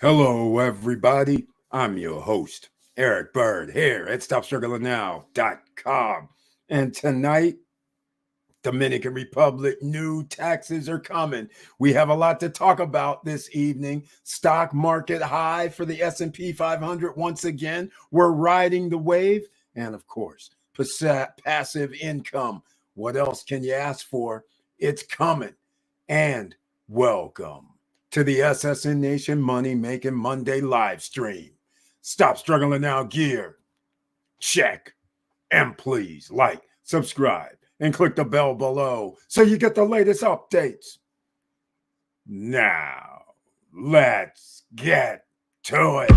Hello, everybody. I'm your host, Eric Bird, here at StopStrugglingNow.com. And tonight, Dominican Republic, new taxes are coming. We have a lot to talk about this evening. Stock market high for the S&P 500 once again. We're riding the wave. And of course, passive income. What else can you ask for? It's coming. And welcome to the SSN Nation Money Making Monday live stream. Stop struggling now gear. Check. And please like, subscribe, and click the bell below so you get the latest updates. Now, let's get to it.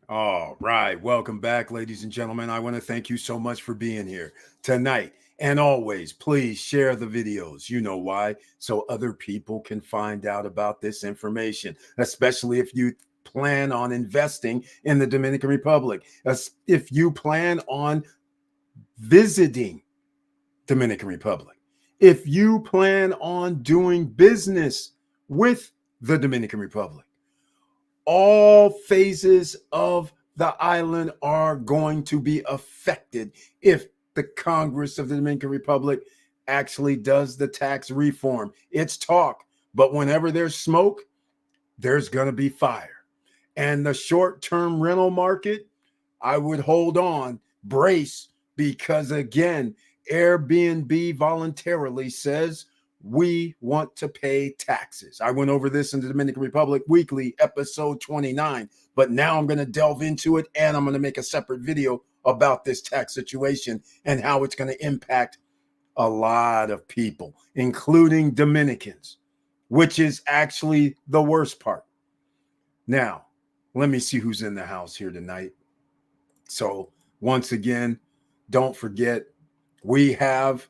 All right. Welcome back, ladies and gentlemen. I want to thank you so much for being here tonight. And always, please share the videos. You know why? So other people can find out about this information, especially if you plan on investing in the Dominican Republic. If you plan on visiting Dominican Republic, if you plan on doing business with the Dominican Republic, all phases of the island are going to be affected if the Congress of the Dominican Republic actually does the tax reform. It's talk, but whenever there's smoke, there's going to be fire. And the short-term rental market, I would hold on, brace, because again, Airbnb voluntarily says we want to pay taxes. I went over this in the Dominican Republic Weekly, episode 29, but now I'm going to delve into it, and I'm going to make a separate video about this tax situation and how it's going to impact a lot of people, including Dominicans, which is actually the worst part. Now, let me see who's in the house here tonight. So once again, don't forget, we have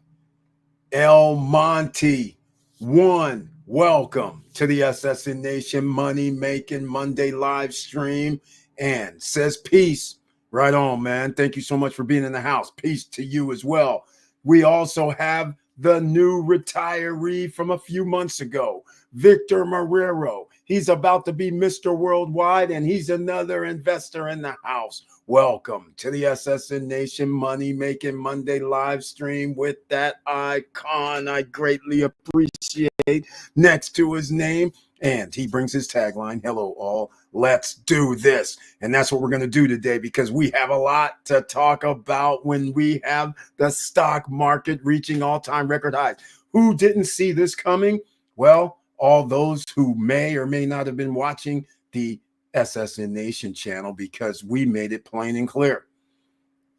El Monte. One, welcome to the SSN Nation Money Making Monday live stream, and says peace. Right on, man. Thank you so much for being in the house. Peace to you as well. We also have the new retiree from a few months ago, Victor Marrero. He's about to be Mr. Worldwide, and he's another investor in the house. Welcome to the SSN Nation Money Making Monday live stream with that icon I greatly appreciate next to his name. And he brings his tagline, hello all, let's do this. And that's what we're going to do today, because we have a lot to talk about when we have the stock market reaching all-time record highs. Who didn't see this coming? Well, all those who may or may not have been watching the SSN Nation channel, because we made it plain and clear.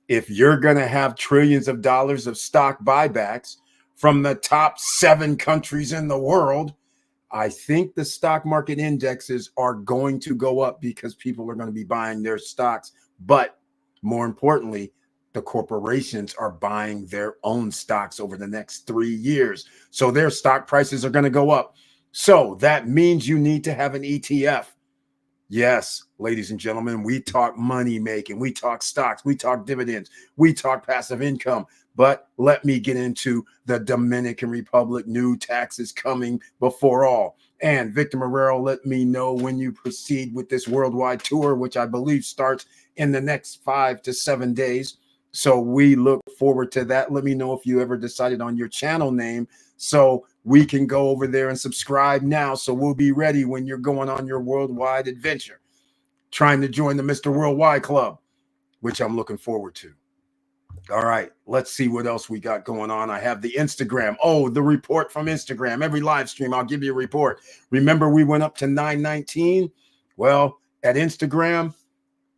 If you're going to have trillions of dollars of stock buybacks from the top 7 countries in the world, I think the stock market indexes are going to go up because people are going to be buying their stocks. But more importantly, the corporations are buying their own stocks over the next 3 years. So their stock prices are going to go up. So that means you need to have an ETF. Yes, ladies and gentlemen, we talk money making, we talk stocks, we talk dividends, we talk passive income. But let me get into the Dominican Republic new taxes coming before all. And Victor Marrero, let me know when you proceed with this worldwide tour, which I believe starts in the next 5 to 7 days. So we look forward to that. Let me know if you ever decided on your channel name, so we can go over there and subscribe now. So we'll be ready when you're going on your worldwide adventure, trying to join the Mr. Worldwide Club, which I'm looking forward to. All right, let's see what else we got going on. I have the Instagram. Oh, the report from Instagram. Every live stream, I'll give you a report. Remember, we went up to 919. Well, at Instagram,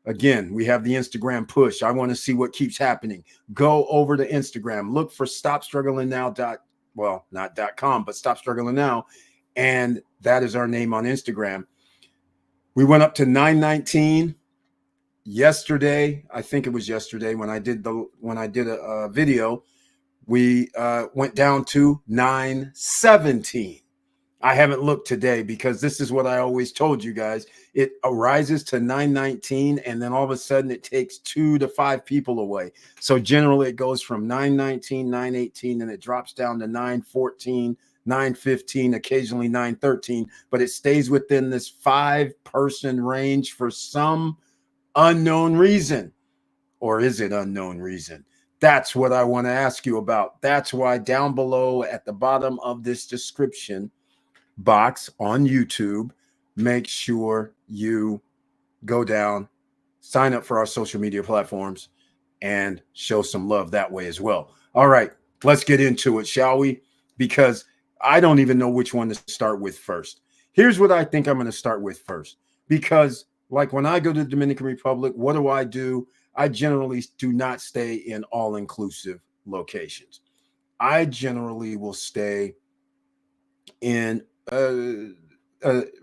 again, we have the Instagram push. I want to see what keeps happening. Go over to Instagram. Look for Stop Struggling Now. Well, not .com, but Stop Struggling Now. And That is our name on Instagram. We went up to 919 yesterday. I think it was yesterday when I did a video. We went down to 917. I haven't looked today because this is what I always told you guys. It rises to 919 and then all of a sudden it takes 2 to 5 people away. So generally it goes from 919, 918, and it drops down to 914, 915, occasionally 913, but it stays within this 5-person range for some unknown reason. Or is it unknown reason? That's what I want to ask you about. That's why down below at the bottom of this description box on YouTube, make sure you go down, sign up for our social media platforms, and show some love that way as well. All right, let's get into it, shall we? Because I don't even know which one to start with first. Here's what I think I'm going to start with first. Because like when I go to the Dominican Republic, what do? I generally do not stay in all-inclusive locations. I generally will stay in a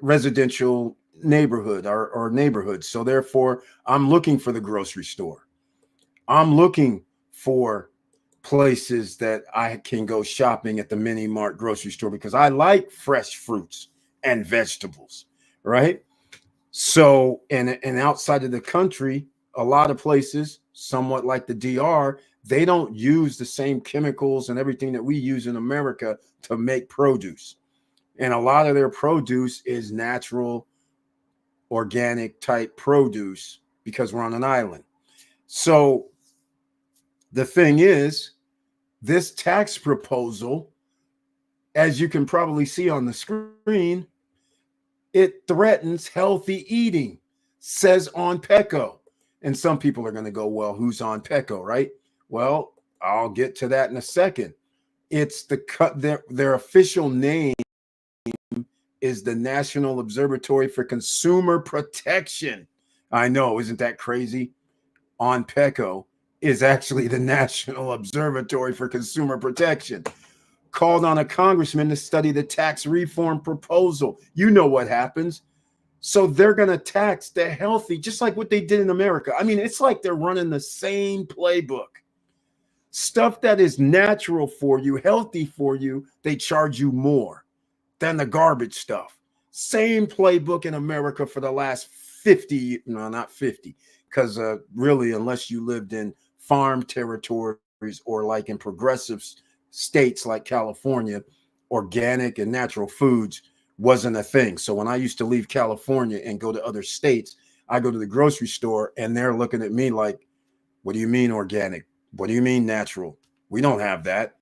residential neighborhood or neighborhoods. So therefore, I'm looking for the grocery store. I'm looking for places that I can go shopping at the mini mart grocery store because I like fresh fruits and vegetables, right? So, and outside of the country, a lot of places, somewhat like the DR, they don't use the same chemicals and everything that we use in America to make produce. And a lot of their produce is natural, organic type produce because we're on an island. So the thing is, this tax proposal, as you can probably see on the screen, it threatens healthy eating, says on PECO. And some people are going to go, well, who's on PECO, right? Well, I'll get to that in a second. It's their official name is the National Observatory for Consumer Protection. I know, isn't that crazy? On PECO is actually the National Observatory for Consumer Protection. Called on a congressman to study the tax reform proposal. You know what happens. So they're going to tax the healthy, just like what they did in America. I mean, it's like they're running the same playbook. Stuff that is natural for you, healthy for you, they charge you more than the garbage stuff. Same playbook in America for the last 50, no, not 50, because really, unless you lived in farm territories or like in progressive states like California, organic and natural foods wasn't a thing. So when I used to leave California and go to other states, I go to the grocery store and they're looking at me like, what do you mean organic? What do you mean natural? We don't have that.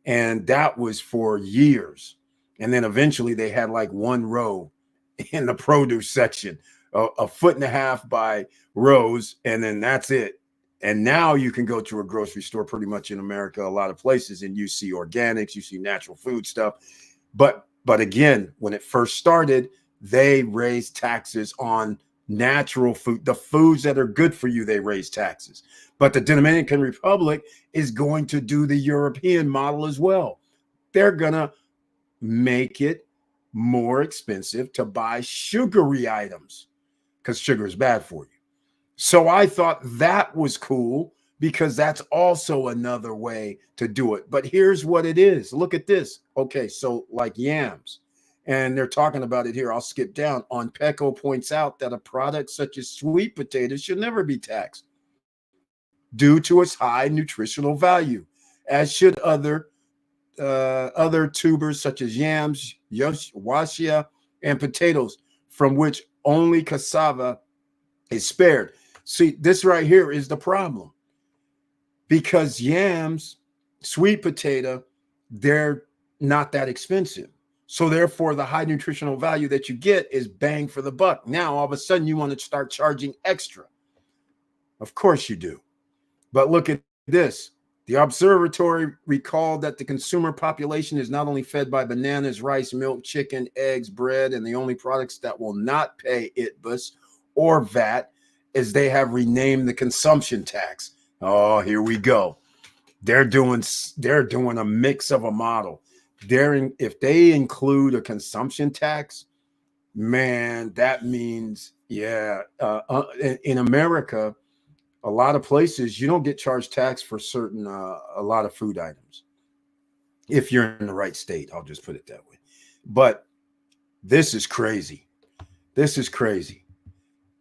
And that was for years. And then eventually they had like one row in the produce section, a 1.5 feet by rows, and then that's it. And now you can go to a grocery store pretty much in America, a lot of places, and you see organics, you see natural food stuff. But again, when it first started, they raised taxes on natural food, the foods that are good for you, they raise taxes. But the Dominican Republic is going to do the European model as well. They're going to make it more expensive to buy sugary items because sugar is bad for you. So I thought that was cool because that's also another way to do it. But here's what it is. Look at this. Okay, so like yams, and they're talking about it here. I'll skip down. On PECO points out that a product such as sweet potatoes should never be taxed due to its high nutritional value, as should other tubers such as yams, washia, and potatoes, from which only cassava is spared. See, this right here is the problem. Because yams, sweet potato, they're not that expensive. So therefore, the high nutritional value that you get is bang for the buck. Now, all of a sudden, you want to start charging extra. Of course you do. But look at this. The observatory recalled that the consumer population is not only fed by bananas, rice, milk, chicken, eggs, bread, and the only products that will not pay ITBUS or VAT is they have renamed the consumption tax. Oh, here we go. They're doing a mix of a model. if they include a consumption tax, man, that means, yeah, in America, a lot of places you don't get charged tax for certain a lot of food items if you're in the right state. I'll just put it that way. But this is crazy. This is crazy.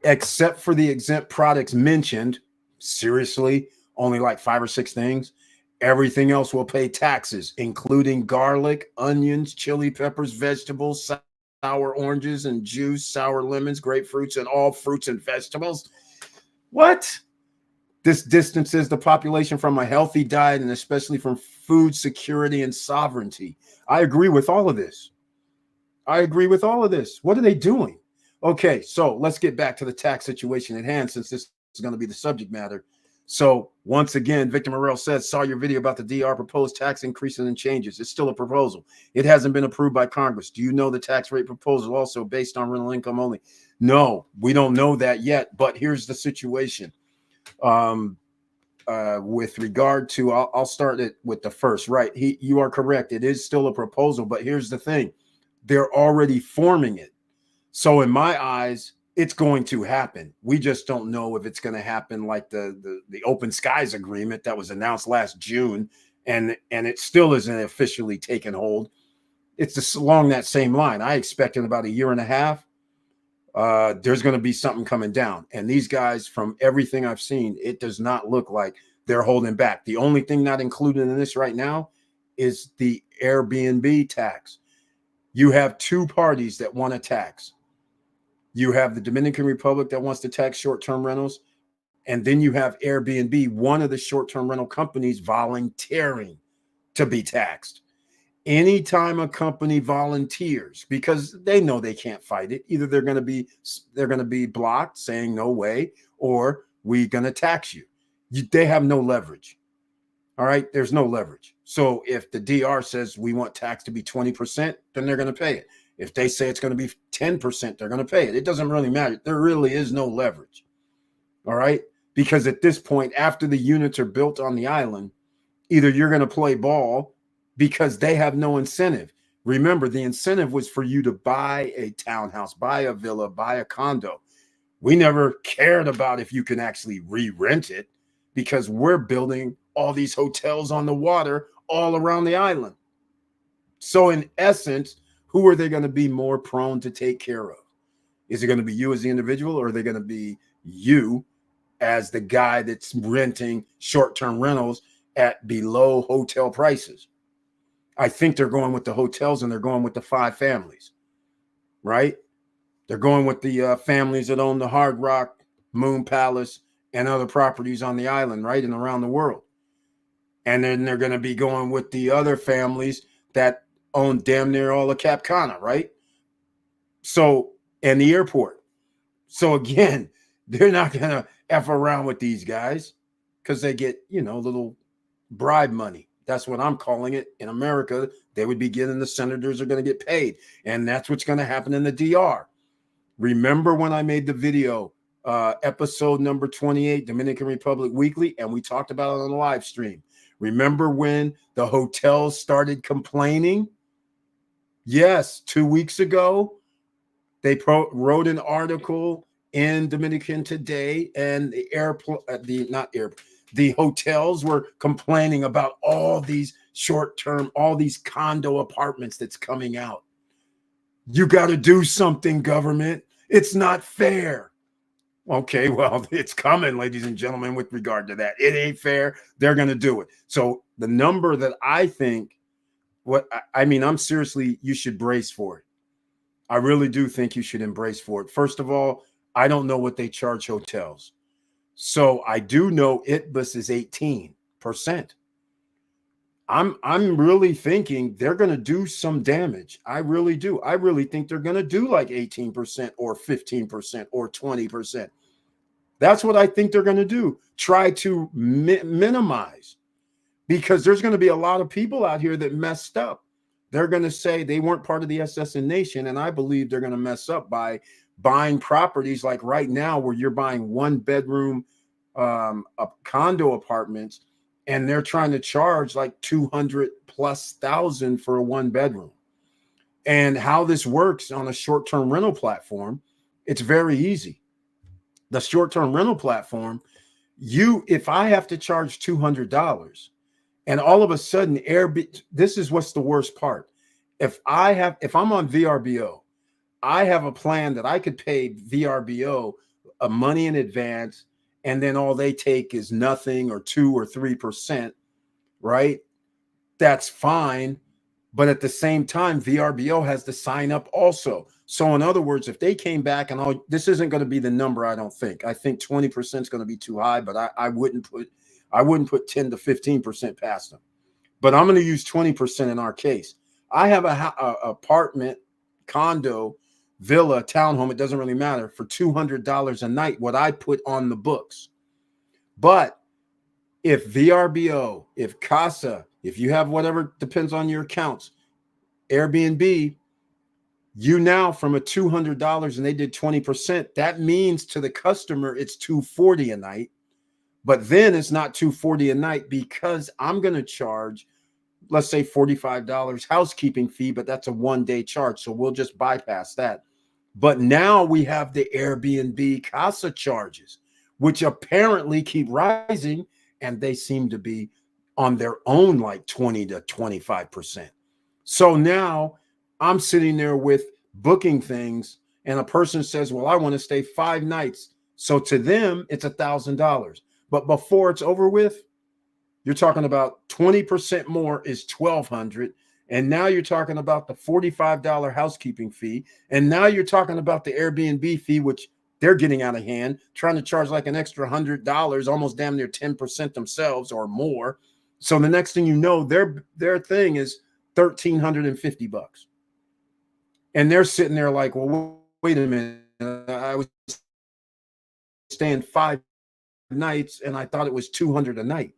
Except for the exempt products mentioned, seriously, only like 5 or 6 things. Everything else will pay taxes, including garlic, onions, chili peppers, vegetables, sour oranges and juice, sour lemons, grapefruits, and all fruits and vegetables. What? This distances the population from a healthy diet and especially from food security and sovereignty. I agree with all of this. I agree with all of this. What are they doing? Okay, so let's get back to the tax situation at hand, since this is going to be the subject matter. So once again, Victor Morel says, saw your video about the DR proposed tax increases and changes. It's still a proposal. It hasn't been approved by Congress. Do you know the tax rate proposal also based on rental income only? No, we don't know that yet, but here's the situation. With regard to, I'll start it with the first, right? You are correct. It is still a proposal, but here's the thing. They're already forming it. So in my eyes, it's going to happen. We just don't know if it's going to happen like the Open Skies Agreement that was announced last June, and it still isn't officially taken hold. It's just along that same line. I expect in about a year and a half, there's going to be something coming down. And these guys, from everything I've seen, it does not look like they're holding back. The only thing not included in this right now is the Airbnb tax. You have two parties that want to tax. You have the Dominican Republic that wants to tax short-term rentals. And then you have Airbnb, one of the short-term rental companies, volunteering to be taxed. Anytime a company volunteers, because they know they can't fight it, either they're going to be blocked saying no way, or we're going to tax you. They have no leverage. All right. There's no leverage. So if the DR says we want tax to be 20%, then they're going to pay it. If they say it's going to be 10%, they're going to pay it. It doesn't really matter. There really is no leverage. All right. Because at this point, after the units are built on the island, either you're going to play ball because they have no incentive. Remember, the incentive was for you to buy a townhouse, buy a villa, buy a condo. We never cared about if you can actually re-rent it, because we're building all these hotels on the water all around the island. So in essence, who are they going to be more prone to take care of? Is it going to be you as the individual, or are they going to be you as the guy that's renting short-term rentals at below hotel prices? I think they're going with the hotels, and they're going with the 5 families, right? They're going with the families that own the Hard Rock, Moon Palace, and other properties on the island, right, and around the world. And then they're going to be going with the other families that own damn near all of Cap Cana, right? So, and the airport. So again, they're not going to F around with these guys because they get, little bribe money. That's what I'm calling it. In America, they would be getting, the senators are going to get paid. And that's what's going to happen in the DR. Remember when I made the video, episode number 28, Dominican Republic Weekly, and we talked about it on the live stream. Remember when the hotels started complaining? Yes, 2 weeks ago, they wrote an article in Dominican Today, and the hotels were complaining about all these short-term, all these condo apartments that's coming out. You got to do something, government. It's not fair. Okay, well, it's coming, ladies and gentlemen, with regard to that. It ain't fair. They're going to do it. So the number that I think, I'm seriously, you should brace for it. I really do think you should embrace for it. First of all, I don't know what they charge hotels. So I do know ITBUS is 18%. I'm really thinking they're going to do some damage. I really do. I really think they're going to do like 18% or 15% or 20%. That's what I think they're going to do. Try to minimize, because there's going to be a lot of people out here that messed up. They're going to say they weren't part of the SS&N Nation, and I believe they're going to mess up by buying properties like right now, where you're buying 1-bedroom condo apartments and they're trying to charge like 200 plus thousand for a 1 bedroom. And how this works on a short-term rental platform, it's very easy. The short-term rental platform, if I have to charge $200 and all of a sudden Airbnb, this is what's the worst part. If I'm on VRBO, I have a plan that I could pay VRBO money in advance, and then all they take is nothing or 2 or 3%, right? That's fine. But at the same time, VRBO has to sign up also. So in other words, if they came back and this isn't going to be the number, I don't think. I think 20% is going to be too high, but I wouldn't put 10 to 15% past them. But I'm going to use 20% in our case. I have a apartment, condo, villa, townhome, it doesn't really matter, for $200 a night, what I put on the books. But if VRBO, if Casa, if you have whatever, depends on your accounts, Airbnb, you now from a $200 and they did 20%, that means to the customer it's $240 a night. But then it's not $240 a night because I'm going to charge, let's say $45 housekeeping fee, but that's a 1-day charge. So we'll just bypass that. But now we have the Airbnb Casa charges, which apparently keep rising, and they seem to be on their own like 20 to 25%. So now I'm sitting there with booking things, and a person says, well, I want to stay 5 nights. So to them, it's $1,000. But before it's over with, you're talking about 20% more is $1,200. And now you're talking about the $45 housekeeping fee. And now you're talking about the Airbnb fee, which they're getting out of hand, trying to charge like an extra $100, almost damn near 10% themselves or more. So the next thing you know, their thing is $1,350. And they're sitting there like, well, wait a minute. I was staying 5 nights and I thought it was $200 a night.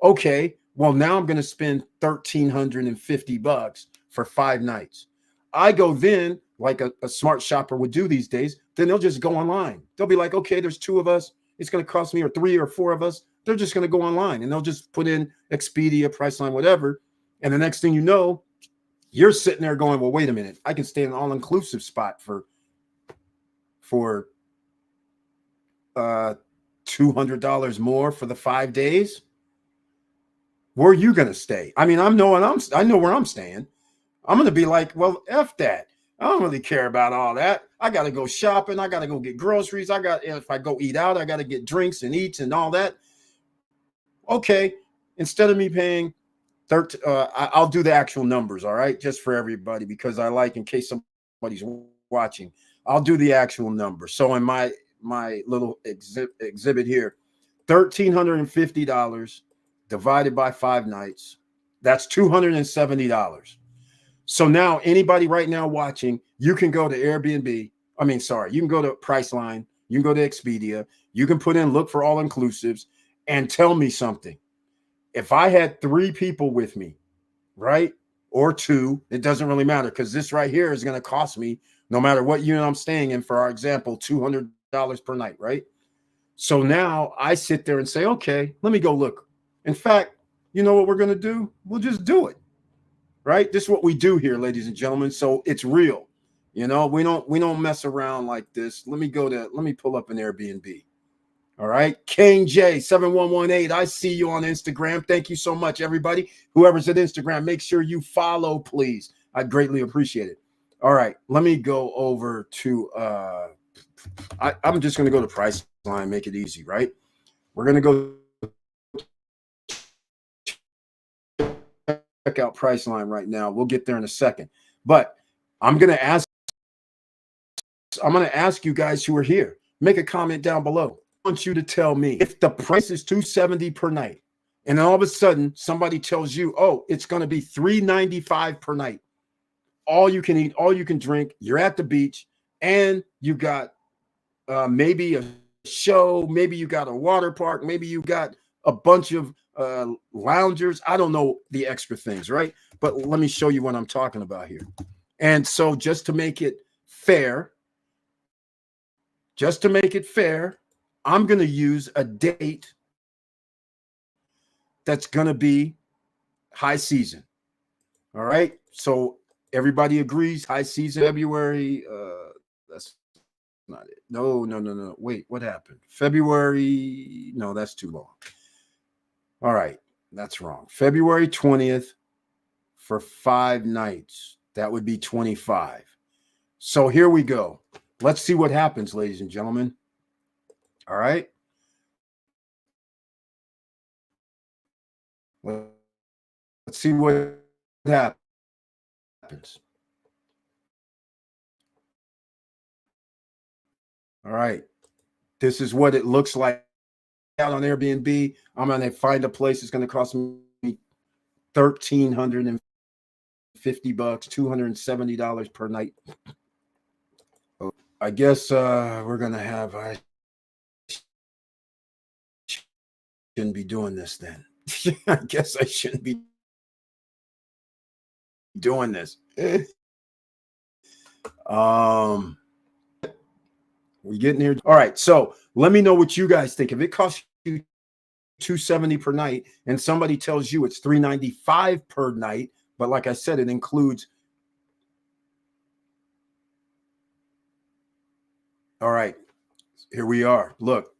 Okay, well, now I'm going to spend $1,350 for 5 nights. I go then, like a smart shopper would do these days, then they'll just go online. They'll be like, okay, there's 2 of us. It's going to cost me, or 3 or 4 of us. They're just going to go online and they'll just put in Expedia, Priceline, whatever. And the next thing you know, you're sitting there going, well, wait a minute. I can stay in an all-inclusive spot for $200 more for the 5 days. Where are you going to stay? I mean, I know where I'm staying. I'm going to be like, well, F that. I don't really care about all that. I got to go shopping. I got to go get groceries. If I go eat out, I got to get drinks and eats and all that. Okay. Instead of me paying I'll do the actual numbers. All right. Just for everybody, because in case somebody's watching, I'll do the actual number. So in my little exhibit here, $1,350 divided by 5 nights, that's $270. So now anybody right now watching, you can go to Airbnb. You can go to Priceline, you can go to Expedia, you can put in look for all inclusives and tell me something. If I had 3 people with me, right? Or 2, it doesn't really matter, because this right here is going to cost me, no matter what unit I'm staying in, for our example, $200 per night, right? So now I sit there and say, okay, let me go look. In fact, you know what we're going to do? We'll just do it, right? This is what we do here, ladies and gentlemen. So it's real. We don't mess around like this. Let me pull up an Airbnb. All right. King J 7118. I see you on Instagram. Thank you so much, everybody. Whoever's at Instagram, make sure you follow, please. I'd greatly appreciate it. All right. Let me go over to I'm just going to go to Priceline, make it easy, right? We're going to go check out Priceline right now. We'll get there in a second. But I'm going to ask you guys who are here, make a comment down below. I want you to tell me if the price is $270 per night, and then all of a sudden somebody tells you, oh, it's going to be $395 per night. All you can eat, all you can drink. You're at the beach, and you got maybe a show, maybe you got a water park, maybe you got a bunch of loungers. I don't know the extra things, right? But let me show you what I'm talking about here. And so just to make it fair, I'm going to use a date that's going to be high season. All right. So everybody agrees high season February. That's not it. No. Wait, what happened? February. No, that's too long. All right. That's wrong. February 20th for 5 nights. That would be 25. So here we go. Let's see what happens, ladies and gentlemen. All right. Let's see what happens. All right. This is what it looks like out on Airbnb. I'm going to find a place. It's going to cost me $1,350, $270 per night. I guess we're going to have, I shouldn't be doing this then. I guess I shouldn't be doing this. We getting here. All right. So let me know what you guys think. If it costs you $270 per night and somebody tells you it's $395 per night, but like I said, it includes. All right. Here we are. Look.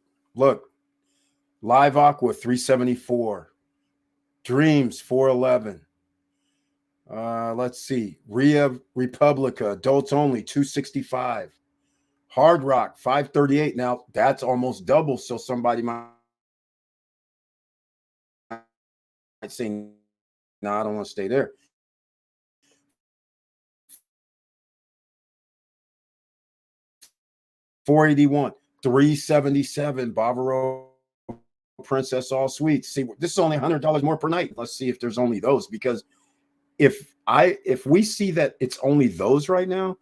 Live Aqua 374. Dreams 411. Let's see. Ria Republica, adults only 265. Hard Rock 538. Now that's almost double. So somebody might say, no, I don't want to stay there. $481, $377. Bavaro Princess All Suites. See, this is only $100 more per night. Let's see if there's only those, because if we see that it's only those right now,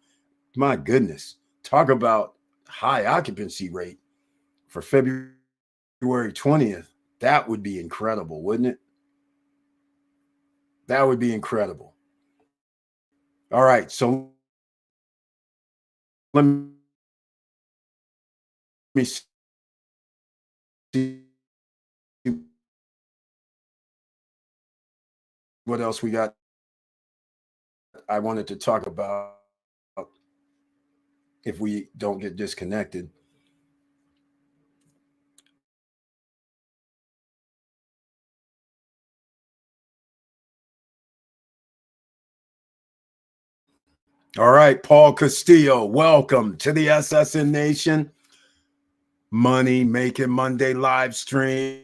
my goodness, talk about high occupancy rate for February 20th. That would be incredible, wouldn't it? That would be incredible. All right, so let me see what else we got. I wanted to talk about, if we don't get disconnected. All right, Paul Castillo, welcome to the SSN Nation Money Making Monday live stream.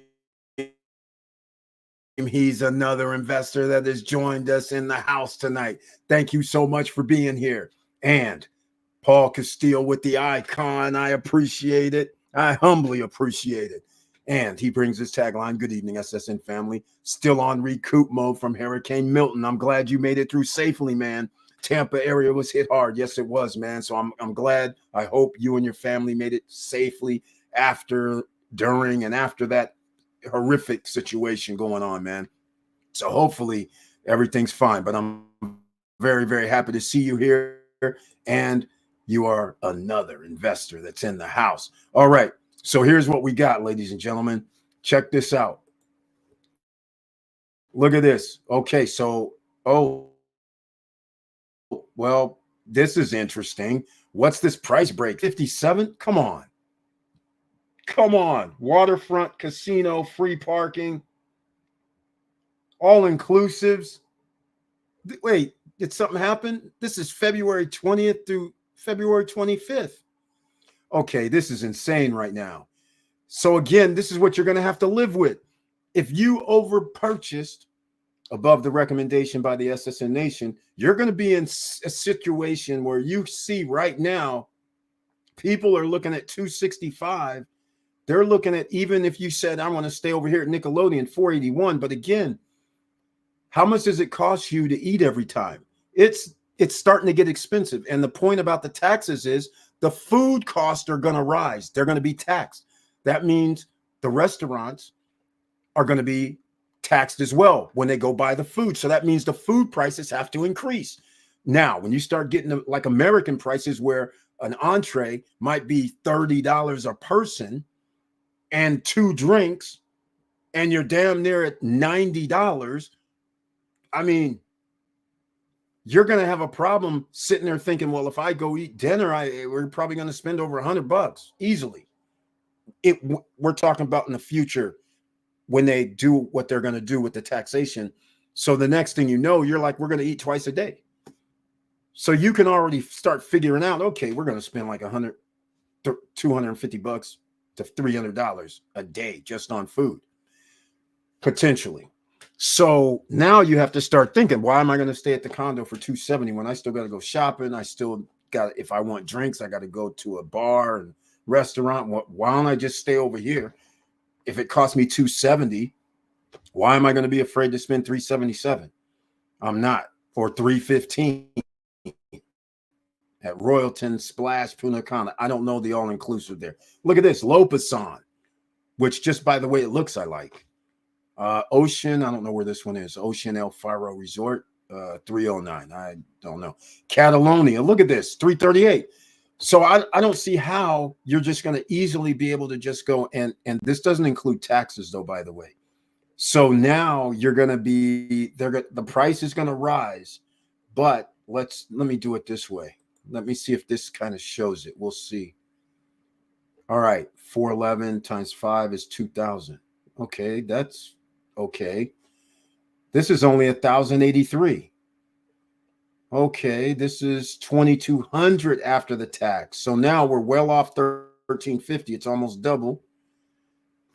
He's another investor that has joined us in the house tonight. Thank you so much for being here. And Paul Castillo with the icon, I appreciate it. I humbly appreciate it. And he brings his tagline, good evening, SSN family. Still on recoup mode from Hurricane Milton. I'm glad you made it through safely, man. Tampa area was hit hard. Yes, it was, man. So I'm glad. I hope you and your family made it safely after, during, and after that horrific situation going on, man. So hopefully everything's fine. But I'm very, very happy to see you here. And you are another investor that's in the house. All right. So here's what we got, ladies and gentlemen. Check this out. Look at this. Okay. So, well, this is interesting. What's this price break? 57? Come on. Waterfront casino, free parking, all inclusives. Wait, did something happen? This is February 20th through February 25th. Okay, this is insane right now. So again, this is what you're going to have to live with. If you over purchased above the recommendation by the SSN Nation, you're going to be in a situation where you see right now, people are looking at 265. They're looking at, even if you said, I want to stay over here at Nickelodeon, 481. But again, how much does it cost you to eat every time? It's starting to get expensive. And the point about the taxes is the food costs are going to rise. They're going to be taxed. That means the restaurants are going to be taxed as well when they go buy the food. So that means the food prices have to increase. Now, when you start getting like American prices where an entree might be $30 a person and 2 drinks, and you're damn near at $90, I mean, you're going to have a problem sitting there thinking, well, if I go eat dinner, we're probably going to spend over $100 easily. We're talking about in the future when they do what they're going to do with the taxation. So the next thing you know, you're like, we're going to eat twice a day. So you can already start figuring out, okay, we're going to spend like $250 to $300 a day just on food, potentially. So now you have to start thinking, why am I going to stay at the condo for $270 when I still got to go shopping? I still got, if I want drinks, I got to go to a bar and restaurant. Why don't I just stay over here? If it costs me $270, why am I going to be afraid to spend $377? I'm not. Or $315 at Royalton, Splash, Punta Cana. I don't know the all-inclusive there. Look at this, Lopasan, which just by the way it looks, I like. Ocean, I don't know where this one is. Ocean El Faro Resort, 309. I don't know. Catalonia, look at this, 338. So I don't see how you're just going to easily be able to just go, and this doesn't include taxes though, by the way. So now you're going to be, the price is going to rise, but let me do it this way. Let me see if this kind of shows it. We'll see. All right, 411 times 5 is 2,000. Okay, that's okay. This is only 1,083. Okay, this is 2,200 after the tax. So now we're well off 1,350. It's almost double.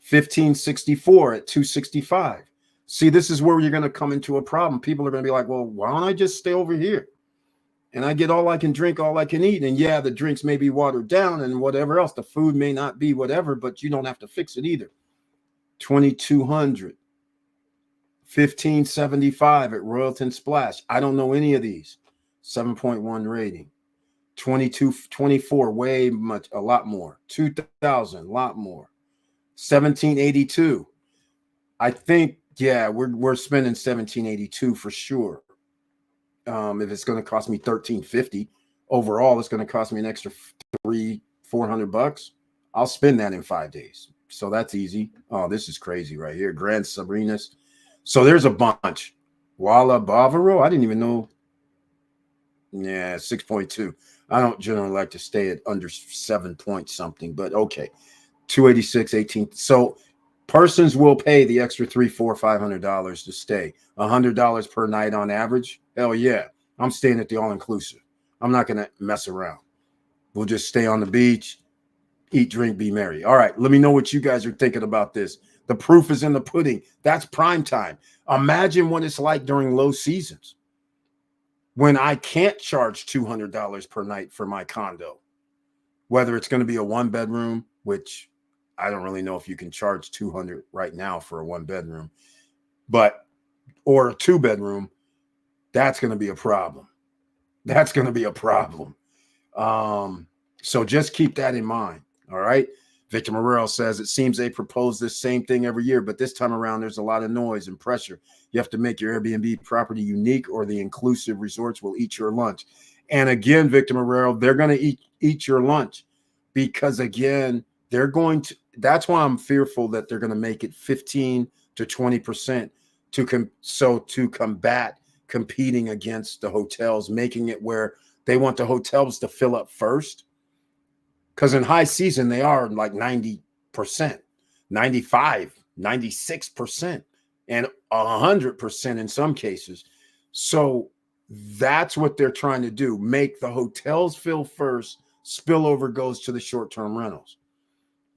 1,564 at 265. See, this is where you're going to come into a problem. People are going to be like, well, why don't I just stay over here? And I get all I can drink, all I can eat. And yeah, the drinks may be watered down and whatever else. The food may not be whatever, but you don't have to fix it either. 2,200. 1,575 at Royalton Splash. I don't know any of these. 7.1 rating. 2224, way much, a lot more. 2,000, a lot more. 1,782. I think, yeah, we're spending 1,782 for sure. If it's going to cost me 1,350 overall, it's going to cost me an extra $400. I'll spend that in 5 days. So that's easy. Oh, this is crazy right here. Grand Sabrinas. So there's a bunch. Walla Bavaro. I didn't even know. Yeah, 6.2. I don't generally like to stay at under 7 point something, but okay. 286, 18. So persons will pay the extra $300, $400, $500 to stay. $100 per night on average. Hell yeah. I'm staying at the all-inclusive. I'm not going to mess around. We'll just stay on the beach, eat, drink, be merry. All right. Let me know what you guys are thinking about this. The proof is in the pudding. That's prime time. Imagine what it's like during low seasons when I can't charge $200 per night for my condo, whether it's going to be a one bedroom, which I don't really know if you can charge $200 right now for a one bedroom, or a two bedroom. That's going to be a problem. That's going to be a problem. So just keep that in mind. All right. Victor Morrell says, it seems they propose this same thing every year, but this time around, there's a lot of noise and pressure. You have to make your Airbnb property unique or the inclusive resorts will eat your lunch. And again, Victor Morrell, they're going to eat your lunch because, again, they're going to, that's why I'm fearful that they're going to make it 15 to 20% to combat competing against the hotels, making it where they want the hotels to fill up first. Because in high season, they are like 90%, 95, 96%, and 100% in some cases. So that's what they're trying to do. Make the hotels fill first, spillover goes to the short-term rentals.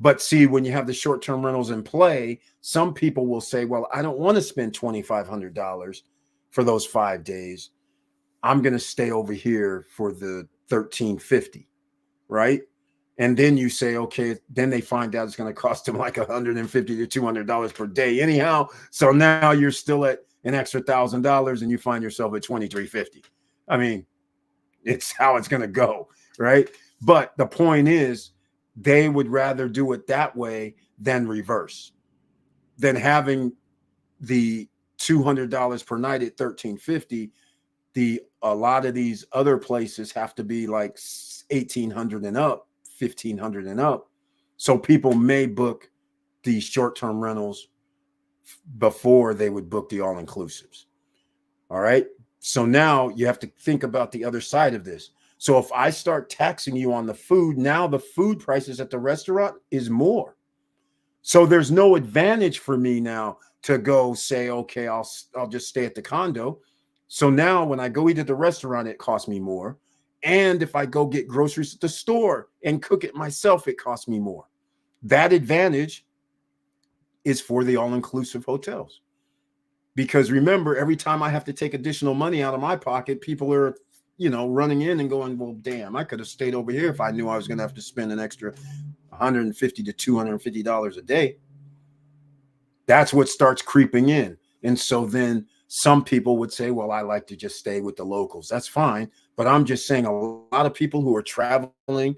But see, when you have the short-term rentals in play, some people will say, well, I don't want to spend $2,500 for those 5 days. I'm going to stay over here for the $1,350, right? And then you say, okay, then they find out it's going to cost them like $150 to $200 per day anyhow. So now you're still at an extra $1,000 and you find yourself at $2,350. I mean, it's how it's going to go, right? But the point is, they would rather do it that way than reverse, than having the $200 per night at $1,350. A lot of these other places have to be like $1,800 and up, $1,500 and up. So people may book these short-term rentals before they would book the all-inclusives. All right. So now you have to think about the other side of this. So if I start taxing you on the food, now the food prices at the restaurant is more. So there's no advantage for me now to go say, okay, I'll just stay at the condo. So now when I go eat at the restaurant, it costs me more. And if I go get groceries at the store and cook it myself, it costs me more. That advantage is for the all-inclusive hotels. Because remember, every time I have to take additional money out of my pocket, people are, running in and going, well, damn, I could have stayed over here if I knew I was going to have to spend an extra $150 to $250 a day. That's what starts creeping in. And so then some people would say, well, I like to just stay with the locals. That's fine. But I'm just saying a lot of people who are traveling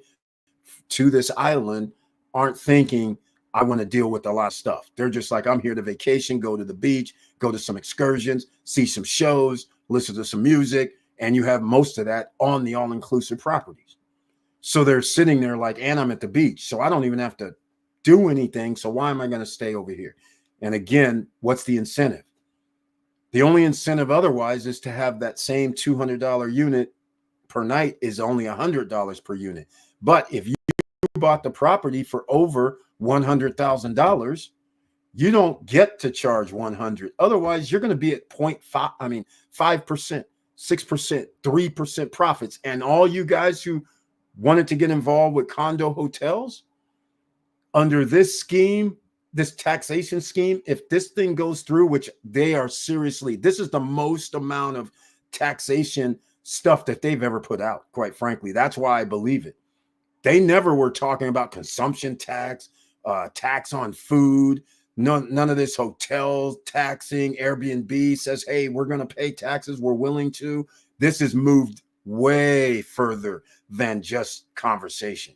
to this island aren't thinking, I want to deal with a lot of stuff. They're just like, I'm here to vacation, go to the beach, go to some excursions, see some shows, listen to some music. And you have most of that on the all-inclusive properties. So they're sitting there like, and I'm at the beach, so I don't even have to do anything. So why am I going to stay over here? And again, what's the incentive? The only incentive otherwise is to have that same $200 unit per night is only $100 per unit. But if you bought the property for over $100,000, you don't get to charge 100. Otherwise, you're going to be at 5%, 6%, 3% profits. And all you guys who wanted to get involved with condo hotels under this scheme, this taxation scheme, if this thing goes through, which they are seriously, this is the most amount of taxation stuff that they've ever put out, quite frankly. That's why I believe it. They never were talking about consumption tax, tax on food, none of this hotels taxing. Airbnb says, hey, we're going to pay taxes. We're willing to. This has moved way further than just conversation.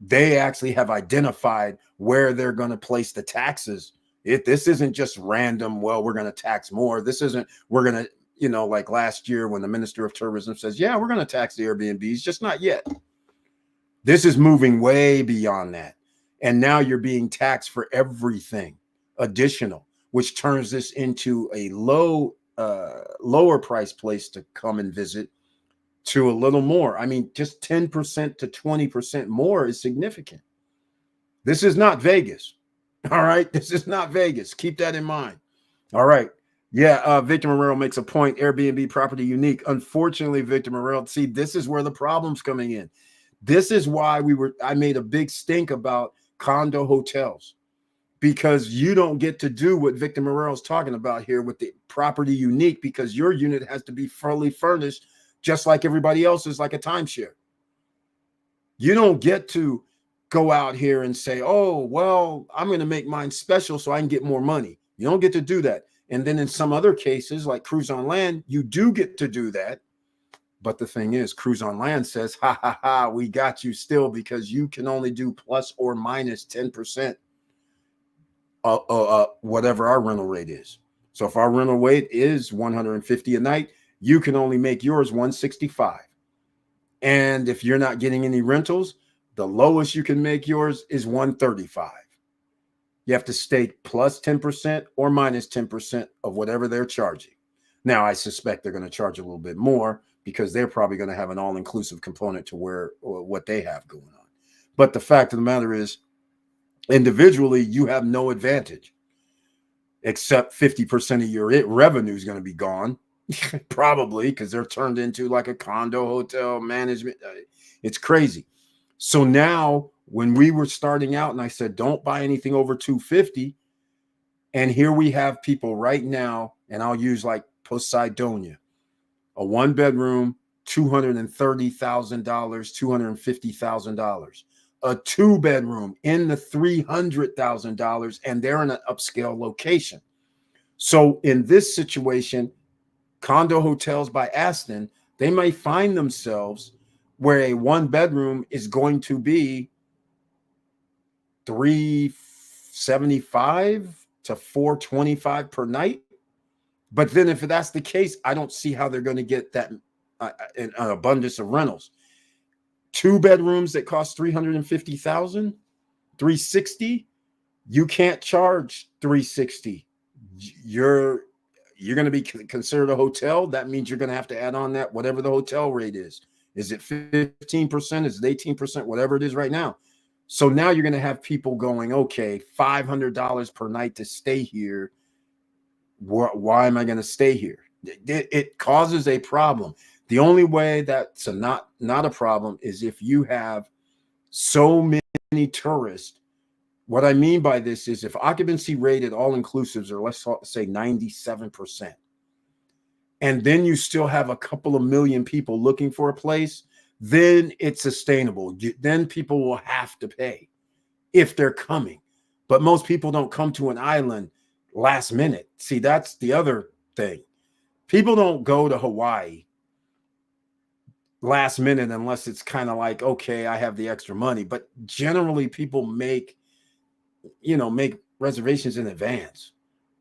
They actually have identified where they're going to place the taxes. This isn't just random, well, we're going to tax more. This isn't, we're going to, like last year when the Minister of Tourism says, yeah, we're going to tax the Airbnbs, just not yet. This is moving way beyond that. And now you're being taxed for everything additional, which turns this into a lower price place to come and visit to a little more. I mean, just 10% to 20% more is significant. This is not Vegas. All right. This is not Vegas. Keep that in mind. All right. Yeah. Victor Morrell makes a point. Airbnb property unique. Unfortunately, Victor Morrell, see, this is where the problem's coming in. This is why I made a big stink about condo hotels, because you don't get to do what Victor Morrell's talking about here with the property unique, because your unit has to be fully furnished just like everybody else is, like a timeshare. You don't get to go out here and say, oh, well, I'm going to make mine special so I can get more money. You don't get to do that. And then in some other cases, like Cruise on Land, you do get to do that. But the thing is, Cruise on Land says, ha, ha, ha, we got you still, because you can only do plus or minus 10% whatever our rental rate is. So if our rental rate is $150 a night, you can only make yours $165. And if you're not getting any rentals, the lowest you can make yours is $135. You have to stay plus 10% or minus 10% of whatever they're charging. Now, I suspect they're going to charge a little bit more, because they're probably going to have an all-inclusive component to what they have going on. But the fact of the matter is, individually, you have no advantage, except 50% of your revenue is going to be gone, probably, because they're turned into like a condo hotel management. It's crazy. So now when we were starting out and I said, don't buy anything over $250, and here we have people right now, and I'll use like Poseidonia, a one bedroom, $230,000, $250,000, a two bedroom in the $300,000, and they're in an upscale location. So in this situation, condo hotels by Aston, they may find themselves where a one bedroom is going to be $375 to $425 per night. But then if that's the case, I don't see how they're going to get that an abundance of rentals. Two bedrooms that cost $350,000, $360, you can't charge $360 you're going to be considered a hotel. That means you're going to have to add on that whatever the hotel rate is. Is it 15%? Is it 18%? Whatever it is right now. So now you're going to have people going, okay, $500 per night to stay here. Why am I going to stay here? It causes a problem. The only way that's not a problem is if you have so many tourists. What I mean by this is if occupancy rate at all inclusives are, let's say 97%, and then you still have a couple of million people looking for a place, then it's sustainable. Then people will have to pay if they're coming. But most people don't come to an island last minute. See, that's the other thing. People don't go to Hawaii last minute unless it's kind of like, okay, I have the extra money. But generally people make reservations in advance.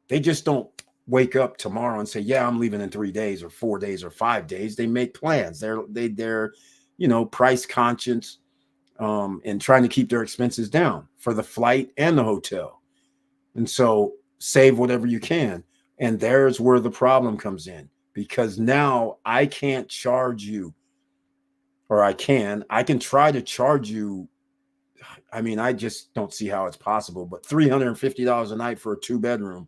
They just don't wake up tomorrow and say, yeah, I'm leaving in 3 days or 4 days or 5 days. They make plans. They're price conscious, and trying to keep their expenses down for the flight and the hotel. And so save whatever you can. And there's where the problem comes in, because now I can't charge you, or I can try to charge you. I mean, I just don't see how it's possible, but $350 a night for a 2-bedroom.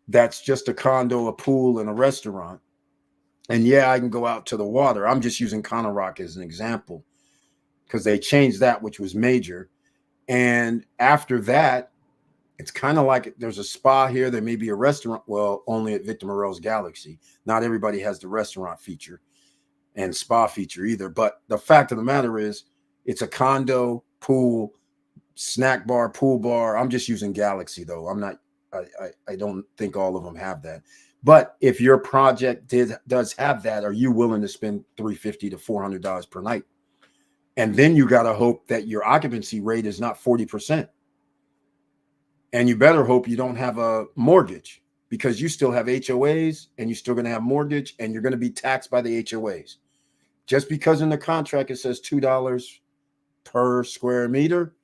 That's just a condo, a pool, and a restaurant. And yeah, I can go out to the water. I'm just using Connor Rock as an example because they changed that, which was major. And after that, it's kind of like there's a spa here. There may be a restaurant. Well, only at Victor Moreau's Galaxy. Not everybody has the restaurant feature and spa feature either. But the fact of the matter is, it's a condo, pool, snack bar, pool bar. I'm just using Galaxy though. I don't think all of them have that. But if your project does have that, are you willing to spend $350 to $400 per night? And then you got to hope that your occupancy rate is not 40%. And you better hope you don't have a mortgage, because you still have HOAs and you're still going to have mortgage, and you're going to be taxed by the HOAs. Just because in the contract it says $2 per square meter,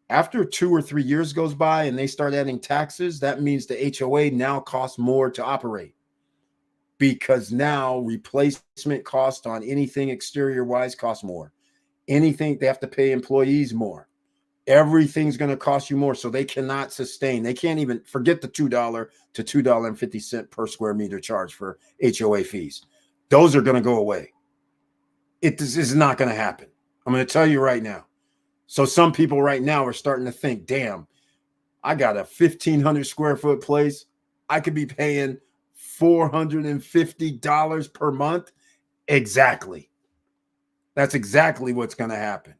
after 2 or 3 years goes by and they start adding taxes, that means the HOA now costs more to operate, because now replacement cost on anything exterior wise costs more. Anything, they have to pay employees more. Everything's going to cost you more. So they cannot sustain. They can't even forget the $2 to $2.50 per square meter charge for HOA fees. Those are going to go away. This is not going to happen. I'm going to tell you right now. So some people right now are starting to think, damn, I got a 1,500 square foot place. I could be paying $450 per month. Exactly. That's exactly what's going to happen.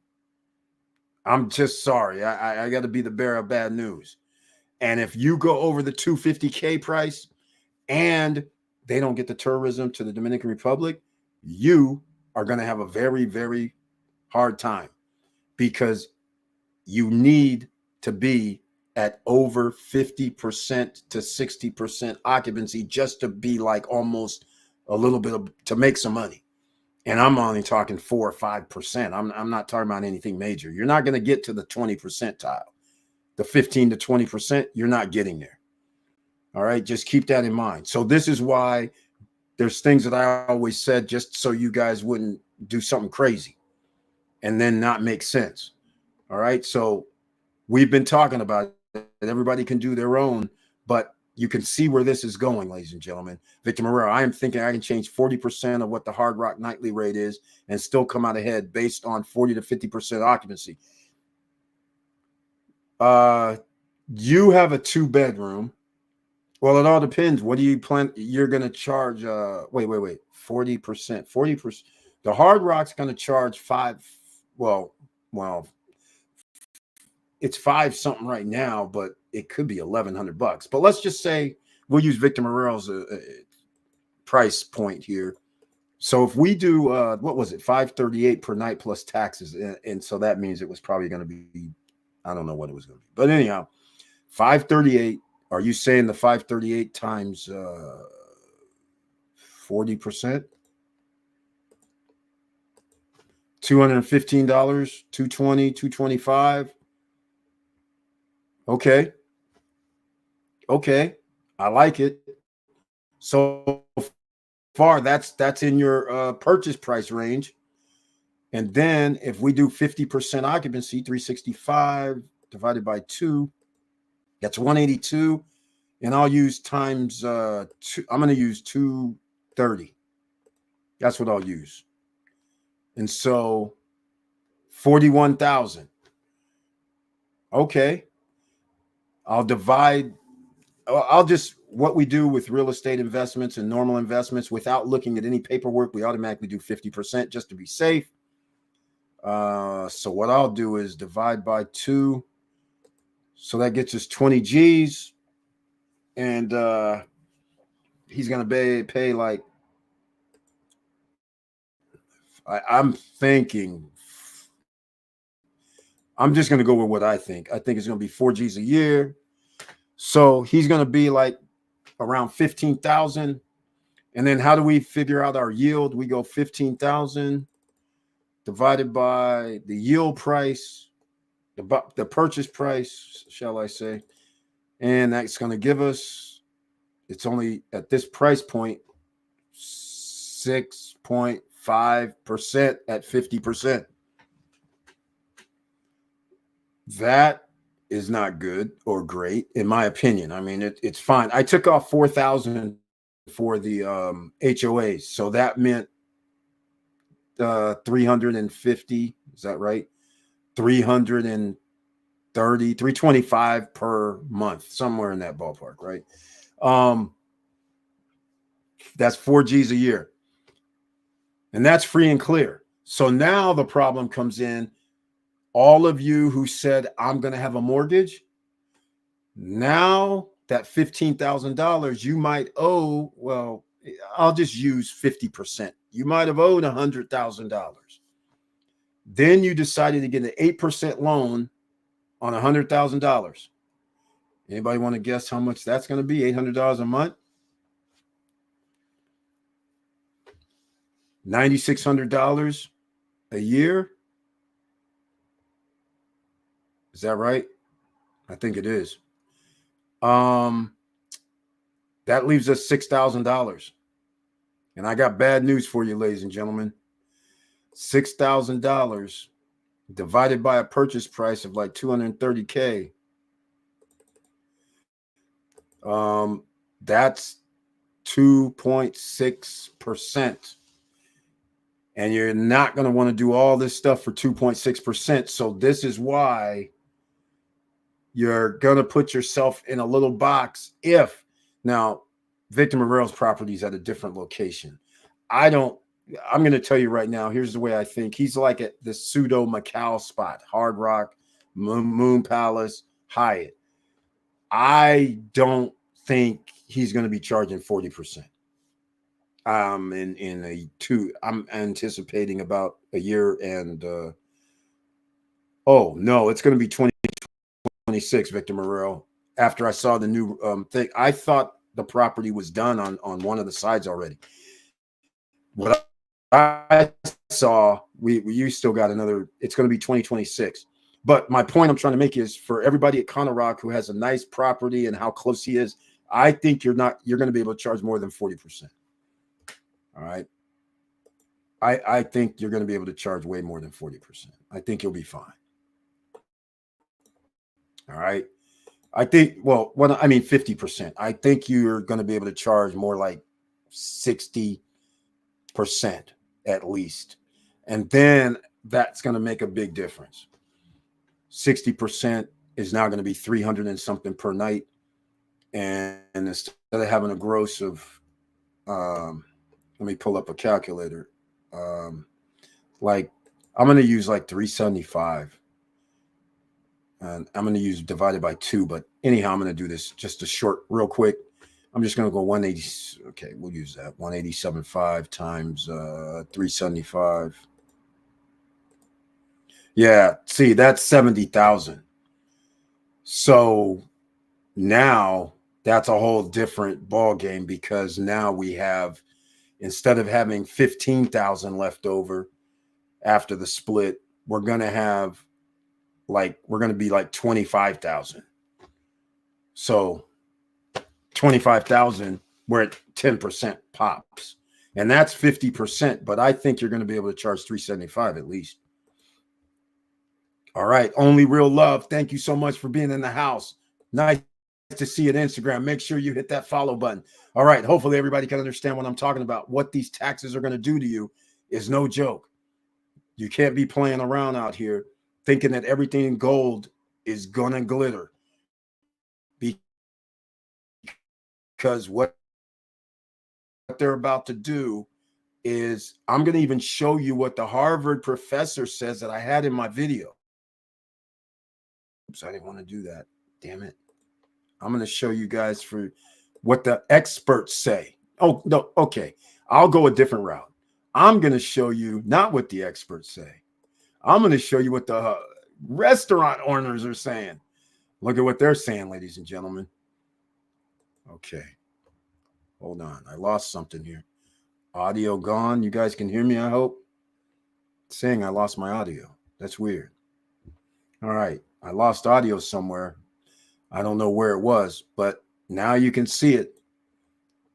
I'm just sorry. I got to be the bearer of bad news. And if you go over the $250K price and they don't get the tourism to the Dominican Republic, you are going to have a very, very hard time, because you need to be at over 50% to 60% occupancy just to be like almost a little bit to make some money. And I'm only talking 4 or 5%. I'm not talking about anything major. You're not going to get to the 20 percentile, the 15 to 20%. You're not getting there. All right. Just keep that in mind. So this is why there's things that I always said, just so you guys wouldn't do something crazy and then not make sense. All right. So we've been talking about it. Everybody can do their own, but you can see where this is going, ladies and gentlemen. Victor Moreau, I am thinking I can change 40% of what the Hard Rock nightly rate is and still come out ahead based on 40 to 50% occupancy. You have a 2-bedroom. Well, it all depends. What do you plan? You're going to charge, wait, 40%, 40%. The Hard Rock's going to charge well, it's 5 something right now, but it could be $1,100. But let's just say we'll use Victor Moreau's price point here. So if we do, what was it, $538 per night plus taxes, and so that means it was probably going to be, I don't know what it was going to be, but anyhow, $538. Are you saying the $538 times 40%? $215, $220, $225. Okay. I like it. So far, that's in your purchase price range. And then if we do 50% occupancy, 365 divided by 2, that's 182. And I'll use times two. I'm going to use 230. That's what I'll use. And so 41,000. Okay. I'll divide. I'll just, what we do with real estate investments and normal investments without looking at any paperwork, we automatically do 50% just to be safe. So what I'll do is divide by 2. So that gets us 20 G's. And he's going to pay like, I'm thinking, I'm just going to go with what I think. I think it's going to be 4 G's a year. So he's going to be like around 15,000. And then how do we figure out our yield? We go 15,000 divided by the yield price, the purchase price, shall I say. And that's going to give us, it's only at this price point, 6.5% at 50%. That is not good or great, in my opinion. I mean, it's fine. I took off 4,000 for the HOAs, so that meant 350. Is that right? 330, 325 per month, somewhere in that ballpark, right? That's 4 G's a year, and that's free and clear. So now the problem comes in. All of you who said, I'm going to have a mortgage, now that $15,000 you might owe, well, I'll just use 50%. You might have owed $100,000. Then you decided to get an 8% loan on $100,000. Anybody want to guess how much that's going to be? $800 a month? $9,600 a year? Is that right? I think it is. That leaves us $6,000. And I got bad news for you, ladies and gentlemen. $6,000 divided by a purchase price of like $230K. That's 2.6%. And you're not going to want to do all this stuff for 2.6%. So this is why you're going to put yourself in a little box. If now Victor Morel's property is at a different location. I'm going to tell you right now, here's the way I think. He's like at the pseudo Macau spot, Hard Rock, Moon Palace, Hyatt. I don't think he's going to be charging 40%. I'm anticipating about a year and oh no, it's going to be 2026, Victor Morel. After I saw the new thing, I thought the property was done on one of the sides already. What I saw, you still got another, it's going to be 2026. But my point I'm trying to make is for everybody at Connor Rock who has a nice property and how close he is, I think you're going to be able to charge more than 40%. All right. I think you're going to be able to charge way more than 40%. I think you'll be fine. All right. I think, 50%. I think you're going to be able to charge more like 60% at least. And then that's going to make a big difference. 60% is now going to be 300 and something per night. And instead of having a gross of, let me pull up a calculator. Like I'm going to use like 375. And I'm going to use divided by 2. But anyhow, I'm going to do this just a short, real quick. I'm just going to go 180. Okay, we'll use that. 187.5 times 375. Yeah, see, that's 70,000. So now that's a whole different ball game because now we have, instead of having 15,000 left over after the split, we're going to be like 25,000. So 25,000, we're at 10% pops. And that's 50%, but I think you're going to be able to charge 375 at least. All right. Only Real Love. Thank you so much for being in the house. Nice to see you at Instagram. Make sure you hit that follow button. All right. Hopefully everybody can understand what I'm talking about. What these taxes are going to do to you is no joke. You can't be playing around out here thinking that everything in gold is going to glitter. Because what they're about to do is, I'm going to even show you what the Harvard professor says that I had in my video. Oops, I didn't want to do that. Damn it. I'm going to show you guys for what the experts say. Oh, no. Okay. I'll go a different route. I'm going to show you not what the experts say. I'm going to show you what the restaurant owners are saying. Look at what they're saying, ladies and gentlemen. Okay. Hold on. I lost something here. Audio gone. You guys can hear me, I hope. It's saying I lost my audio. That's weird. All right. I lost audio somewhere. I don't know where it was, but now you can see it.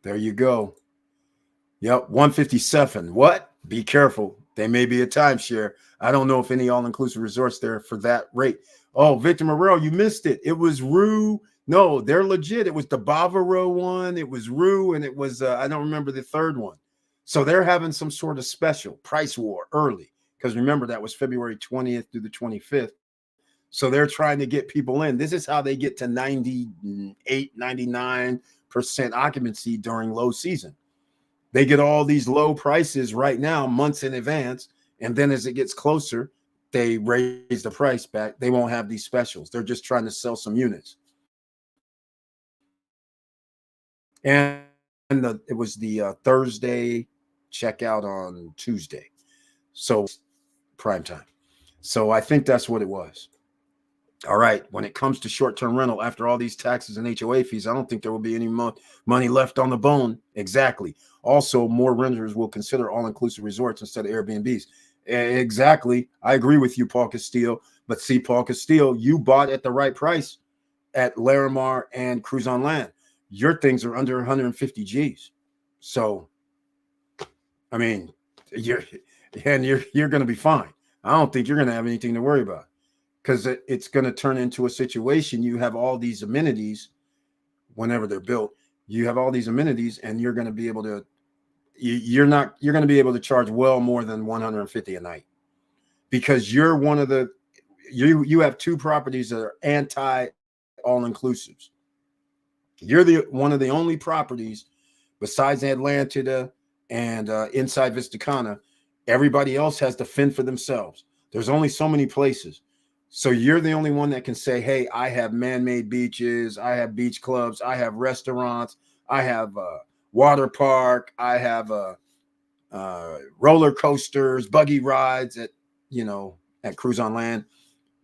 There you go. Yep, 157. What? Be careful. They may be a timeshare. I don't know if any all-inclusive resorts there for that rate. Oh, Victor Morrell, you missed it. It was Rue. No, they're legit. It was the Bavaro one. It was Rue, and it was, I don't remember the third one. So they're having some sort of special price war early, because remember, that was February 20th through the 25th. So they're trying to get people in. This is how they get to 98, 99% occupancy during low season. They get all these low prices right now, months in advance. And then as it gets closer, they raise the price back. They won't have these specials. They're just trying to sell some units. And it was the Thursday checkout on Tuesday. So prime time. So I think that's what it was. All right. When it comes to short-term rental, after all these taxes and HOA fees, I don't think there will be any money left on the bone. Exactly. Also, more renters will consider all-inclusive resorts instead of Airbnbs. Exactly. I agree with you, Paul Castillo. But see, Paul Castillo, you bought at the right price at Larimar and Cruise on Land. Your things are under 150 G's. So, I mean, you're going to be fine. I don't think you're going to have anything to worry about. Because it's going to turn into a situation. You have all these amenities whenever they're built. You have all these amenities, and you're going to be able to. You're going to be able to charge well more than 150 a night, because you're one of the. You have two properties that are anti all inclusives. You're one of the only properties besides Atlanta and inside Vistacana. Everybody else has to fend for themselves. There's only so many places. So you're the only one that can say, hey, I have man-made beaches, I have beach clubs, I have restaurants, I have a water park, I have roller coasters, buggy rides at Cruise on Land.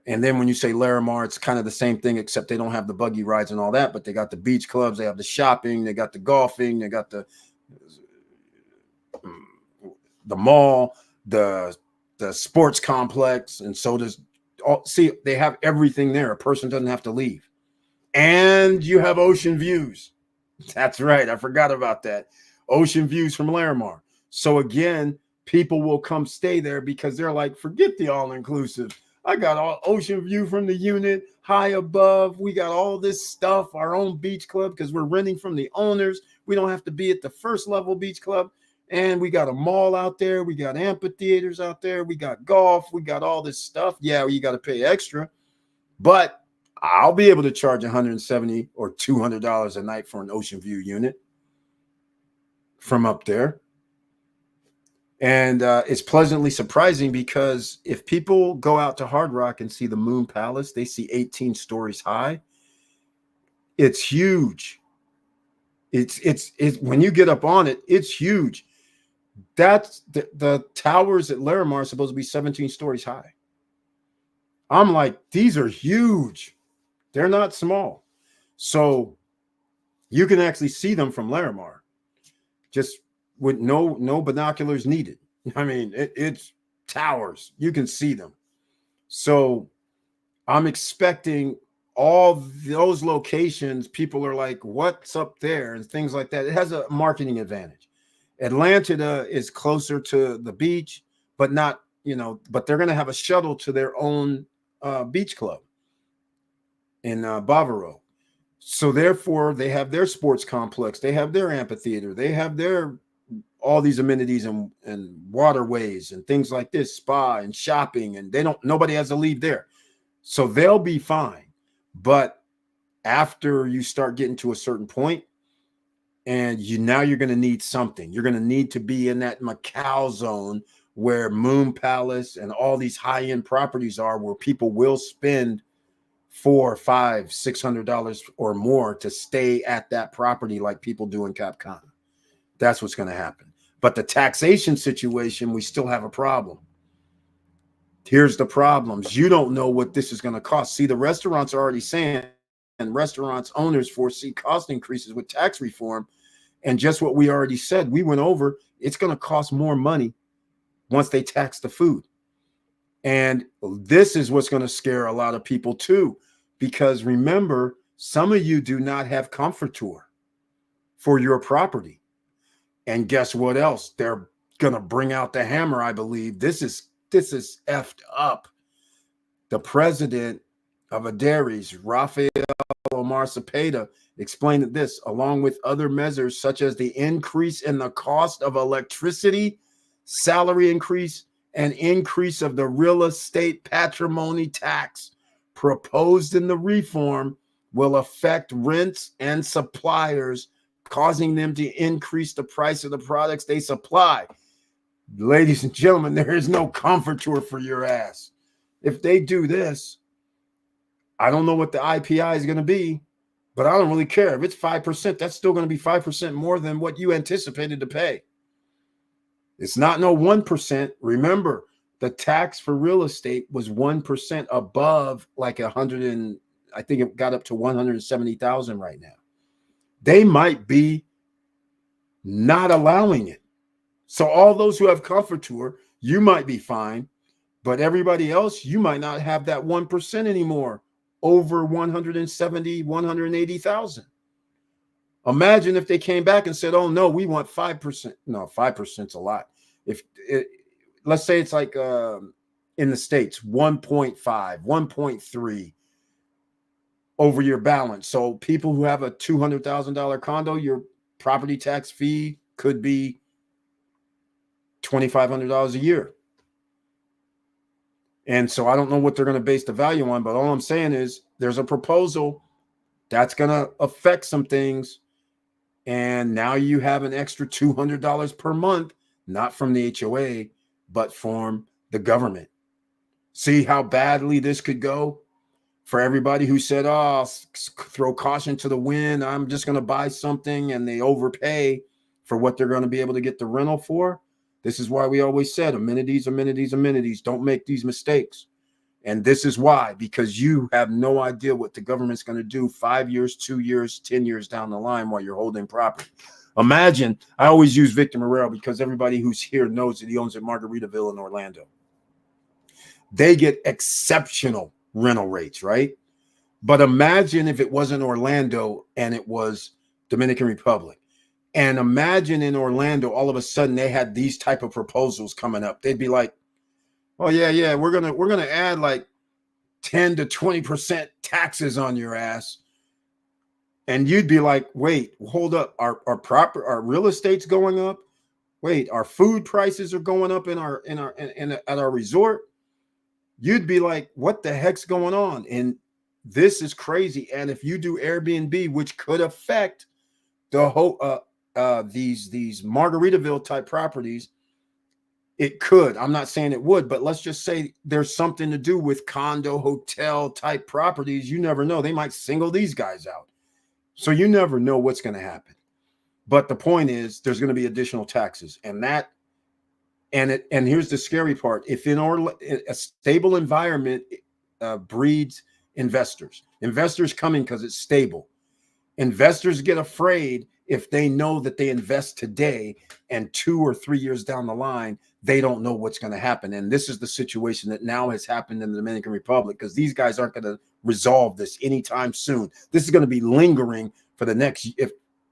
And then when you say Larimar, it's kind of the same thing, except they don't have the buggy rides and all that, but they got the beach clubs, they have the shopping, they got the golfing, they got the mall, the sports complex, and so does. See, they have everything there. A person doesn't have to leave. And you have ocean views. That's right. I forgot about that. Ocean views from Larimar. So again, people will come stay there because they're like, forget the all-inclusive. I got all ocean view from the unit, high above. We got all this stuff, our own beach club, because we're renting from the owners. We don't have to be at the first level beach club. And we got a mall out there. We got amphitheaters out there. We got golf. We got all this stuff. Yeah, you got to pay extra. But I'll be able to charge $170 or $200 a night for an ocean view unit from up there. And it's pleasantly surprising, because if people go out to Hard Rock and see the Moon Palace, they see 18 stories high. It's huge. It's when you get up on it, it's huge. That's the towers at Larimar are supposed to be 17 stories high. I'm like, these are huge. They're not small. So you can actually see them from Larimar, just with no binoculars needed. I mean, it's towers. You can see them. So I'm expecting all those locations, people are like, what's up there? And things like that. It has a marketing advantage. Atlanta is closer to the beach, but not, but they're going to have a shuttle to their own beach club in Bavaro. So therefore, they have their sports complex, they have their amphitheater, they have their all these amenities and waterways and things like this, spa and shopping, and nobody has to leave there. So they'll be fine. But after you start getting to a certain point, and you're going to need something. You're going to need to be in that Macau zone where Moon Palace and all these high-end properties are, where people will spend $400, $500, $600 or more to stay at that property, like people do in Cap Cana. That's what's going to happen. But the taxation situation, we still have a problem. Here's the problems. You don't know what this is going to cost. See, the restaurants are already saying, and restaurants owners foresee cost increases with tax reform. And just what we already said, we went over, it's going to cost more money once they tax the food. And this is what's going to scare a lot of people too, because remember, some of you do not have comforter for your property. And guess what else? They're going to bring out the hammer, I believe. This is effed up. The president of Adares, Rafael Omar Cepeda, explained that this, along with other measures such as the increase in the cost of electricity, salary increase, and increase of the real estate patrimony tax proposed in the reform, will affect rents and suppliers, causing them to increase the price of the products they supply. Ladies and gentlemen, there is no comforter for your ass. If they do this, I don't know what the IPI is going to be, but I don't really care. If it's 5%, that's still going to be 5% more than what you anticipated to pay. It's not no 1%. Remember, the tax for real estate was 1% above like 100 and I think it got up to 170,000 right now. They might be not allowing it. So all those who have comforter, you might be fine, but everybody else, you might not have that 1% anymore over 170, 180,000. Imagine if they came back and said, oh no, we want 5%. No, 5% is a lot. Let's say it's like in the States, 1.5, 1.3 over your balance. So people who have a $200,000 condo, your property tax fee could be $2,500 a year. And so I don't know what they're going to base the value on, but all I'm saying is there's a proposal that's going to affect some things. And now you have an extra $200 per month, not from the HOA, but from the government. See how badly this could go for everybody who said, oh, throw caution to the wind. I'm just going to buy something, and they overpay for what they're going to be able to get the rental for. This is why we always said amenities, amenities, amenities. Don't make these mistakes. And this is why, because you have no idea what the government's going to do 5 years, 2 years, 10 years down the line while you're holding property. Imagine, I always use Victor Morrell because everybody who's here knows that he owns at Margaritaville in Orlando. They get exceptional rental rates, right? But imagine if it wasn't Orlando and it was Dominican Republic. And imagine in Orlando, all of a sudden they had these type of proposals coming up. They'd be like, oh yeah, we're gonna add like 10 to 20% taxes on your ass. And you'd be like, wait, hold up, our real estate's going up. Wait, our food prices are going up at our resort. You'd be like, what the heck's going on? And this is crazy. And if you do Airbnb, which could affect the whole these Margaritaville type properties, it could. I'm not saying it would, but let's just say there's something to do with condo, hotel type properties. You never know. They might single these guys out. So you never know what's going to happen. But the point is, there's going to be additional taxes, and here's the scary part. If a stable environment breeds investors coming because it's stable. Investors get afraid if they know that they invest today and 2 or 3 years down the line, they don't know what's going to happen. And this is the situation that now has happened in the Dominican Republic, because these guys aren't going to resolve this anytime soon. This is going to be lingering for the next,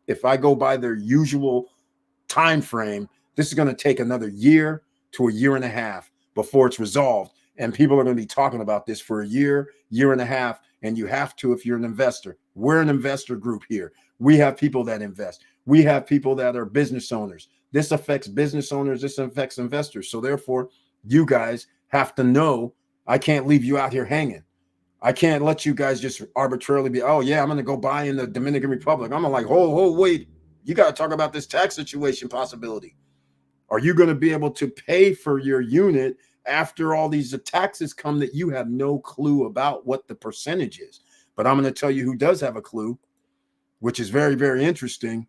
if I go by their usual time frame, this is going to take another year to a year and a half before it's resolved. And people are going to be talking about this for a year, year and a half. And you have to, if you're an investor. We're an investor group here. We have people that invest. We have people that are business owners. This affects business owners. This affects investors. So therefore, you guys have to know, I can't leave you out here hanging. I can't let you guys just arbitrarily be, oh yeah, I'm going to go buy in the Dominican Republic. I'm like, wait, you got to talk about this tax situation possibility. Are you going to be able to pay for your unit after all these taxes come that you have no clue about what the percentage is? But I'm going to tell you who does have a clue, which is very, very interesting.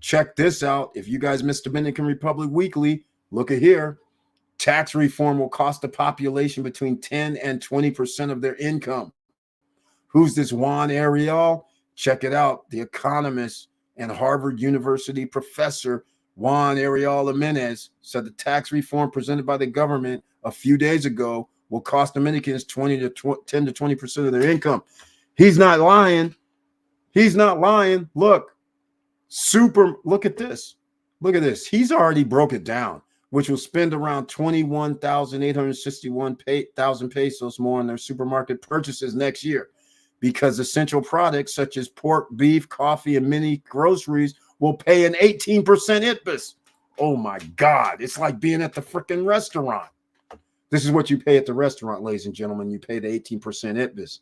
Check this out. If you guys missed Dominican Republic Weekly, look at here. Tax reform will cost the population between 10 and 20% of their income. Who's this Juan Ariel? Check it out. The economist and Harvard University professor Juan Ariel Jimenez said the tax reform presented by the government a few days ago will cost Dominicans 10 to 20% of their income. He's not lying. He's not lying. Look at this. Look at this. He's already broke it down, which will spend around 21,861 pesos more on their supermarket purchases next year, because essential products such as pork, beef, coffee, and many groceries will pay an 18% ITBIS. Oh my God. It's like being at the freaking restaurant. This is what you pay at the restaurant, ladies and gentlemen. You pay the 18% ITBIS.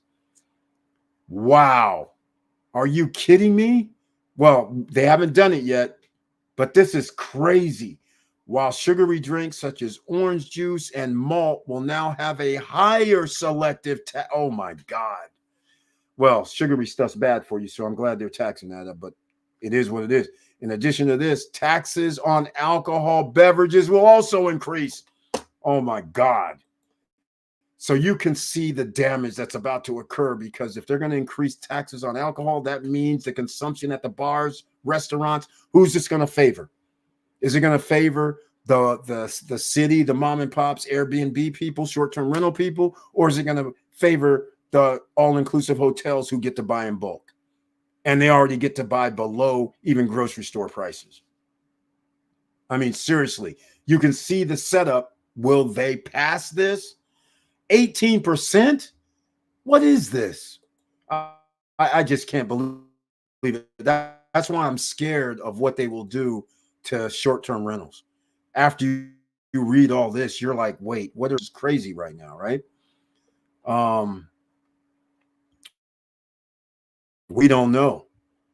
Wow. Are you kidding me? Well, they haven't done it yet, but this is crazy. While sugary drinks such as orange juice and malt will now have a higher selective tax. Oh my God. Well, sugary stuff's bad for you, so I'm glad they're taxing that up, but it is what it is. In addition to this, taxes on alcohol beverages will also increase. Oh my God. So you can see the damage that's about to occur, because if they're going to increase taxes on alcohol, that means the consumption at the bars, restaurants, who's this going to favor? Is it going to favor the city, the mom and pops, Airbnb people, short-term rental people, or is it going to favor the all-inclusive hotels who get to buy in bulk? And they already get to buy below even grocery store prices. I mean, seriously, you can see the setup. Will they pass this? 18%? What is this? I just can't believe it. That's why I'm scared of what they will do to short-term rentals. After you read all this, you're like, wait, what is crazy right now, right? We don't know.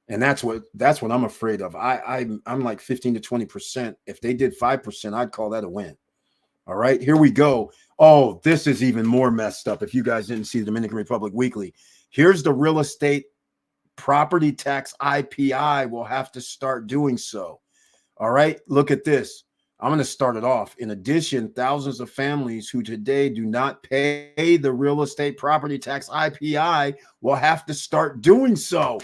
And that's what I'm afraid of. I'm like 15 to 20%. If they did 5%, I'd call that a win. All right, here we go. Oh, this is even more messed up. If you guys didn't see the Dominican Republic Weekly, here's the real estate property tax IPI will have to start doing so. All right, look at this. I'm going to start it off. In addition, thousands of families who today do not pay the real estate property tax IPI will have to start doing so.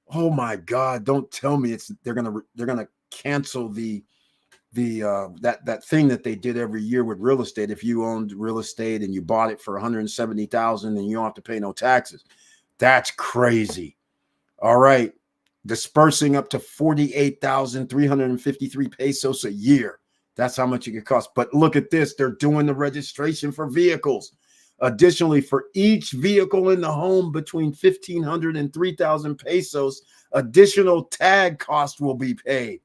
Oh my God! Don't tell me they're gonna cancel that thing that they did every year with real estate. If you owned real estate and you bought it for 170,000 and you don't have to pay no taxes, that's crazy. All right, dispersing up to 48,353 pesos a year. That's how much it could cost. But look at this. They're doing the registration for vehicles. Additionally, for each vehicle in the home between 1,500 and 3,000 pesos, additional tag cost will be paid.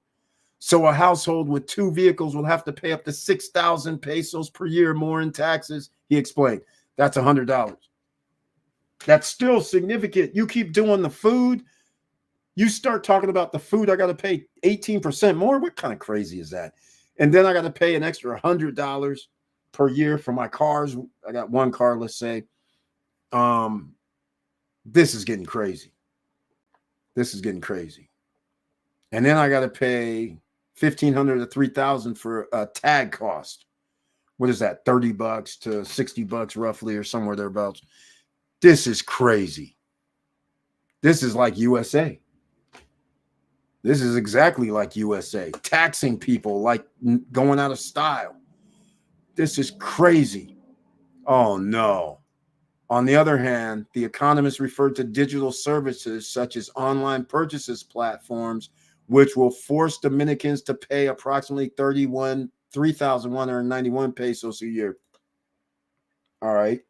So a household with 2 vehicles will have to pay up to 6,000 pesos per year more in taxes, he explained. That's $100. That's still significant. You keep doing the food, you start talking about the food, I got to pay 18% more. What kind of crazy is that? And then I got to pay an extra $100 per year for my cars. I got one car, let's say. This is getting crazy. This is getting crazy. And then I got to pay 1,500 to 3,000 for a tag cost. What is that? $30 to $60 roughly, or somewhere thereabouts. This is crazy. This is like USA. This is exactly like USA, taxing people like going out of style. This is crazy. Oh no. On the other hand, the economists referred to digital services such as online purchases platforms, which will force Dominicans to pay approximately 3,191 pesos a year. All right.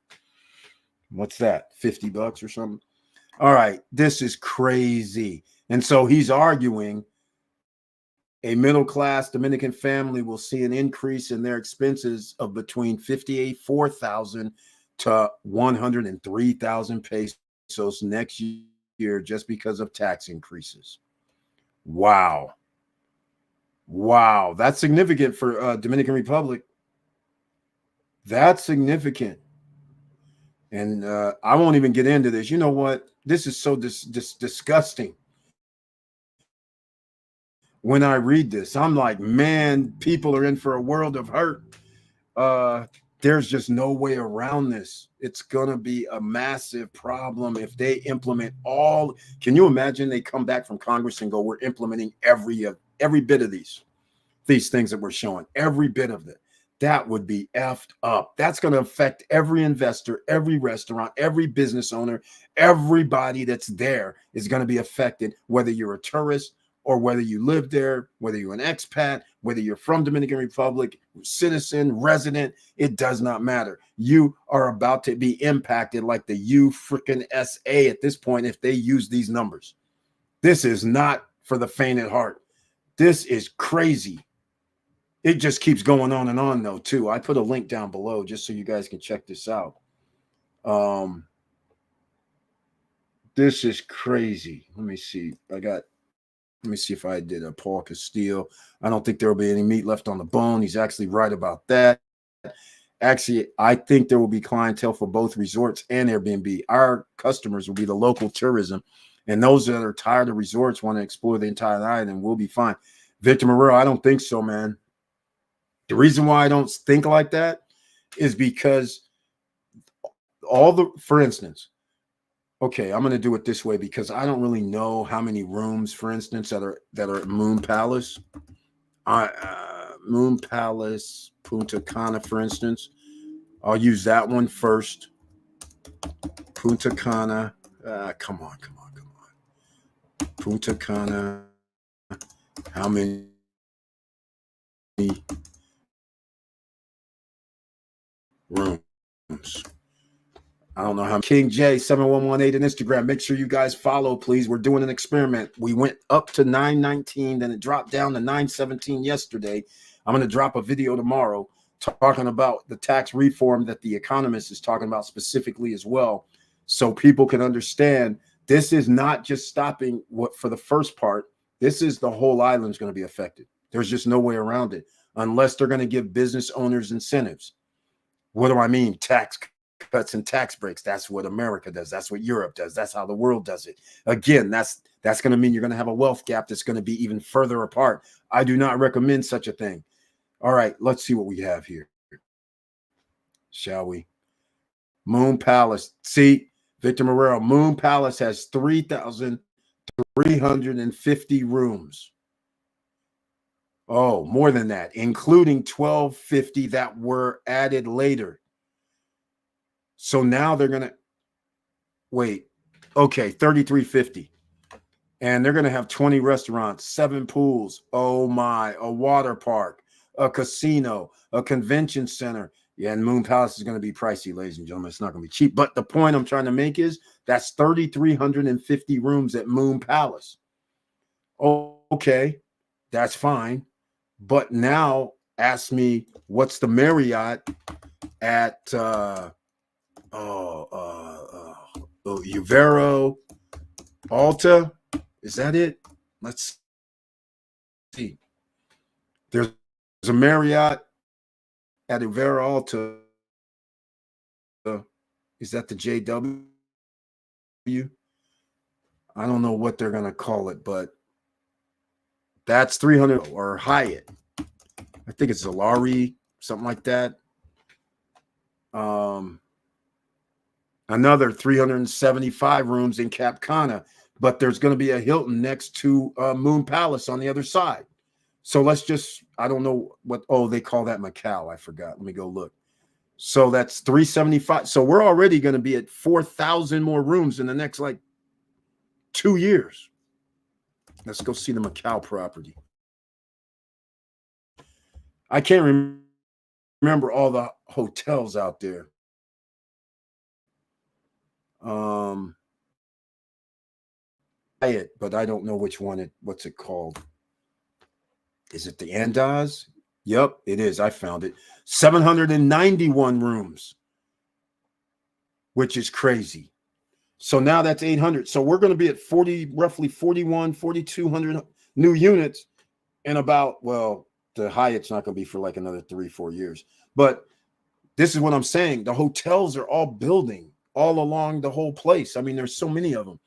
What's that? 50 bucks or something? All right. This is crazy. And so he's arguing a middle class Dominican family will see an increase in their expenses of between 54,000 to 103,000 pesos next year just because of tax increases. Wow. Wow. That's significant for Dominican Republic. That's significant. And I won't even get into this. You know what? This is so disgusting. When I read this, I'm like, man, people are in for a world of hurt. There's just no way around this. It's going to be a massive problem if they implement all. Can you imagine they come back from Congress and go, we're implementing every bit of these things that we're showing, every bit of it. That would be effed up. That's going to affect every investor, every restaurant, every business owner, everybody that's there is going to be affected, whether you're a tourist or whether you live there, whether you're an expat, whether you're from Dominican Republic, citizen, resident, it does not matter. You are about to be impacted like the freaking SA at this point if they use these numbers. This is not for the faint at heart. This is crazy. It just keeps going on and on, though, too. I put a link down below just so you guys can check this out. This is crazy. Let me see. Let me see if I did a Paul Castillo. I don't think there will be any meat left on the bone. He's actually right about that. Actually, I think there will be clientele for both resorts and Airbnb. Our customers will be the local tourism, and those that are tired of resorts want to explore the entire island will be fine. Victor Morero, I don't think so, man. The reason why I don't think like that is because for instance, okay, I'm going to do it this way because I don't really know how many rooms, for instance, that are at Moon Palace. Moon Palace, Punta Cana, for instance. I'll use that one first. Punta Cana. Come on. Punta Cana. How many rooms? I don't know how. King J 7118 on Instagram. Make sure you guys follow, please. We're doing an experiment. We went up to 919, then it dropped down to 917 yesterday. I'm going to drop a video tomorrow talking about the tax reform that the Economist is talking about specifically as well, so people can understand this is not just stopping for the first part. This is the whole island's going to be affected. There's just no way around it unless they're going to give business owners incentives. What do I mean? Tax cuts and tax breaks. That's what America does. That's what Europe does. That's how the world does it. Again, that's going to mean you're going to have a wealth gap that's going to be even further apart. I do not recommend such a thing. All right, let's see what we have here. Shall we? Moon Palace. See, Victor Morero, Moon Palace has 3,350 rooms. Oh, more than that, including 1,250 that were added later. So now they're going to wait. Okay, 3,350. And they're going to have 20 restaurants, 7 pools. Oh my, a water park, a casino, a convention center. Yeah, and Moon Palace is going to be pricey, ladies and gentlemen. It's not going to be cheap. But the point I'm trying to make is that's 3,350 rooms at Moon Palace. Oh, okay, that's fine. But now ask me, what's the Marriott at Uvero Alta? Is that it? Let's see. There's a Marriott at Uvero Alta. Is that the JW? I don't know what they're going to call it, but that's 300, or Hyatt. I think it's Zalari, something like that. Another 375 rooms in Cap Cana. but there's going to be a Hilton next to Moon Palace on the other side. So let's just, I don't know what, oh, they call that Macau. I forgot. Let me go look. So that's 375. So we're already going to be at 4,000 more rooms in the next like 2 years. Let's go see the Macau property. I can't remember all the hotels out there. But I don't know which one what's it called? Is it the Andaz? Yep, it is. I found it. 791 rooms, which is crazy. So now that's 800. So we're going to be at roughly 4,200 new units in about, well, the Hyatt's not going to be for like another 3-4 years. But this is what I'm saying. The hotels are all building all along the whole place. I mean, there's so many of them.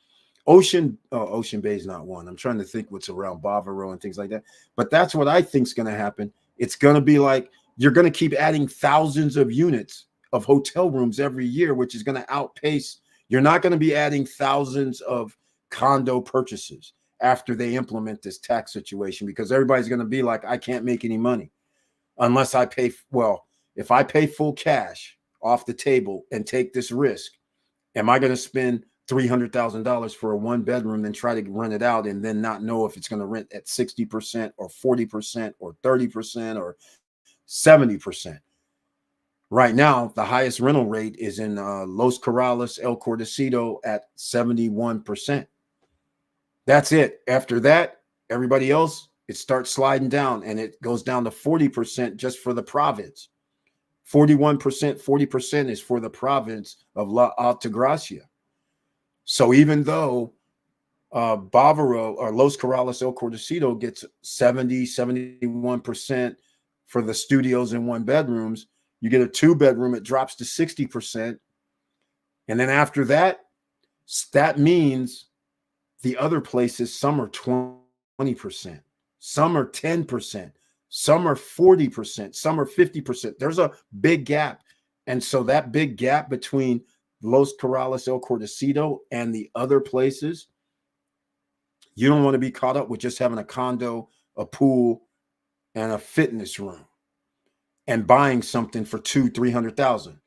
Ocean Bay is not one. I'm trying to think what's around Bavaro and things like that. But that's what I think is going to happen. It's going to be like you're going to keep adding thousands of units of hotel rooms every year, which is going to outpace. You're not going to be adding thousands of condo purchases after they implement this tax situation, because everybody's going to be like, I can't make any money unless I pay. Well, if I pay full cash off the table and take this risk, am I going to spend $300,000 for a 1-bedroom and try to rent it out and then not know if it's going to rent at 60% or 40% or 30% or 70%? Right now, the highest rental rate is in Los Corrales, El Cordecito at 71%. That's it. After that, everybody else, it starts sliding down, and it goes down to 40% just for the province. 41%, 40% is for the province of La Altagracia. So even though Bavaro or Los Corrales El Cordecito gets 71% for the studios and 1-bedrooms, you get a 2-bedroom, it drops to 60%. And then after that, that means the other places, some are 20%, some are 10%, some are 40%, some are 50%. There's a big gap. And so that big gap between Los Corrales El Cordecito and the other places, you don't want to be caught up with just having a condo, a pool, and a fitness room and buying something for $200,000-300,000.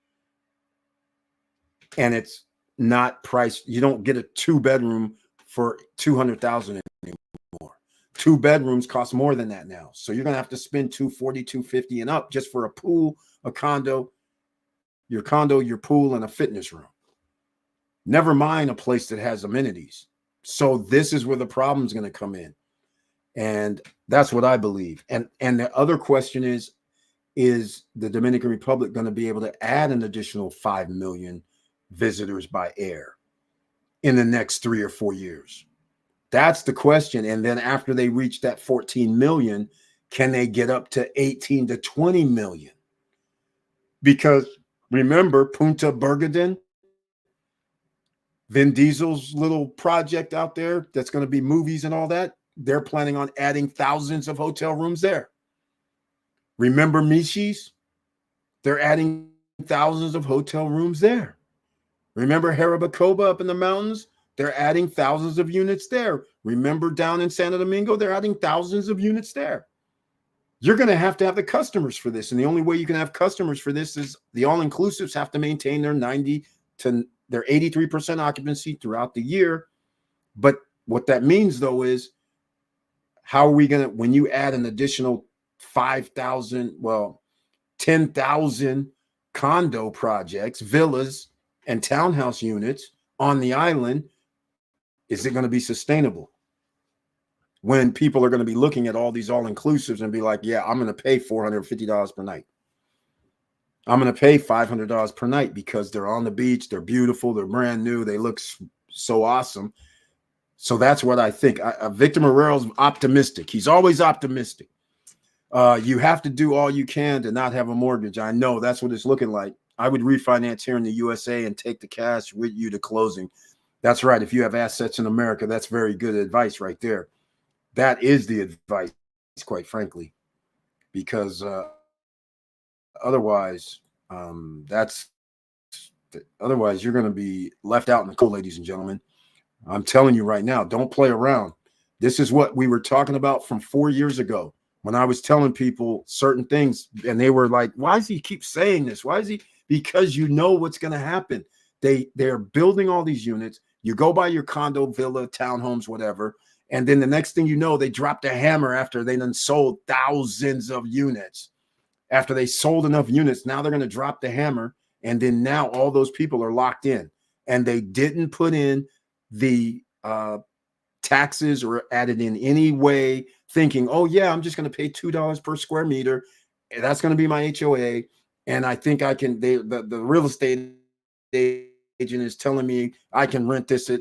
And it's not priced. You don't get a 2-bedroom for $200,000 anymore. 2 bedrooms cost more than that now. So you're going to have to spend $240,000, $250,000 and up just for a pool, a condo, your pool, and a fitness room. Never mind a place that has amenities. So this is where the problem is going to come in. And that's what I believe. And the other question is the Dominican Republic going to be able to add an additional 5 million visitors by air in the next 3 or 4 years? That's the question. And then after they reach that 14 million, can they get up to 18 to 20 million? Because remember, Punta Bergadin, Vin Diesel's little project out there that's going to be movies and all that, they're planning on adding thousands of hotel rooms there. Remember Michi's? They're adding thousands of hotel rooms there. Remember Jarabacoa up in the mountains? They're adding thousands of units there. Remember down in Santo Domingo? They're adding thousands of units there. You're going to have the customers for this. And the only way you can have customers for this is the all-inclusives have to maintain their 90 to their 83% occupancy throughout the year. But what that means, though, is how are we going to, when you add an additional 5,000, 10,000 condo projects, villas, and townhouse units on the island, is it going to be sustainable? When people are going to be looking at all these all-inclusives and be like, yeah, I'm going to pay $450 per night. I'm going to pay $500 per night because they're on the beach, they're beautiful, they're brand new, they look so awesome. So that's what I think. Victor Marrero's optimistic. He's always optimistic. You have to do all you can to not have a mortgage. I know that's what it's looking like. I would refinance here in the USA and take the cash with you to closing. That's right. If you have assets in America, that's very good advice right there. That is the advice, quite frankly, because otherwise you're going to be left out in the cold, ladies and gentlemen. I'm telling you right now, don't play around. This is what we were talking about from 4 years ago when I was telling people certain things and they were like, why does he keep saying this? Why is he? Because you know what's going to happen. They're building all these units. You go by your condo, villa, townhomes, whatever. And then the next thing you know, they dropped a hammer after they done sold thousands of units. After they sold enough units, now they're going to drop the hammer. And then now all those people are locked in. And they didn't put in the taxes or added in any way thinking, oh, yeah, I'm just going to pay $2 per square meter. And that's going to be my HOA. And I think I can, the real estate agent is telling me I can rent this at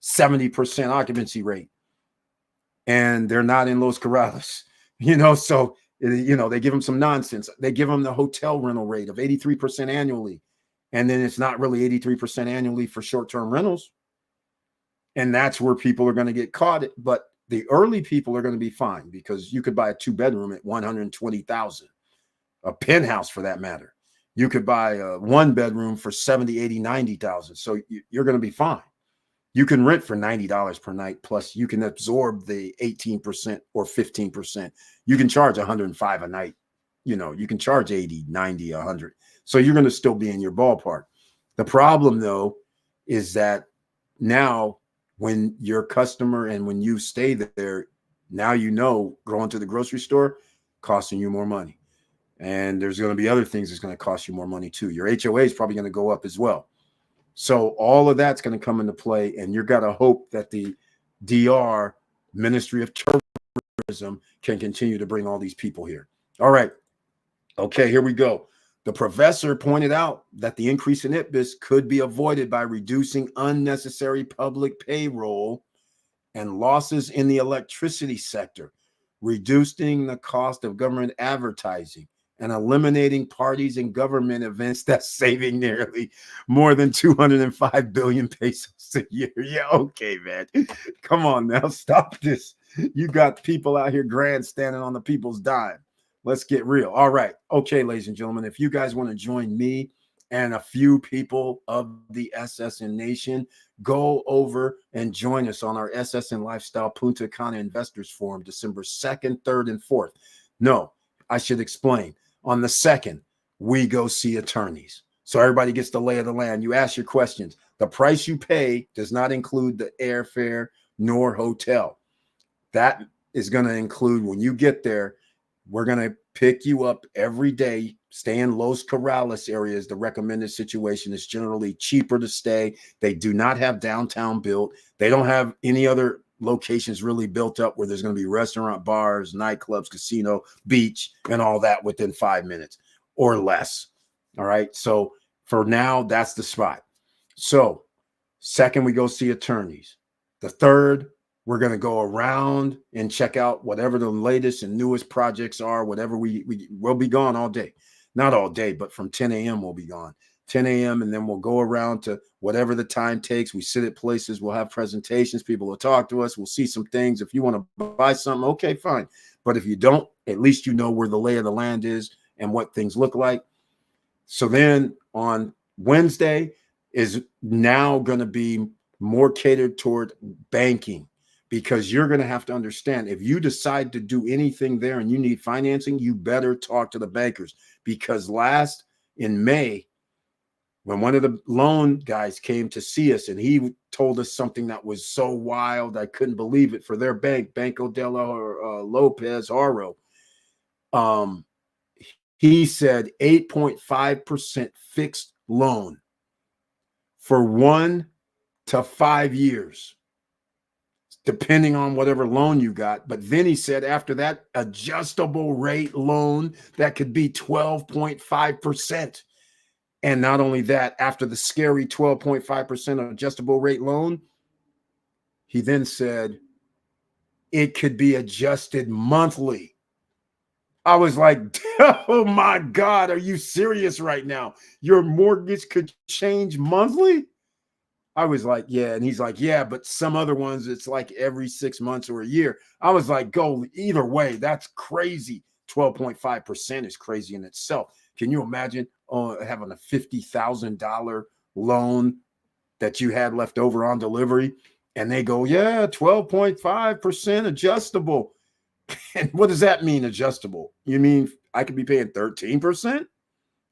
70% occupancy rate. And they're not in Los Corrales, so, they give them some nonsense. They give them the hotel rental rate of 83% annually. And then it's not really 83% annually for short-term rentals. And that's where people are going to get caught. But the early people are going to be fine because you could buy a 2-bedroom at $120,000, a penthouse for that matter. You could buy a 1-bedroom for $70,000, $80,000, $90,000. So you're going to be fine. You can rent for $90 per night, plus you can absorb the 18% or 15%. You can charge $105 a night. You can charge 80, 90, 100. So you're going to still be in your ballpark. The problem, though, is that now when your customer and when you stay there, now going to the grocery store costing you more money. And there's going to be other things that's going to cost you more money too. Your HOA is probably going to go up as well. So all of that's going to come into play, and you've got to hope that the DR, Ministry of Tourism, can continue to bring all these people here. All right. Okay, here we go. The professor pointed out that the increase in ITBIS could be avoided by reducing unnecessary public payroll and losses in the electricity sector, reducing the cost of government advertising, and eliminating parties and government events that's saving nearly more than 205 billion pesos a year. Yeah, okay, man. Come on now, stop this. You got people out here grandstanding on the people's dime. Let's get real. All right. Okay, ladies and gentlemen, if you guys want to join me and a few people of the SSN Nation, go over and join us on our SSN Lifestyle Punta Cana Investors Forum, December 2nd, 3rd, and 4th. No, I should explain. On the 2nd, we go see attorneys. So everybody gets the lay of the land. You ask your questions. The price you pay does not include the airfare nor hotel. That is going to include when you get there, we're going to pick you up every day. Stay in Los Corrales areas. The recommended situation is generally cheaper to stay. They do not have downtown built. They don't have any other locations really built up where there's going to be restaurant, bars, nightclubs, casino, beach, and all that within 5 minutes or less. All right. So for now, that's the spot. So 2nd, we go see attorneys. The 3rd, we're going to go around and check out whatever the latest and newest projects are, whatever we'll be gone all day. Not all day, but from 10 a.m. we'll be gone. 10 a.m. and then we'll go around to whatever the time takes. We sit at places. We'll have presentations. People will talk to us. We'll see some things. If you want to buy something, okay, fine. But if you don't, at least you know where the lay of the land is and what things look like. So then on Wednesday is now going to be more catered toward banking, because you're going to have to understand, if you decide to do anything there and you need financing, you better talk to the bankers. Because in May, when one of the loan guys came to see us and he told us something that was so wild, I couldn't believe it, for their bank, Banco de la Lopez Oro, he said 8.5% fixed loan for 1 to 5 years, depending on whatever loan you got. But then he said after that, adjustable rate loan that could be 12.5%. And not only that, after the scary 12.5% adjustable rate loan, he then said it could be adjusted monthly. I was like, oh my God, are you serious right now? Your mortgage could change monthly? I was like, yeah. And he's like, yeah, but some other ones, it's like every 6 months or a year. I was like, go either way. That's crazy. 12.5% is crazy in itself. Can you imagine having a $50,000 loan that you had left over on delivery And they go, yeah, 12.5% adjustable. And what does that mean, adjustable? You mean I could be paying 13%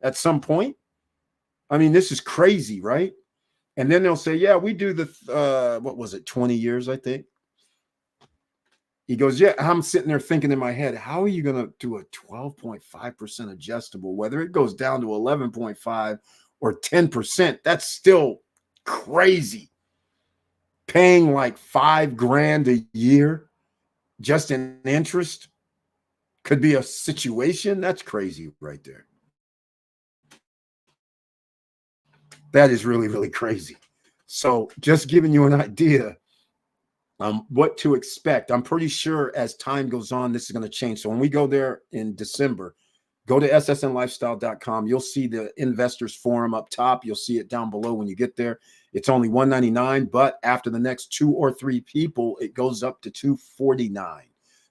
at some point? I mean, this is crazy, right? And then they'll say, yeah, we do the, what was it, 20 years, I think. He goes, yeah, I'm sitting there thinking in my head, how are you going to do a 12.5% adjustable, whether it goes down to 11.5 or 10%? That's still crazy. Paying like $5,000 a year just in interest could be a situation. That's crazy right there. That is really, really crazy. So just giving you an idea what to expect. I'm pretty sure as time goes on, this is going to change. So when we go there in December, go to ssnlifestyle.com. You'll see the investors forum up top. You'll see it down below when you get there. It's only $199, but after the next 2 or 3 people, it goes up to $249.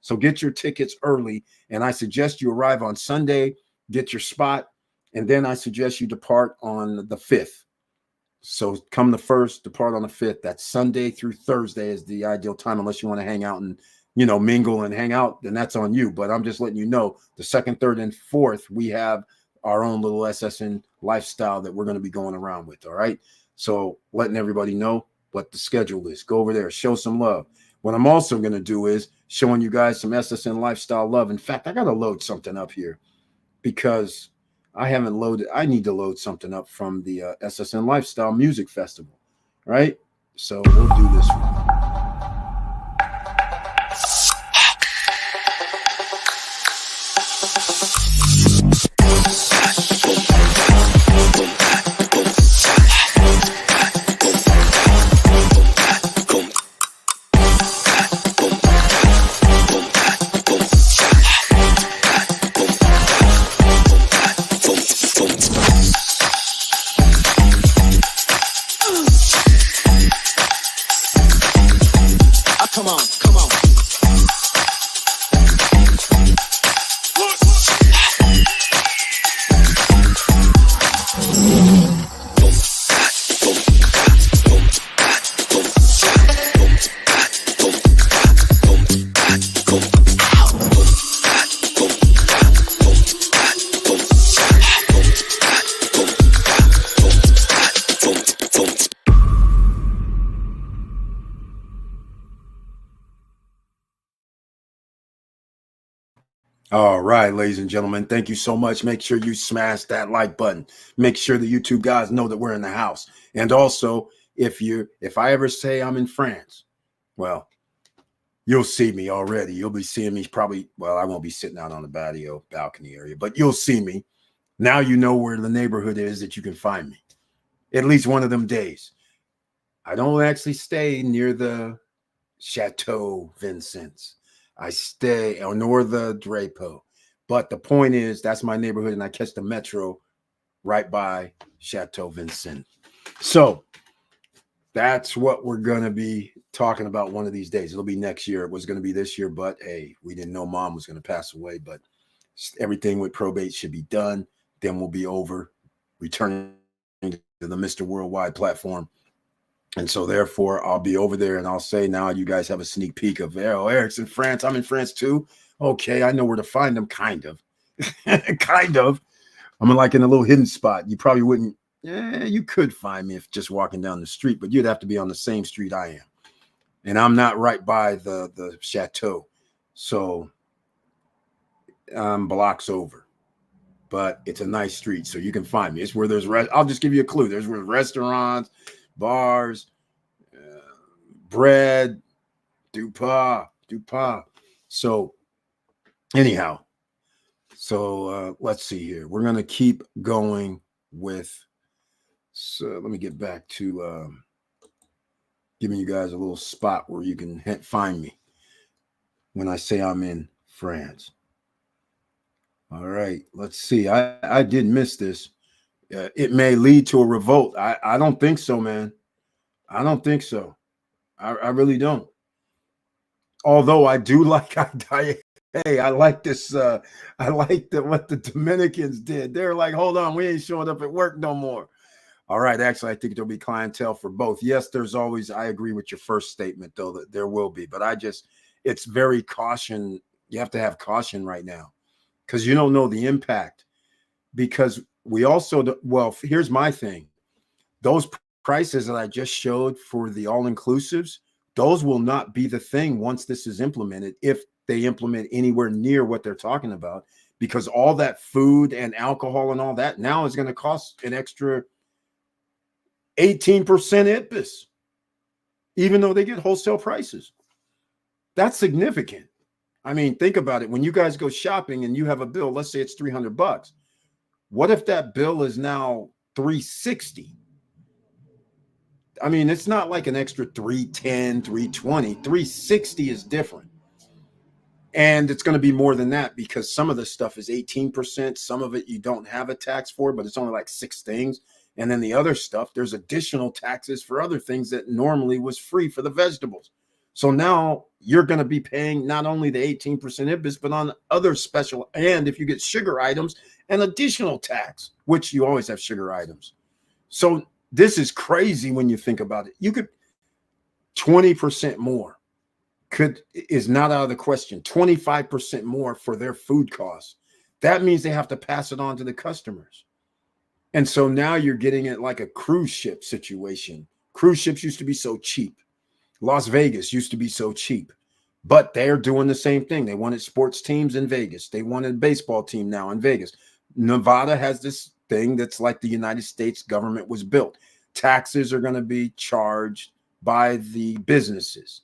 So get your tickets early, and I suggest you arrive on Sunday, get your spot, and then I suggest you depart on the 5th. So come the 1st, depart on the 5th. That's Sunday through Thursday is the ideal time, unless you want to hang out and, mingle and hang out, then that's on you. But I'm just letting you know, the 2nd, 3rd, and 4th, we have our own little SSN lifestyle that we're going to be going around with. All right. So letting everybody know what the schedule is. Go over there, show some love. What I'm also going to do is showing you guys some SSN lifestyle love. In fact, I got to load something up here because I haven't loaded. I need to load something up from the SSN Lifestyle Music Festival, right? So we'll do this one. All right, ladies and gentlemen, thank you so much. Make sure you smash that like button. Make sure the YouTube guys know that we're in the house. And also, if I ever say I'm in France, well, you'll see me already. You'll be seeing me probably, well, I won't be sitting out on the balcony area, but you'll see me. Now you know where the neighborhood is that you can find me. At least one of them days. I don't actually stay near the Chateau Vincennes. I stay nor the Drapeau. But the point is, that's my neighborhood, and I catch the metro right by Chateau Vincennes. So that's what we're going to be talking about one of these days. It'll be next year. It was going to be this year, but hey, we didn't know mom was going to pass away. But everything with probate should be done. Then we'll be over, returning to the Mr. Worldwide platform. And so therefore, I'll be over there and I'll say, now you guys have a sneak peek of, oh, Eric's in France. I'm in France too. Okay, I know where to find them, kind of. Kind of. I'm like in a little hidden spot. You probably wouldn't, you could find me if just walking down the street, but you'd have to be on the same street I am. And I'm not right by the chateau. So I'm blocks over. But it's a nice street, so you can find me. It's where there's, I'll just give you a clue. There's where restaurants, bars, bread, dupas. So anyhow, so let's see here. We're going to keep going with, so let me get back to giving you guys a little spot where you can find me when I say I'm in France. All right, let's see. I did miss this. It may lead to a revolt. I don't think so, man. I don't think so. I really don't. Although I do like, hey, I like this. I like what the Dominicans did. They're like, hold on, we ain't showing up at work no more. All right. Actually, I think there'll be clientele for both. Yes, there's always, I agree with your first statement, though, that there will be. But it's very caution. You have to have caution right now because you don't know the impact. Because we also, well, here's my thing. Those prices that I just showed for the all inclusives, those will not be the thing once this is implemented, if they implement anywhere near what they're talking about, because all that food and alcohol and all that now is going to cost an extra 18% IPIS, even though they get wholesale prices. That's significant. I mean, think about it. When you guys go shopping and you have a bill, let's say it's $300. What if that bill is now 360? I mean, it's not like an extra 310, 320. 360 is different. And it's going to be more than that because some of the stuff is 18%. Some of it you don't have a tax for, but it's only like 6 things. And then the other stuff, there's additional taxes for other things that normally was free for the vegetables. So now you're going to be paying not only the 18% IBIS, but on other special. And if you get sugar items, an additional tax, which you always have sugar items. So this is crazy when you think about it. You could 20% more is not out of the question. 25% more for their food costs. That means they have to pass it on to the customers. And so now you're getting it like a cruise ship situation. Cruise ships used to be so cheap. Las Vegas used to be so cheap, but they're doing the same thing. They wanted sports teams in Vegas. They wanted a baseball team now in Vegas. Nevada has this thing that's like the United States government was built. Taxes are going to be charged by the businesses.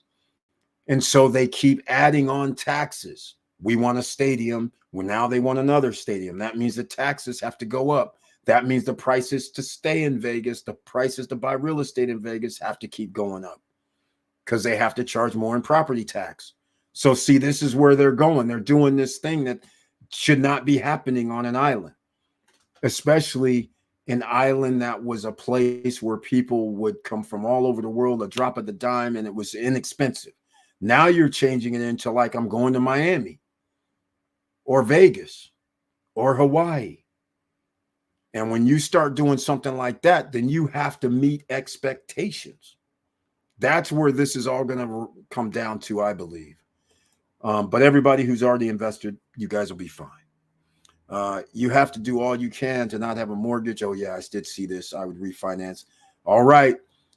And so they keep adding on taxes. We want a stadium. Well, now they want another stadium. That means the taxes have to go up. That means the prices to stay in Vegas, the prices to buy real estate in Vegas have to keep going up because they have to charge more in property tax. So see, this is where they're going. They're doing this thing that should not be happening on an island, especially an island that was a place where people would come from all over the world, a drop of the dime, and it was inexpensive. Now you're changing it into like I'm going to Miami or Vegas or Hawaii. And when you start doing something like that, then you have to meet expectations. That's where this is all going to come down to, I believe. But everybody who's already invested, you guys will be fine. You have to do all you can to not have a mortgage. Oh, yeah, I did see this. I would refinance. All right.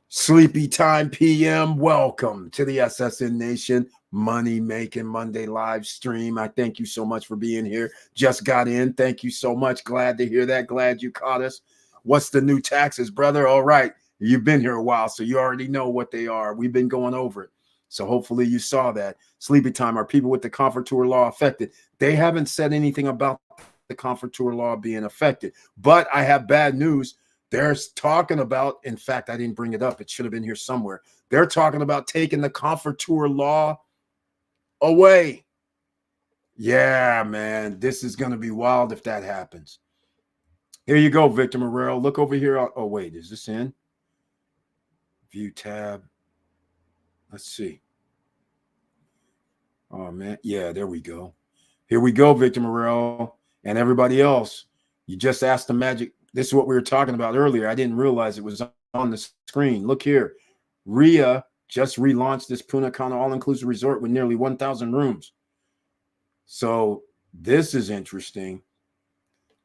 Sleepy Time PM. Welcome to the SSN Nation Money Making Monday live stream. I thank you so much for being here. Just got in. Thank you so much. Glad to hear that. Glad you caught us. What's the new taxes, brother? All right. You've been here a while, so you already know what they are. We've been going over it. So hopefully you saw that. Sleepy Time. Are people with the Confortour law affected? They haven't said anything about the Confortour law being affected. But I have bad news. They're talking about, in fact, I didn't bring it up. It should have been here somewhere. They're talking about taking the Confortour law away. Yeah, man, this is going to be wild if that happens. Here you go, Victor Morero. Look over here. Oh, wait, is this in? View tab. Let's see. Oh, man. Yeah, there we go. Here we go, Victor Morero. And everybody else. You just asked the magic. This is what we were talking about earlier. I didn't realize it was on the screen. Look here. RIA just relaunched this Punta Cana all-inclusive resort with nearly 1,000 rooms. So this is interesting.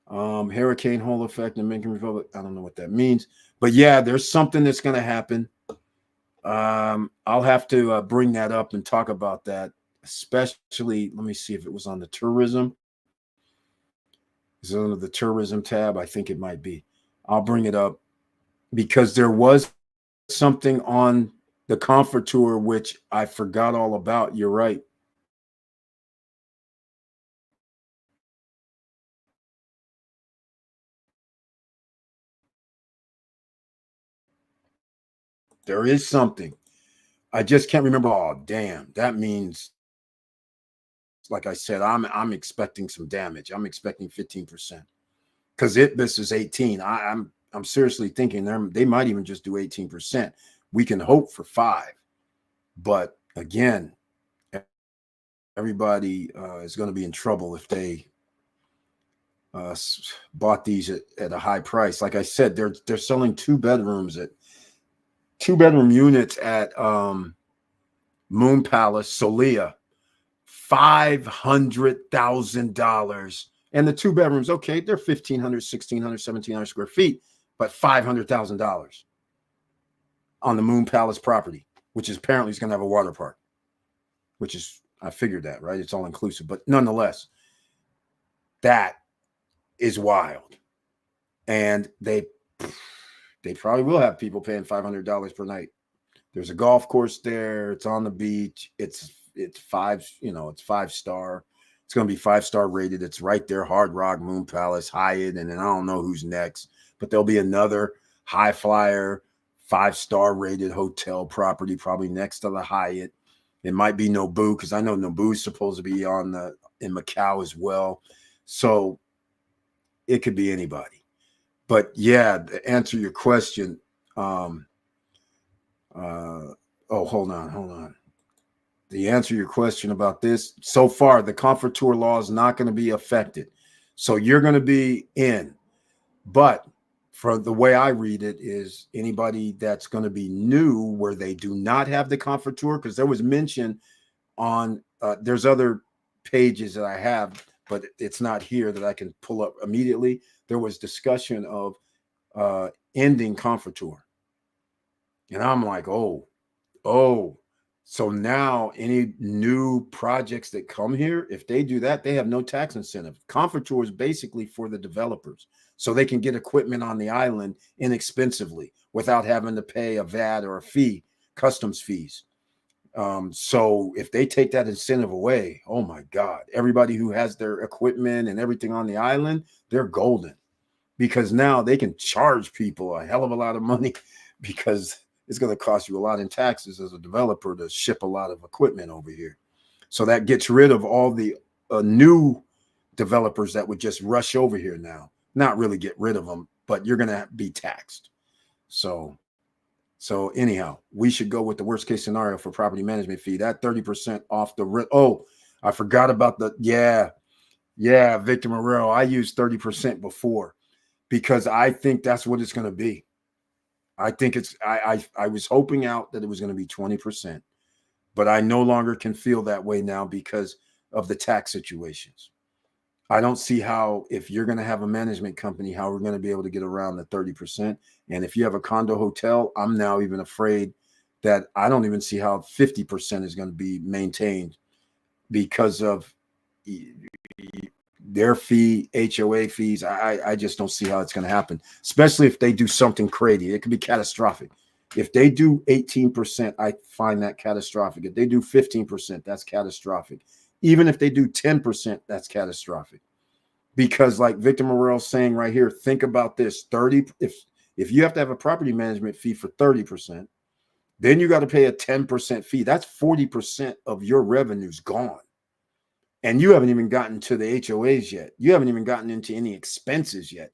Hurricane hole effect in Dominican Republic. I don't know what that means. But yeah, there's something that's going to happen. I'll have to bring that up and talk about that. Especially, let me see if it was on the tourism. Is it under the tourism tab? I think it might be. I'll bring it up because there was something on the Confortour which I forgot all about. You're right. There is something. I just can't remember. Oh, damn. That means, like I said, I'm expecting some damage. I'm expecting 15%. Because this is 18. I'm seriously thinking they might even just do 18%. We can hope for 5. But again, everybody is going to be in trouble if they bought these at a high price. Like I said, they're selling 2-bedroom units at Moon Palace, Solia, $500,000. And the 2 bedrooms, okay, they're 1,500, 1,600, 1,700 square feet, but $500,000 on the Moon Palace property, which is apparently is going to have a water park, which is, I figured that, right? It's all inclusive, but nonetheless, that is wild. And they probably will have people paying $500 per night. There's a golf course there. It's on the beach. It's 5, it's 5-star. It's going to be 5-star rated. It's right there. Hard Rock, Moon Palace, Hyatt, and then I don't know who's next, but there'll be another high flyer 5-star rated hotel property, probably next to the Hyatt. It might be Nobu, because I know Nobu is supposed to be in Macau as well. So it could be anybody. But yeah, to answer your question, hold on. The answer to your question about this, so far, the comfort tour law is not going to be affected. So you're going to be in. But for the way I read it is anybody that's going to be new where they do not have the comfort tour, because there was mention on, there's other pages that I have, but it's not here that I can pull up immediately. There was discussion of ending comfort tour. And I'm like, oh. So now any new projects that come here, if they do that, they have no tax incentive. Comfort tour is basically for the developers, so they can get equipment on the island inexpensively without having to pay a VAT or a fee, customs fees. So if they take that incentive away, oh my God, everybody who has their equipment and everything on the island, they're golden, because now they can charge people a hell of a lot of money, because it's going to cost you a lot in taxes as a developer to ship a lot of equipment over here. So that gets rid of all the new developers that would just rush over here now. Not really get rid of them, but you're going to be taxed. So anyhow, we should go with the worst case scenario for property management fee. That 30% off the oh, I forgot about the Victor Morero. I used 30% before, because I think that's what it's going to be. I think it's, I was hoping out that it was going to be 20%, but I no longer can feel that way now because of the tax situations. I don't see how, if you're going to have a management company, how we're going to be able to get around the 30%. And if you have a condo hotel, I'm now even afraid that I don't even see how 50% is going to be maintained because of their fee, HOA fees. I just don't see how it's going to happen, especially if they do something crazy. It could be catastrophic. If they do 18%, I find that catastrophic. If they do 15%, that's catastrophic. Even if they do 10%, that's catastrophic. Because like Victor Morel's saying right here, think about this: 30. If you have to have a property management fee for 30%, then you got to pay a 10% fee. That's 40% of your revenues gone. And you haven't even gotten to the HOAs yet. You haven't even gotten into any expenses yet.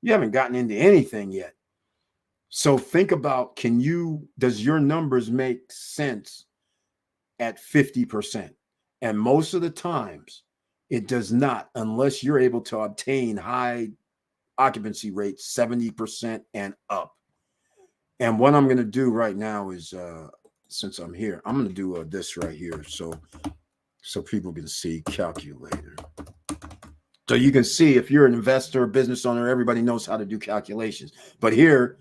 You haven't gotten into anything yet. So think about, does your numbers make sense at 50%? And most of the times it does not, unless you're able to obtain high occupancy rates, 70% and up. And what I'm going to do right now is, since I'm here, I'm going to do this right here. So people can see calculator. So you can see, if you're an investor, business owner, everybody knows how to do calculations. But here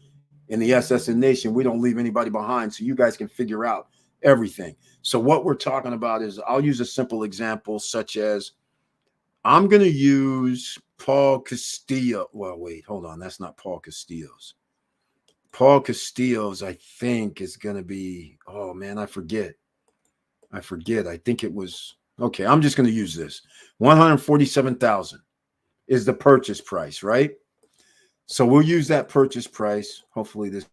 in the SSN Nation, we don't leave anybody behind, so you guys can figure out everything. So what we're talking about is, I'll use a simple example, such as, I'm going to use Paul Castillo. Well, wait, hold on. That's not Paul Castillo's. Paul Castillo's, I think, is going to be, oh man, I forget. I think it was, okay, I'm just going to use this. 147,000 is the purchase price, right? So we'll use that purchase price. Hopefully this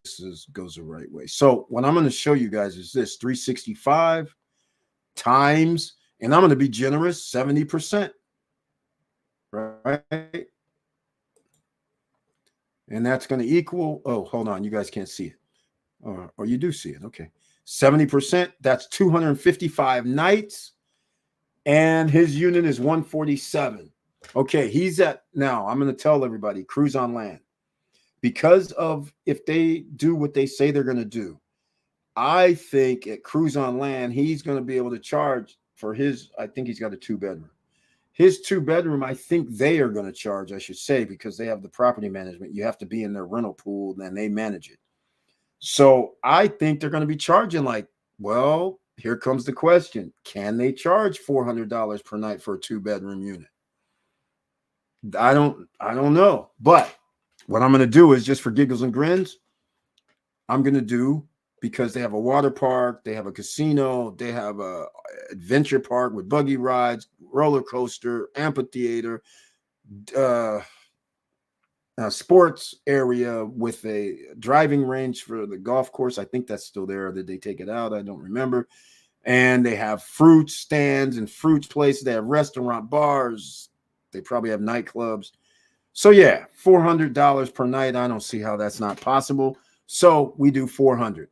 goes the right way. So what I'm going to show you guys is this: 365 times, and I'm going to be generous, 70%, right? And that's going to equal, oh, hold on, you guys can't see it. Or you do see it, okay. 70%, that's 255 nights, and his unit is 147. Okay, he's at now. I'm going to tell everybody cruise on land because of if they do what they say they're going to do. I think at cruise on land, he's going to be able to charge for his. I think he's got a 2-bedroom. His 2-bedroom, I think they are going to charge, I should say, because they have the property management. You have to be in their rental pool and they manage it. So I think they're going to be charging like, well, here comes the question. Can they charge $400 per night for a 2-bedroom unit? I don't know. But what I'm going to do is just for giggles and grins, I'm going to do, because they have a water park, they have a casino, they have a adventure park with buggy rides, roller coaster, amphitheater, uh, a sports area with a driving range for the golf course. I think that's still there. Did they take it out? I don't remember. And they have fruit stands and fruit places. They have restaurant bars. They probably have nightclubs. So yeah, $400 per night. I don't see how that's not possible. So we do 400.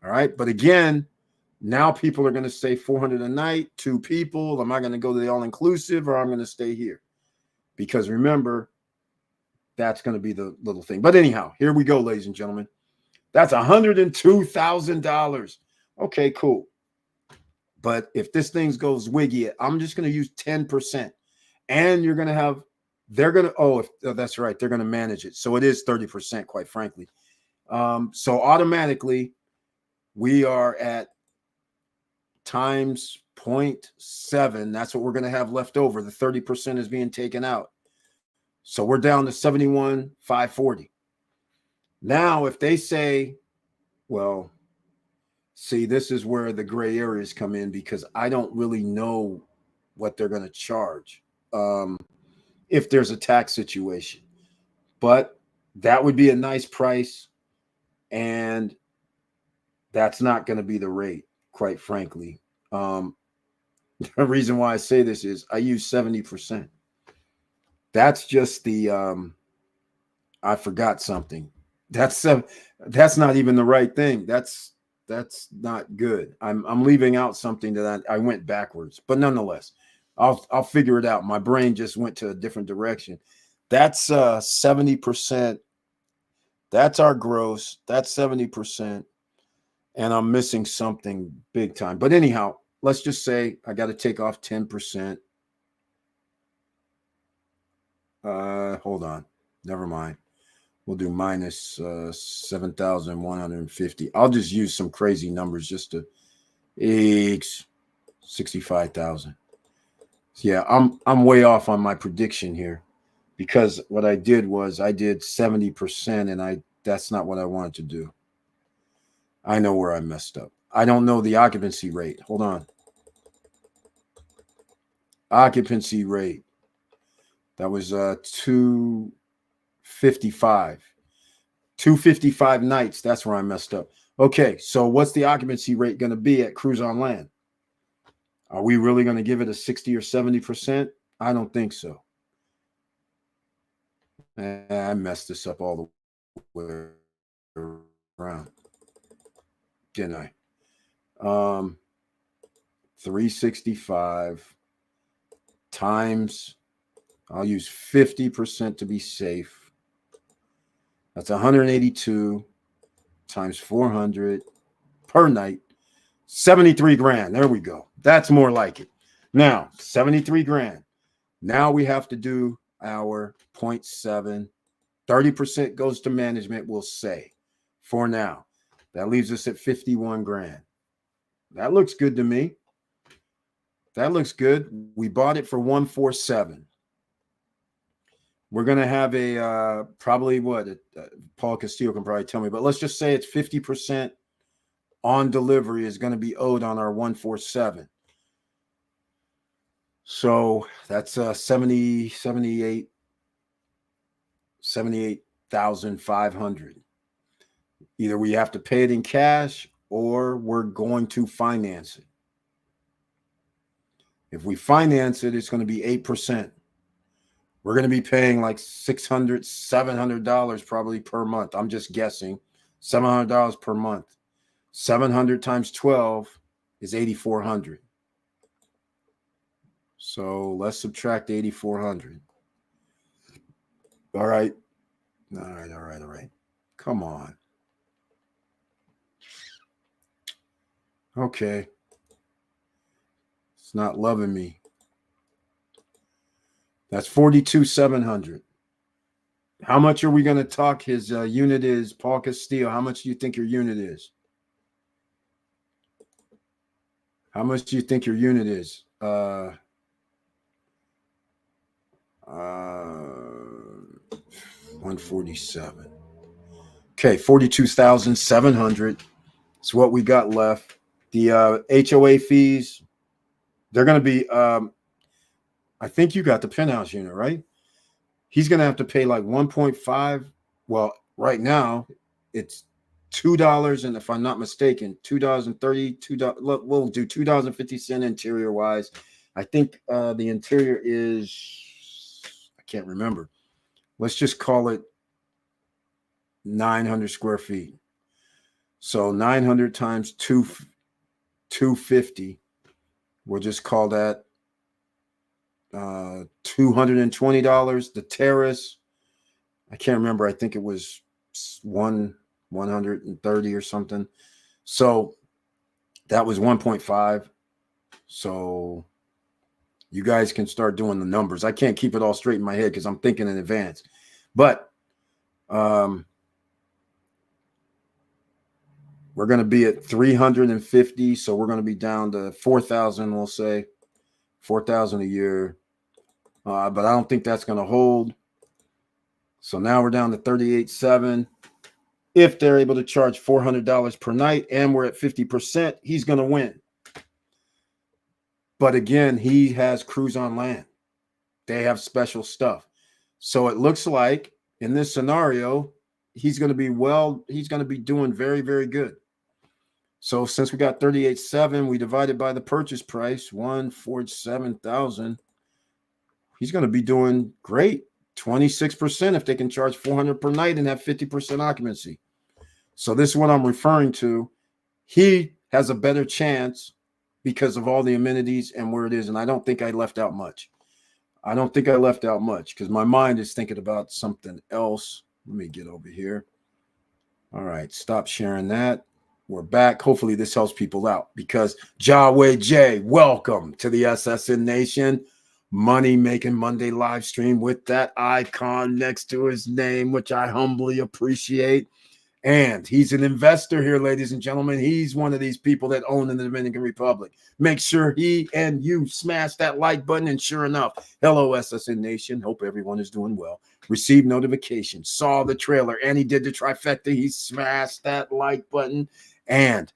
All right. But again, now people are going to say 400 a night, 2 people. Am I going to go to the all-inclusive or I'm going to stay here? Because remember, that's going to be the little thing. But anyhow, here we go, ladies and gentlemen. That's $102,000. Okay, cool. But if this thing goes wiggy, I'm just going to use 10%. And you're going to have, they're going to, that's right, they're going to manage it. So it is 30%, quite frankly. So automatically, we are at times 0.7. That's what we're going to have left over. The 30% is being taken out. So we're down to 71,540. Now, if they say, well, see, this is where the gray areas come in because I don't really know what they're going to charge if there's a tax situation. But that would be a nice price. And that's not going to be the rate, quite frankly. The reason why I say this is I use 70%. That's just the I forgot something. That's not even the right thing. That's not good. I'm leaving out something that I went backwards, but nonetheless, I'll figure it out. My brain just went to a different direction. That's 70%. That's our gross. That's 70%. And I'm missing something big time. But anyhow, let's just say I got to take off 10%. Hold on. Never mind. We'll do minus 7,150. I'll just use some crazy numbers just to 65,000. Yeah, I'm way off on my prediction here because what I did was I did 70% and that's not what I wanted to do. I know where I messed up. I don't know the occupancy rate. Hold on. Occupancy rate. That was 255. 255 nights. That's where I messed up. Okay, so what's the occupancy rate going to be at Cruise on Land? Are we really going to give it a 60 or 70%? I don't think so. I messed this up all the way around, didn't I? 365 times, I'll use 50% to be safe. That's 182 times 400 per night. 73 grand. There we go. That's more like it. Now, 73 grand. Now we have to do our 0.7. 30% goes to management, we'll say, for now. That leaves us at 51 grand. That looks good to me. That looks good. We bought it for 147. We're going to have a probably Paul Castillo can probably tell me, but let's just say it's 50% on delivery is going to be owed on our 147. So that's 78,500. Either we have to pay it in cash or we're going to finance it. If we finance it, it's going to be 8%. We're going to be paying like $600, $700 probably per month. I'm just guessing. $700 per month. 700 times 12 is 8,400. So let's subtract 8,400. All right. All right. All right. All right. Come on. Okay. It's not loving me. That's 42,700. How much are we going to talk his unit is, Paul Castillo? How much do you think your unit is? How much do you think your unit is? 147. Okay, 42,700. It's what we got left. The HOA fees, they're going to be, I think you got the penthouse unit, right? He's going to have to pay like 1.5. Well, right now it's $2. And if I'm not mistaken, $2.30, we'll do $2.50 interior wise. I think the interior is, I can't remember. Let's just call it 900 square feet. So 900 times 250. We'll just call that $220. The terrace, I can't remember. I think it was 130 or something. So that was 1.5. So you guys can start doing the numbers. I can't keep it all straight in my head because I'm thinking in advance. But we're going to be at 350. So we're going to be down to 4,000, we'll say 4,000 a year. But I don't think that's going to hold. So now we're down to 38.7. If they're able to charge $400 per night and we're at 50%, he's going to win. But again, he has crews on land. They have special stuff. So it looks like in this scenario, he's going to be doing very, very good. So since we got 38.7, we divided by the purchase price, 147,000. He's going to be doing great. 26% if they can charge $400 per night and have 50% occupancy. So this is what I'm referring to. He has a better chance because of all the amenities and where it is. And I don't think I left out much. Because my mind is thinking about something else. Let me get over here. All right, stop sharing that. We're back. Hopefully this helps people out because Yahweh J, welcome to the SSN Nation Money Making Monday live stream with that icon next to his name, which I humbly appreciate. And he's an investor here, ladies and gentlemen. He's one of these people that own in the Dominican Republic. Make sure he and you smash that like button. And sure enough, hello, SSN Nation. Hope everyone is doing well. Received notifications, saw the trailer, and he did the trifecta. He smashed that like button. And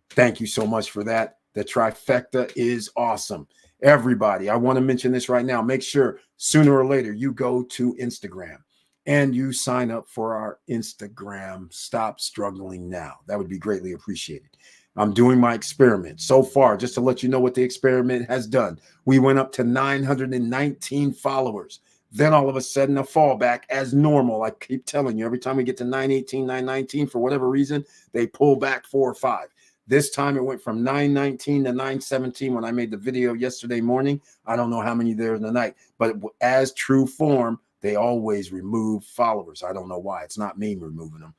thank you so much for that. The trifecta is awesome. Everybody, I want to mention this right now. Make sure sooner or later you go to Instagram and you sign up for our Instagram. Stop struggling now. That would be greatly appreciated. I'm doing my experiment. So far, just to let you know what the experiment has done, we went up to 919 followers. Then all of a sudden, a fallback as normal. I keep telling you, every time we get to 918, 919, for whatever reason, they pull back 4 or 5. This time it went from 919 to 917 when I made the video yesterday morning. I don't know how many there in the night, but as true form, they always remove followers. I don't know why. It's not me removing them,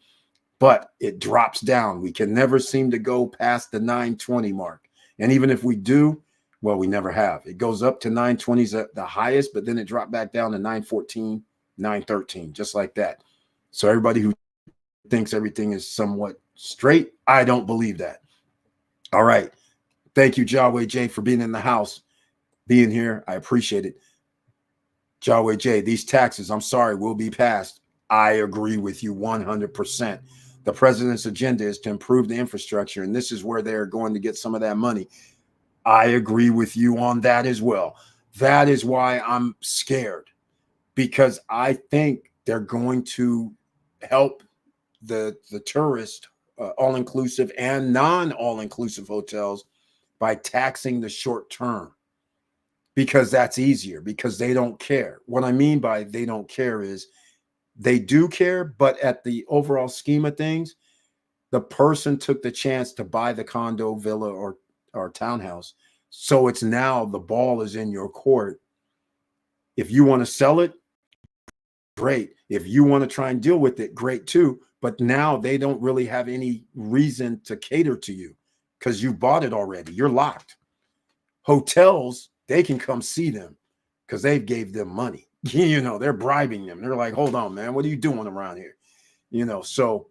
but it drops down. We can never seem to go past the 920 mark. And even if we do, well, we never have. It goes up to 920s at the highest, but then it dropped back down to 914, 913, just like that. So everybody who thinks everything is somewhat straight, I don't believe that. All right. Thank you, Yahweh J, for being in the house, being here. I appreciate it. Yahweh J, these taxes, I'm sorry, will be passed. I agree with you 100%. The president's agenda is to improve the infrastructure, and this is where they're going to get some of that money. I agree with you on that as well. That is why I'm scared, because I think they're going to help the tourist all-inclusive and non-all-inclusive hotels by taxing the short term, because that's easier, because they don't care. What I mean by they don't care is they do care, but at the overall scheme of things, the person took the chance to buy the condo, villa, or townhouse. So it's now the ball is in your court. If you want to sell it, great. If you want to try and deal with it, great too. But now they don't really have any reason to cater to you because you bought it already. You're locked. Hotels, they can come see them because they gave them money. You know, they're bribing them. They're like, hold on, man, what are you doing around here? You know, so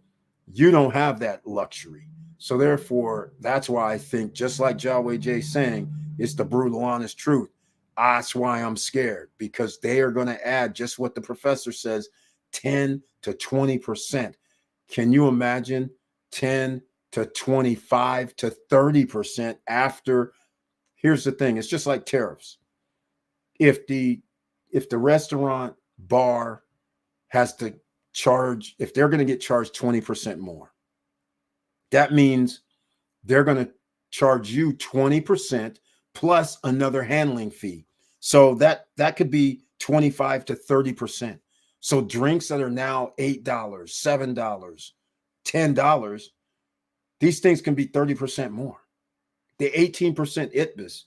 you don't have that luxury. So therefore, that's why I think, just like Yahweh J saying, it's the brutal, honest truth. That's why I'm scared, because they are going to add just what the professor says, 10 to 20%. Can you imagine 10 to 25 to 30% after? Here's the thing. It's just like tariffs. If the restaurant bar has to charge, if they're going to get charged 20% more, that means they're going to charge you 20% plus another handling fee. So that could be 25 to 30%. So drinks that are now $8, $7, $10, these things can be 30% more. The 18% ITBIS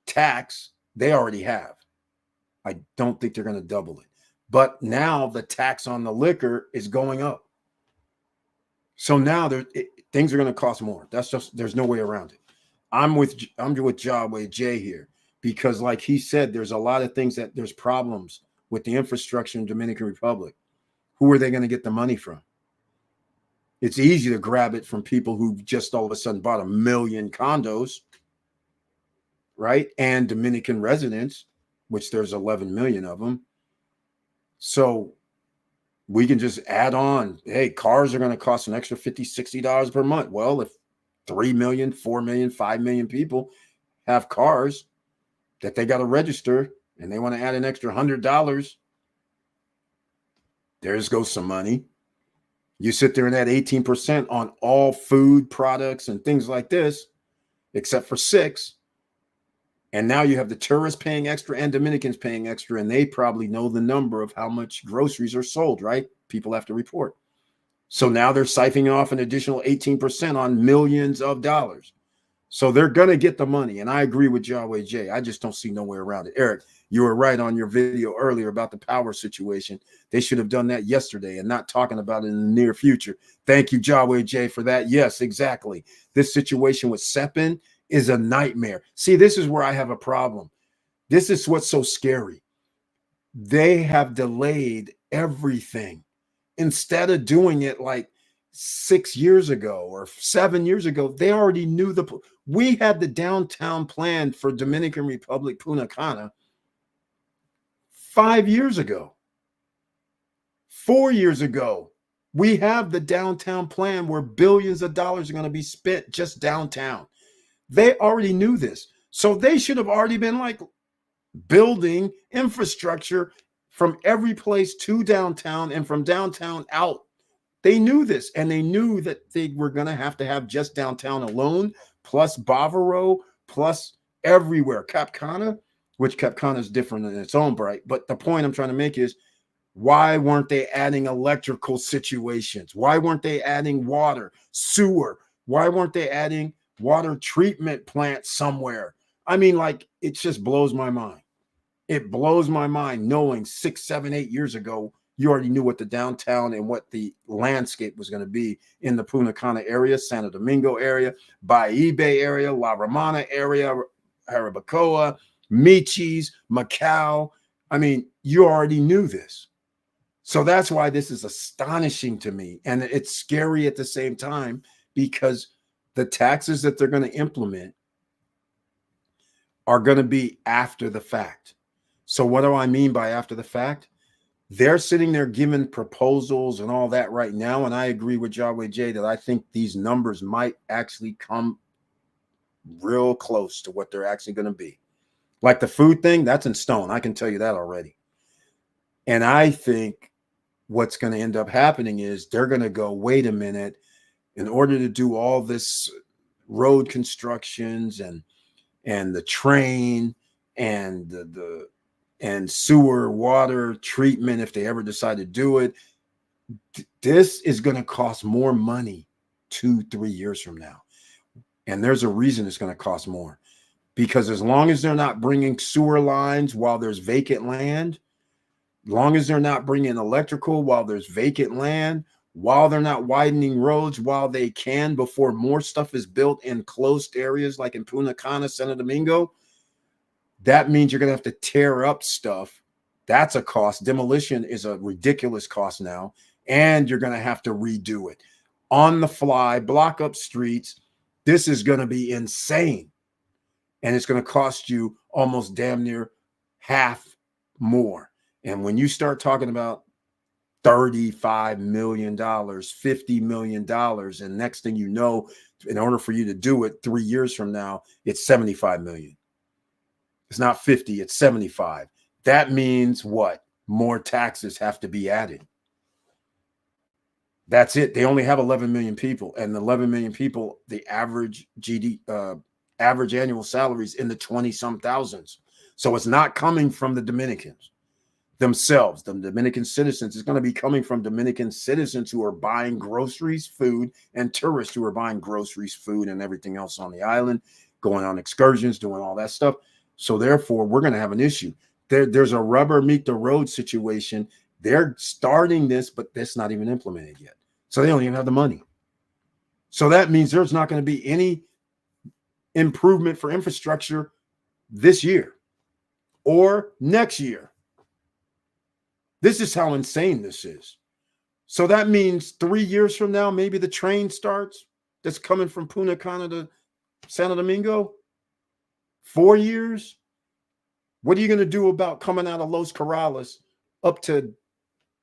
tax they already have. I don't think they're going to double it. But now the tax on the liquor is going up. So now things are going to cost more. That's just, there's no way around it. I'm with Yahweh J here, because like he said, there's a lot of things that there's problems with the infrastructure in Dominican Republic. Who are they going to get the money from? It's easy to grab it from people who just all of a sudden bought 1 million condos, right? And Dominican residents, which there's 11 million of them. So we can just add on, hey, cars are going to cost an extra $50, $60 per month. Well, if 3 million, 4 million, 5 million people have cars that they got to register and they want to add an extra $100, there's goes some money. You sit there and add 18% on all food products and things like this, except for 6. And now you have the tourists paying extra and Dominicans paying extra, and they probably know the number of how much groceries are sold, right? People have to report. So now they're siphoning off an additional 18% on millions of dollars. So they're going to get the money. And I agree with Yahweh J. I just don't see no way around it. Eric, you were right on your video earlier about the power situation. They should have done that yesterday and not talking about it in the near future. Thank you, Yahweh J, for that. Yes, exactly. This situation with SEPN is a nightmare. See, this is where I have a problem. This is what's so scary. They have delayed everything. Instead of doing it like 6 years ago or 7 years ago, they already knew we had the downtown plan for Dominican Republic, Punta Cana 5 years ago. 4 years ago, we have the downtown plan where billions of dollars are going to be spent just downtown. They already knew this. So they should have already been like building infrastructure from every place to downtown and from downtown out. They knew this, and they knew that they were going to have just downtown alone, plus Bavaro, plus everywhere. Cap Cana, which Cap Cana is different in its own right. But the point I'm trying to make is, why weren't they adding electrical situations? Why weren't they adding water, sewer? Why weren't they adding water treatment plants somewhere? I mean, like, it just blows my mind. It blows my mind knowing 6, 7, 8 years ago, you already knew what the downtown and what the landscape was going to be in the Punta Cana area, Santo Domingo area, Baibe area, La Romana area, Jarabacoa, Michis, Macau. I mean, you already knew this. So that's why this is astonishing to me. And it's scary at the same time, because the taxes that they're going to implement are going to be after the fact. So what do I mean by after the fact? They're sitting there giving proposals and all that right now. And I agree with Yahweh J that I think these numbers might actually come real close to what they're actually going to be. Like the food thing, that's in stone. I can tell you that already. And I think what's going to end up happening is they're going to go, wait a minute, in order to do all this road constructions and the train and the sewer water treatment, if they ever decide to do it, this is going to cost more money 2-3 years from now. And there's a reason it's going to cost more. because as long as they're not bringing sewer lines while there's vacant land, as long as they're not bringing electrical while there's vacant land, while they're not widening roads while they can before more stuff is built in closed areas like in Punta Cana, Santo Domingo, that means you're going to have to tear up stuff. That's a cost. Demolition is a ridiculous cost now, and you're going to have to redo it on the fly, block up streets. This is going to be insane, and it's going to cost you almost damn near half more. And when you start talking about $35 million, $50 million, and next thing you know, in order for you to do it 3 years from now, it's 75 million. It's not 50, it's 75. That means what? More taxes have to be added. That's it. They only have 11 million people, and 11 million people, the average average annual salaries in the 20-some thousands. So it's not coming from the Dominicans themselves. The Dominican citizens is going to be coming from Dominican citizens who are buying groceries, food, and tourists who are buying groceries, food, and everything else on the island, going on excursions, doing all that stuff. So therefore, we're going to have an issue. There's a rubber meet the road situation. They're starting this, but that's not even implemented yet. So they don't even have the money. So that means there's not going to be any improvement for infrastructure this year or next year. This is how insane this is. So that means 3 years from now, maybe the train starts that's coming from Punta Cana to Santo Domingo. 4 years. What are you going to do about coming out of Los Corrales up to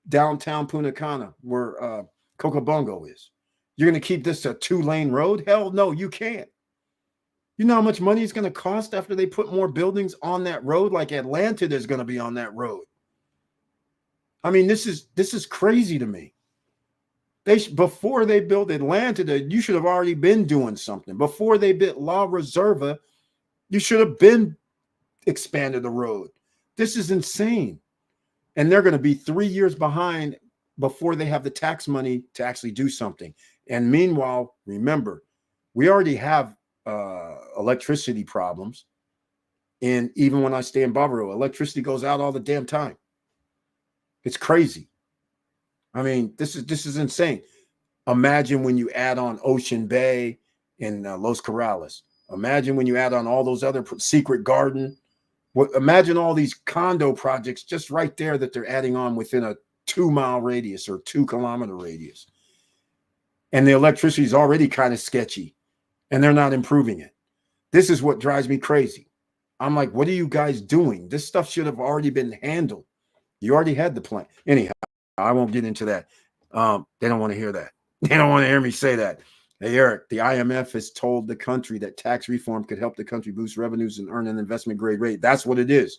downtown Punta Cana where Cocobongo is? You're going to keep this a 2-lane road? Hell no, you can't. You know how much money it's going to cost after they put more buildings on that road? Like Atlanta is going to be on that road. I mean, this is crazy to me. Before they built Atlanta, you should have already been doing something. Before they built La Reserva, you should have been expanded the road. This is insane. And they're going to be 3 years behind before they have the tax money to actually do something. And meanwhile, remember, we already have electricity problems. And even when I stay in Bavaro, electricity goes out all the damn time. It's crazy. I mean, this is insane. Imagine when you add on Ocean Bay and Los Corrales. Imagine when you add on all those other Secret Garden. Imagine all these condo projects just right there that they're adding on within a 2-mile radius or 2-kilometer radius. And the electricity is already kind of sketchy, and they're not improving it. This is what drives me crazy. I'm like, what are you guys doing? This stuff should have already been handled. You already had the plan. Anyhow, I won't get into that. They don't want to hear that. They don't want to hear me say that. Hey, Eric, the IMF has told the country that tax reform could help the country boost revenues and earn an investment grade rate. That's what it is.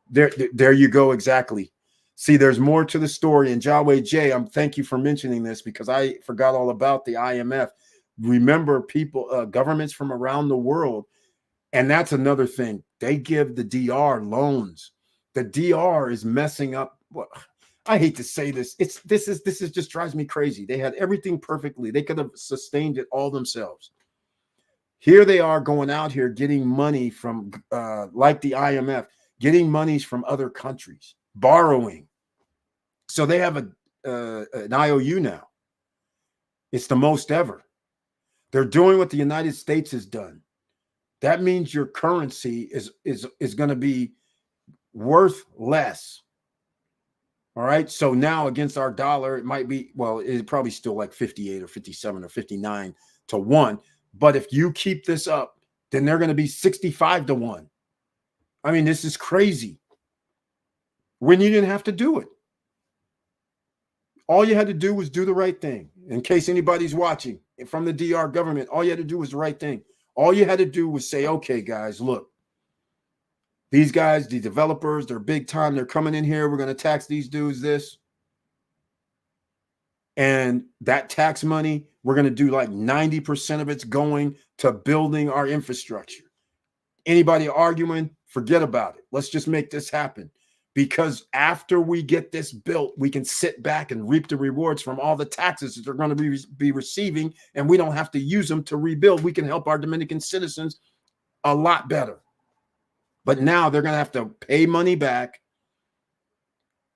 There you go. Exactly. See, there's more to the story. And Jaway J, thank you for mentioning this because I forgot all about the IMF. Remember, people, governments from around the world, and that's another thing. They give the DR loans. The DR is messing up. Well, I hate to say this. This is just drives me crazy. They had everything perfectly. They could have sustained it all themselves. Here they are going out here getting money from, like the IMF, getting monies from other countries, borrowing. So they have an IOU now. It's the most ever. They're doing what the United States has done. That means your currency is going to be worth less. All right. So now against our dollar, it might be, well, it's probably still like 58 or 57 or 59 to 1. But if you keep this up, then they're going to be 65 to 1. I mean, this is crazy. When you didn't have to do it. All you had to do was do the right thing. In case anybody's watching from the DR government, all you had to do was the right thing. All you had to do was say, okay, guys, look, these guys, the developers, they're big time. They're coming in here. We're going to tax these dudes this. And that tax money, we're going to do like 90% of it's going to building our infrastructure. Anybody arguing, forget about it. Let's just make this happen. Because after we get this built, we can sit back and reap the rewards from all the taxes that they're going to be receiving, and we don't have to use them to rebuild. We can help our Dominican citizens a lot better. But now they're going to have to pay money back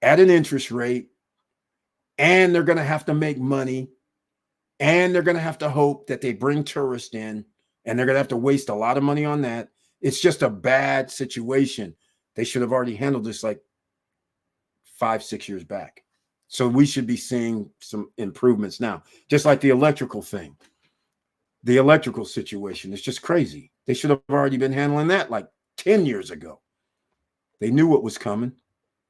at an interest rate, and they're going to have to make money, and they're going to have to hope that they bring tourists in, and they're going to have to waste a lot of money on that. It's just a bad situation. They should have already handled this like 5-6 years back. So we should be seeing some improvements now, just like the electrical thing. The electrical situation is just crazy. They should have already been handling that like 10 years ago. They knew what was coming.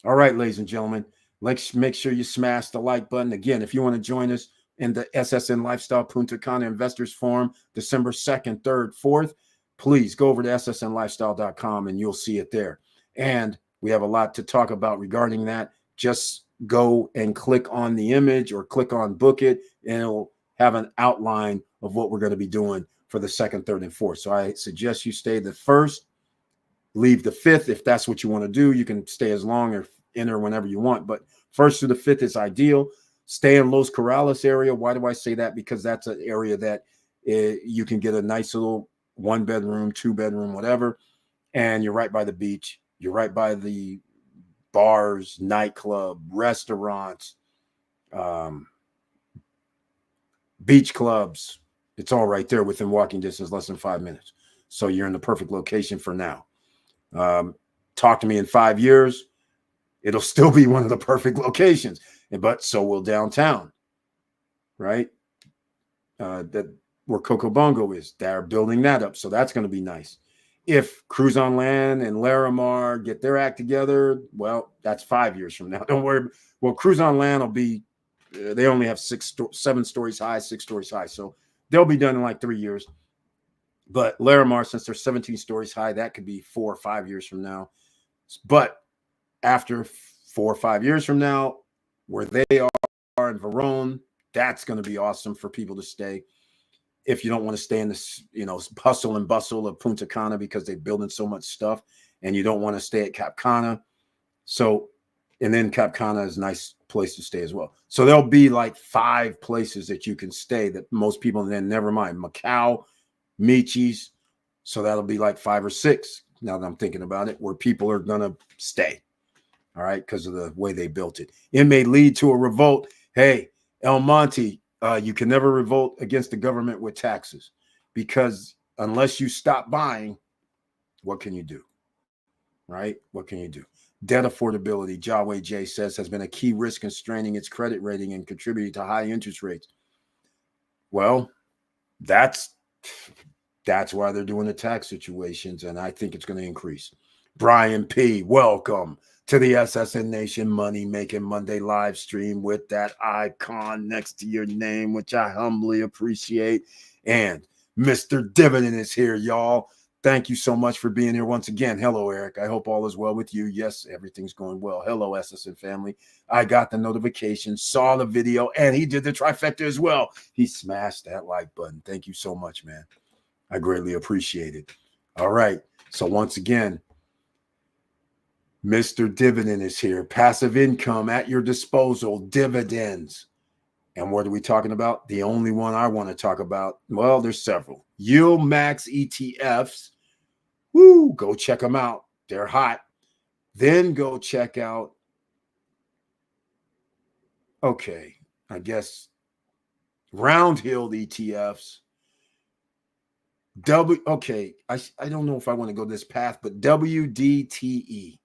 All right, ladies and gentlemen, let's make sure you smash the like button. Again, if you want to join us in the SSN Lifestyle Punta Cana Investors Forum, December 2nd, 3rd, 4th, please go over to ssnlifestyle.com and you'll see it there. And we have a lot to talk about regarding that. Just go and click on the image or click on book it, and it'll have an outline of what we're going to be doing for the 2nd, 3rd, and 4th. So I suggest you stay the 1st, leave the 5th. If that's what you want to do, you can stay as long or enter whenever you want. But 1st through the 5th is ideal. Stay in Los Corrales area. Why do I say that? Because that's an area that you can get a nice little 1-bedroom, 2-bedroom, whatever. And you're right by the beach. You're right by the bars, nightclub, restaurants, beach clubs. It's all right there within walking distance, less than 5 minutes. So you're in the perfect location for now. Talk to me in 5 years. It'll still be one of the perfect locations, but so will downtown, right? That where Coco Bongo is. They're building that up, so that's going to be nice. If Cruise on Land and Larimar get their act together, well, that's 5 years from now. Don't worry. Well, Cruise on Land will be, they only have 7 stories high, 6 stories high. So they'll be done in like 3 years. But Larimar, since they're 17 stories high, that could be 4 or 5 years from now. But after 4 or 5 years from now, where they are in Verone, that's going to be awesome for people to stay. If you don't want to stay in this, hustle and bustle of Punta Cana because they're building so much stuff, and you don't want to stay at Cap Cana. So, and then Cap Cana is a nice place to stay as well. So there'll be like 5 places that you can stay that most people, and then never mind Macau, Michi's. So that'll be like 5 or 6 now that I'm thinking about it, where people are going to stay. All right. Because of the way they built it. It may lead to a revolt. Hey, El Monte, you can never revolt against the government with taxes, because unless you stop buying, what can you do? Right? What can you do? Debt affordability, Jaway J says, has been a key risk in straining its credit rating and contributing to high interest rates. Well, that's why they're doing the tax situations, and I think it's going to increase. Brian P., welcome to the SSN Nation Money Making Monday live stream with that icon next to your name, which I humbly appreciate. And Mr. Dividend is here, y'all. Thank you so much for being here once again. Hello, Eric. I hope all is well with you. Yes, everything's going well. Hello, SSN family. I got the notification, saw the video, and he did the trifecta as well. He smashed that like button. Thank you so much, man. I greatly appreciate it. All right. So once again, Mr. Dividend is here. Passive income at your disposal, dividends. And what are we talking about? The only one I want to talk about, well, there's several. Yield Max ETFs. Woo, go check them out. They're hot. Then go check out, okay, I guess round hill ETFs. Okay, I don't know if I want to go this path, but WDTE.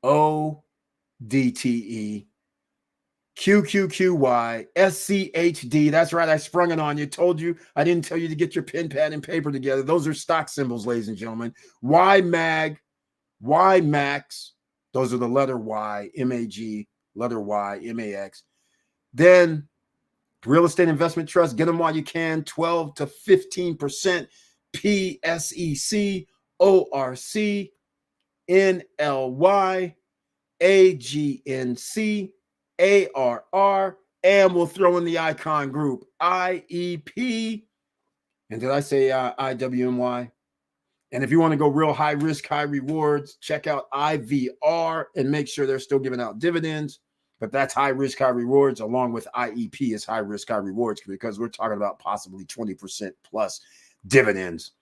ODTE, QQQY, SCHD. That's right. I sprung it on you. Told you. I didn't tell you to get your pen, pad, and paper together. Those are stock symbols, ladies and gentlemen. YMAG, YMAX. Those are the letter Y, MAG, letter Y, MAX. Then real estate investment trust. Get them while you can. 12 to 15%. PSEC, ORC, NLY, AGNC, ARR, and we'll throw in the icon group, IEP. And did I say IWMY? And if you want to go real high risk, high rewards, check out IVR and make sure they're still giving out dividends. But that's high risk, high rewards, along with IEP is high risk, high rewards, because we're talking about possibly 20% plus dividends.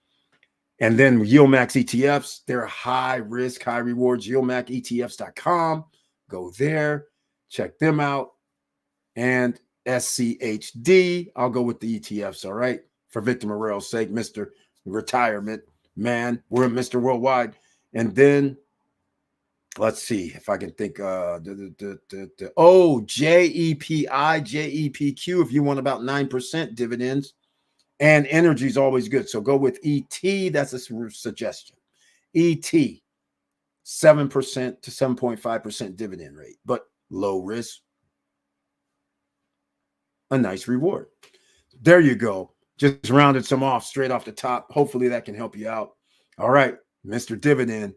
And then YieldMax ETFs, they're high risk, high rewards. YieldMaxETFs.com. Go there, check them out. And SCHD, I'll go with the ETFs, all right? For Victor Morel's sake, Mr. Retirement Man, we're Mr. Worldwide. And then let's see if I can think. JEPI, JEPQ, if you want about 9% dividends. And energy is always good. So go with ET. That's a suggestion. ET, 7% to 7.5% dividend rate, but low risk, a nice reward. There you go. Just rounded some off straight off the top. Hopefully that can help you out. All right, Mr. Dividend.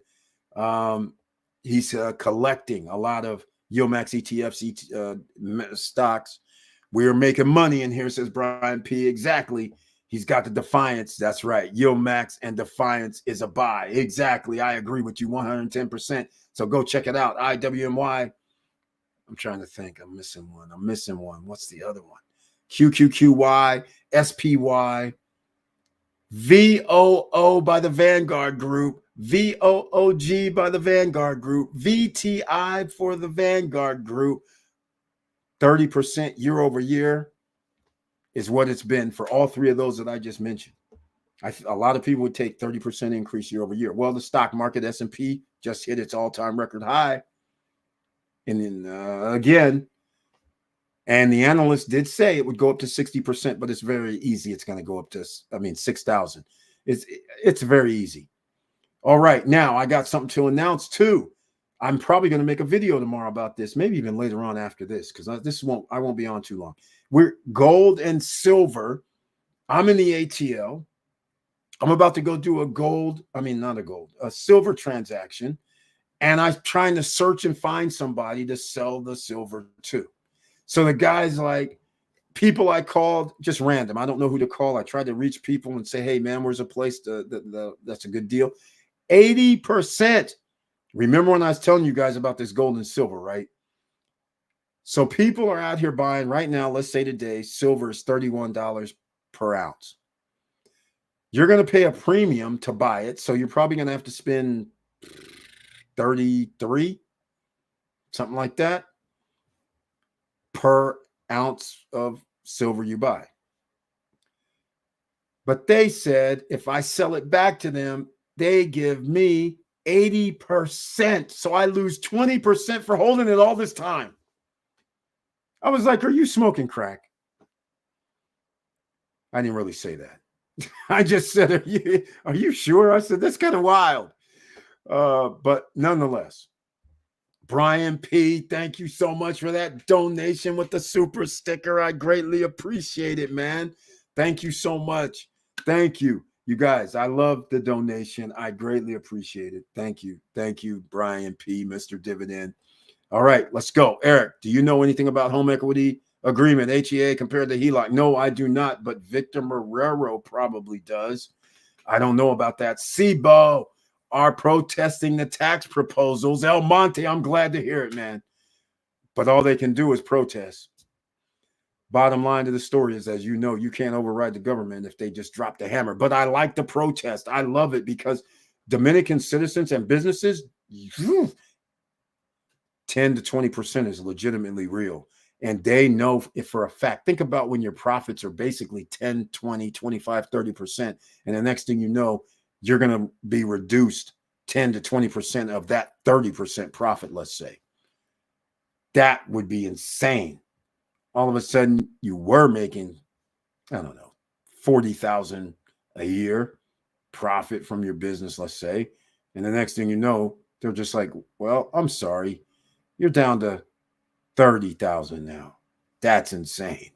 He's collecting a lot of YieldMax ETFs, stocks. We're making money in here, says Brian P. Exactly. He's got the Defiance. That's right. YieldMax and Defiance is a buy. Exactly. I agree with you 110%. So go check it out. IWMY. I'm trying to think. I'm missing one. What's the other one? QQQY, SPY, VOO by the Vanguard Group, VOOG by the Vanguard Group, VTI for the Vanguard Group. 30% year over year is what it's been for all three of those that I just mentioned. A lot of people would take 30% increase year over year. Well, the stock market S&P just hit its all-time record high. And then again, and the analysts did say it would go up to 60%, but it's very easy. It's going to go up to, 6,000. It's very easy. All right. Now I got something to announce too. I'm probably going to make a video tomorrow about this, maybe even later on after this, because I won't be on too long. We're gold and silver. I'm in the ATL. I'm about to go do a silver transaction. And I'm trying to search and find somebody to sell the silver to. So the guys, like, people I called, just random. I don't know who to call. I tried to reach people and say, hey, man, where's a place that's a good deal? 80%. Remember when I was telling you guys about this gold and silver, right? So people are out here buying right now, let's say today, silver is $31 per ounce. You're going to pay a premium to buy it. So you're probably going to have to spend 33, something like that, per ounce of silver you buy. But they said if I sell it back to them, they give me 80%. So I lose 20% for holding it all this time. I was like, are you smoking crack? I didn't really say that. I just said, are you sure? I said, that's kind of wild. But nonetheless, Brian P., thank you so much for that donation with the super sticker. I greatly appreciate it, man. Thank you so much. Thank you. You guys, I love the donation. I greatly appreciate it. Thank you. Thank you, Brian P., Mr. Dividend. All right, let's go. Eric, do you know anything about home equity agreement, HEA, compared to HELOC? No, I do not, but Victor Marrero probably does. I don't know about that. SIBO are protesting the tax proposals. El Monte, I'm glad to hear it, man. But all they can do is protest. Bottom line to the story is, as you know, you can't override the government if they just drop the hammer. But I like the protest. I love it because Dominican citizens and businesses, 10 to 20% is legitimately real. And they know if for a fact. Think about when your profits are basically 10, 20, 25, 30%. And the next thing you know, you're going to be reduced 10 to 20% of that 30% profit, let's say. That would be insane. All of a sudden, you were making, I don't know, $40,000 a year profit from your business, let's say. And the next thing you know, they're just like, well, I'm sorry. You're down to 30,000 now. That's insane.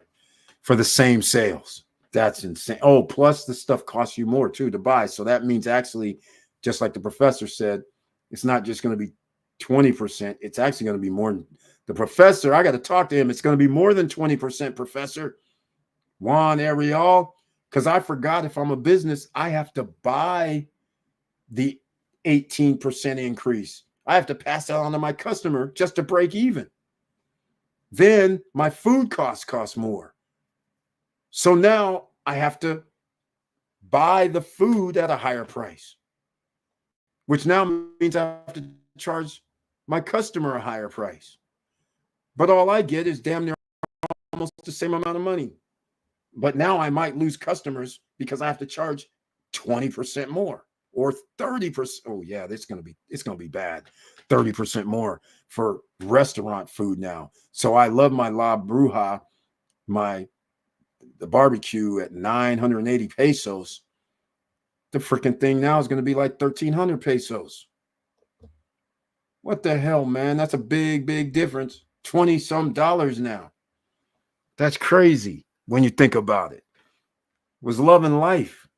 For the same sales. That's insane. Oh, plus the stuff costs you more too to buy. So that means actually, just like the professor said, it's not just going to be 20%. It's actually going to be more. The professor, I got to talk to him. It's going to be more than 20%, Professor Juan Ariel, because I forgot if I'm a business, I have to buy the 18% increase. I have to pass that on to my customer just to break even. Then my food costs cost more. So now I have to buy the food at a higher price, which now means I have to charge my customer a higher price. But all I get is damn near almost the same amount of money. But now I might lose customers because I have to charge 20% more or 30%. Oh yeah, it's gonna be bad. 30% more for restaurant food now. So I love my La Bruja, the barbecue at 980 pesos. The freaking thing now is going to be like 1,300 pesos. What the hell, man? That's a big difference. 20 some dollars now. That's crazy when you think about it. Was loving life.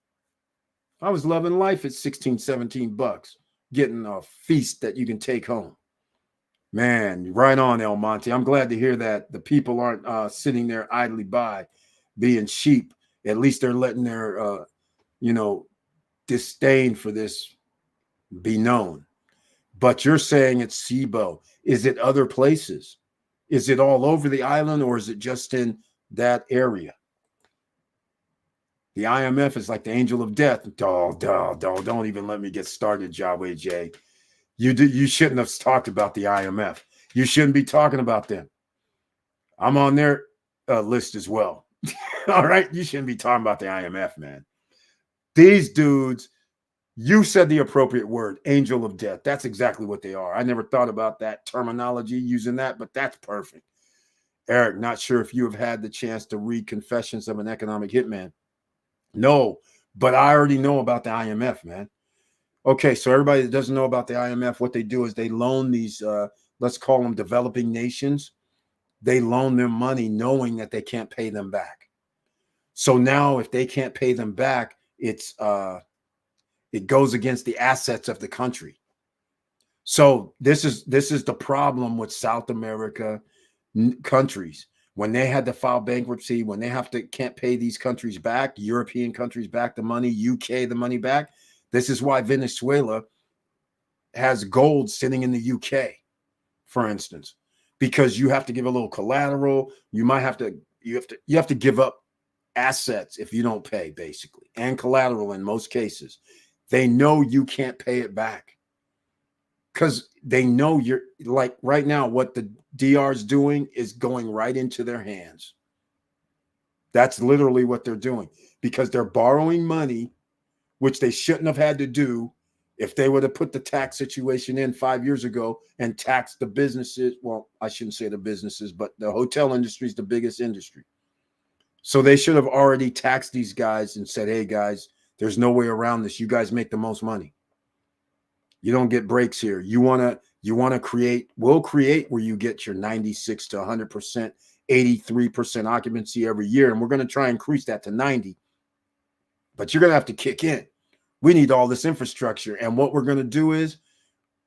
I was loving life at 16, 17 bucks, getting a feast that you can take home. Man, right on, El Monte. I'm glad to hear that the people aren't sitting there idly by being sheep. At least they're letting their, disdain for this be known. But you're saying it's SIBO. Is it other places? Is it all over the island, or is it just in that area? The IMF is like the angel of death. Don't even let me get started, Yahweh J. You shouldn't have talked about the IMF. You shouldn't be talking about them. I'm on their list as well. All right? You shouldn't be talking about the IMF, man. These dudes, you said the appropriate word, angel of death. That's exactly what they are. I never thought about that terminology using that, but that's perfect. Eric, not sure if you have had the chance to read Confessions of an Economic Hitman. No, but I already know about the IMF, man. Okay, so everybody that doesn't know about the IMF, what they do is they loan these, let's call them developing nations. They loan them money knowing that they can't pay them back. So now if they can't pay them back, it goes against the assets of the country. So this is the problem with South America countries. When they had to file bankruptcy, when they can't pay these countries back, European countries back the money, UK the money back. This is why Venezuela has gold sitting in the UK, for instance, because you have to give a little collateral. You have to give up assets if you don't pay, basically, and collateral in most cases. They know you can't pay it back because they know you're like right now, what the DR is doing is going right into their hands. That's literally what they're doing because they're borrowing money, which they shouldn't have had to do if they would have put the tax situation in 5 years ago and taxed the businesses. Well, I shouldn't say the businesses, but the hotel industry is the biggest industry. So they should have already taxed these guys and said, hey, guys, there's no way around this. You guys make the most money. You don't get breaks here. You want to create, we'll create where you get your 96 to 100%, 83% occupancy every year. And we're going to try and increase that to 90. But you're going to have to kick in. We need all this infrastructure. And what we're going to do is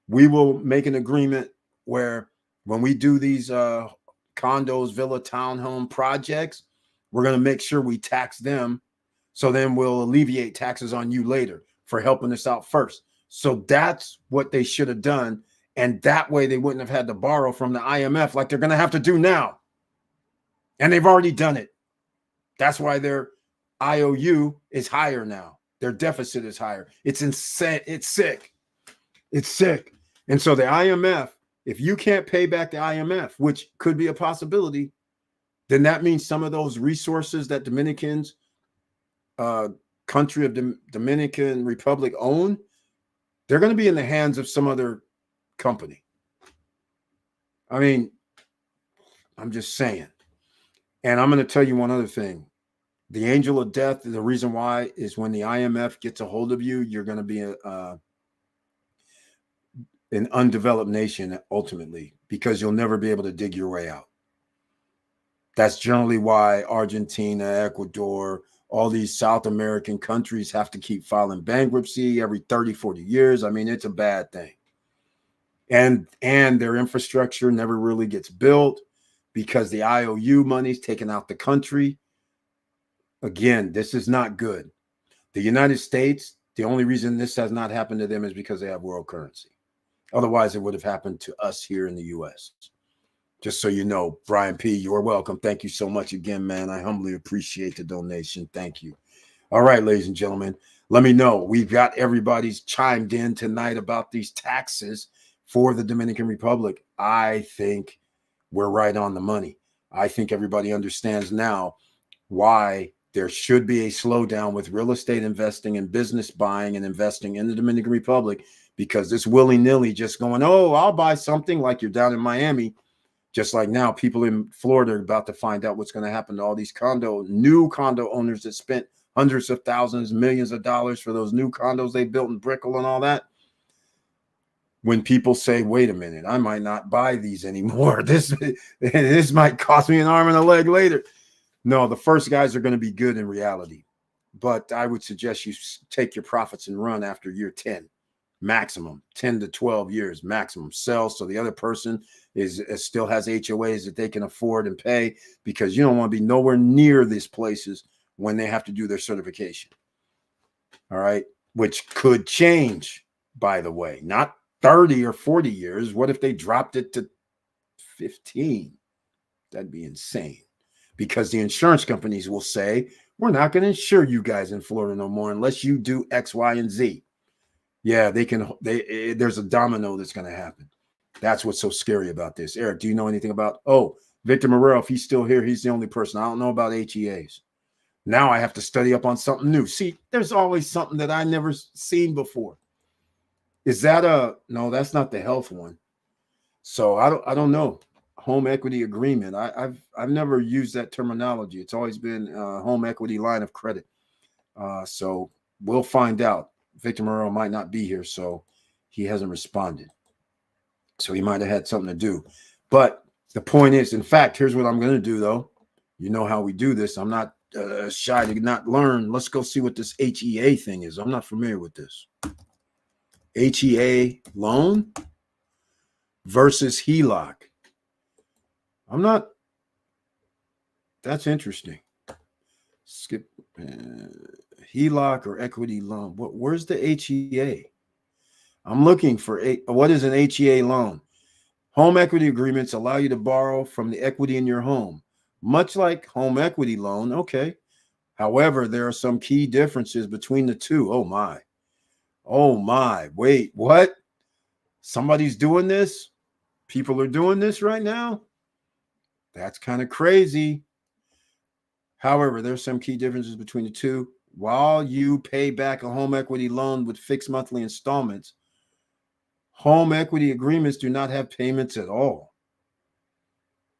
we will make an agreement where when we do these condos, villa, townhome projects, we're going to make sure we tax them. So then we'll alleviate taxes on you later for helping us out first. So that's what they should have done. And that way they wouldn't have had to borrow from the IMF like they're going to have to do now. And they've already done it. That's why their IOU is higher now. Their deficit is higher. It's insane. It's sick. It's sick. And so the IMF, if you can't pay back the IMF, which could be a possibility, then that means some of those resources that Dominicans, country of Dominican Republic own, they're going to be in the hands of some other company. I mean, I'm just saying. And I'm going to tell you one other thing. The angel of death, the reason why is when the IMF gets a hold of you, you're going to be an undeveloped nation ultimately, because you'll never be able to dig your way out. That's generally why Argentina, Ecuador, all these South American countries have to keep filing bankruptcy every 30, 40 years. I mean, it's a bad thing. And their infrastructure never really gets built because the IOU money's taken out the country. Again, this is not good. The United States, the only reason this has not happened to them is because they have world currency. Otherwise, it would have happened to us here in the U.S. Just so you know, Brian P., you're welcome. Thank you so much again, man. I humbly appreciate the donation. Thank you. All right, ladies and gentlemen, let me know. We've got everybody's chimed in tonight about these taxes for the Dominican Republic. I think we're right on the money. I think everybody understands now why there should be a slowdown with real estate investing and business buying and investing in the Dominican Republic, because this willy-nilly just going, oh, I'll buy something, like you're down in Miami. Just like now, people in Florida are about to find out what's going to happen to all these new condo owners that spent hundreds of thousands, millions of dollars for those new condos they built in Brickell and all that. When people say, wait a minute, I might not buy these anymore. This might cost me an arm and a leg later. No, the first guys are going to be good in reality. But I would suggest you take your profits and run after year 10, maximum 10 to 12 years, maximum. Sell so the other person still has HOAs that they can afford and pay, because you don't want to be nowhere near these places when they have to do their certification. All right. Which could change, by the way, not 30 or 40 years. What if they dropped it to 15? That'd be insane, because the insurance companies will say, we're not going to insure you guys in Florida no more unless you do X, Y, and Z. Yeah, there's a domino that's going to happen. That's what's so scary about this. Eric, do you know anything about, Victor Morrell, if he's still here, he's the only person. I don't know about HEAs. Now I have to study up on something new. See, there's always something that I never seen before. Is that no, that's not the health one. So I don't know. Home equity agreement. I've never used that terminology. It's always been home equity line of credit. So we'll find out. Victor Morrell might not be here, so he hasn't responded. So he might have had something to do. But the point is, in fact, here's what I'm going to do, though. You know how we do this. I'm not shy to not learn. Let's go see what this HEA thing is. I'm not familiar with this. HEA loan versus HELOC. I'm not. That's interesting. Skip HELOC or equity loan. Where's the HEA? I'm looking for what is an HEA loan? Home equity agreements allow you to borrow from the equity in your home, much like home equity loan. Okay. However, there are some key differences between the two. Oh my. Oh my. Wait, what? Somebody's doing this? People are doing this right now? That's kind of crazy. However, there's some key differences between the two. While you pay back a home equity loan with fixed monthly installments, home equity agreements do not have payments at all.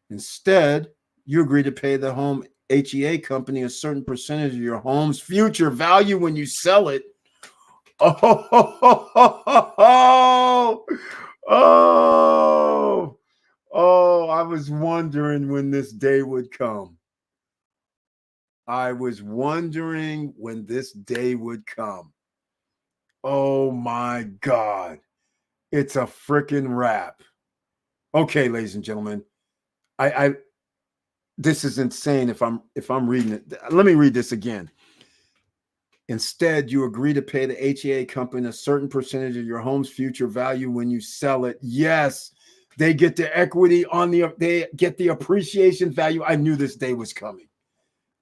Instead, you agree to pay the home HEA company a certain percentage of your home's future value when you sell it. I was wondering when this day would come. I was wondering when this day would come. Oh my God. It's a freaking wrap. Okay, ladies and gentlemen. This is insane if I'm reading it. Let me read this again. Instead, you agree to pay the HEA company a certain percentage of your home's future value when you sell it. Yes, they get the equity they get the appreciation value. I knew this day was coming.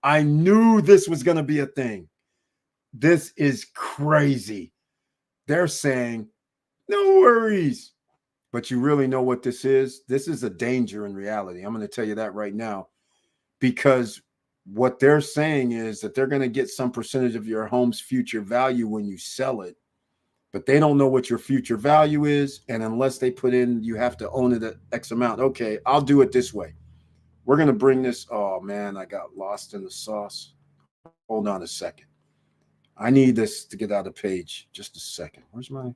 I knew this was going to be a thing. This is crazy. They're saying, no worries. But you really know what this is? This is a danger in reality. I'm going to tell you that right now, because what they're saying is that they're going to get some percentage of your home's future value when you sell it, but they don't know what your future value is. And unless they put in, you have to own it at X amount. Okay, I'll do it this way. We're going to bring this. Oh man, I got lost in the sauce. Hold on a second. I need this to get out of page. Just a second. Where's my?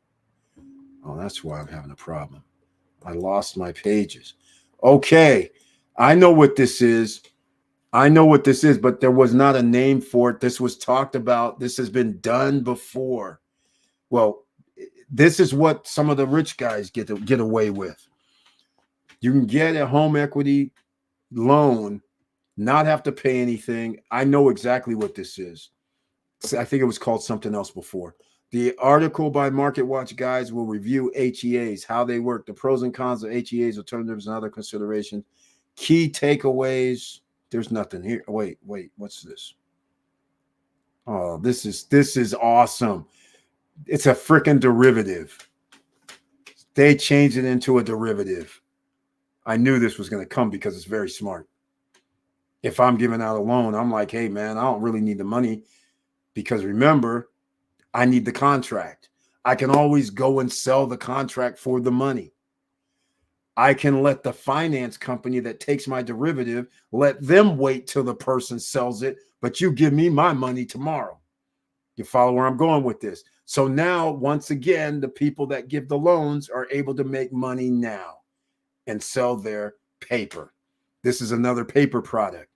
Oh, that's why I'm having a problem. I lost my pages. Okay, I know what this is. But there was not a name for it. This was talked about. This has been done before. Well, this is what some of the rich guys get away with. You can get a home equity loan, not have to pay anything. I know exactly what this is. I think it was called something else before. The article by Market Watch guys will review HEAs, how they work, the pros and cons of HEAs, alternatives, and other considerations. Key takeaways. There's nothing here. Wait. What's this? Oh, this is awesome. It's a freaking derivative. They changed it into a derivative. I knew this was going to come because it's very smart. If I'm giving out a loan, I'm like, hey, man, I don't really need the money because remember, I need the contract. I can always go and sell the contract for the money. I can let the finance company that takes my derivative, let them wait till the person sells it, but you give me my money tomorrow. You follow where I'm going with this? So now, once again, the people that give the loans are able to make money now and sell their paper. This is another paper product.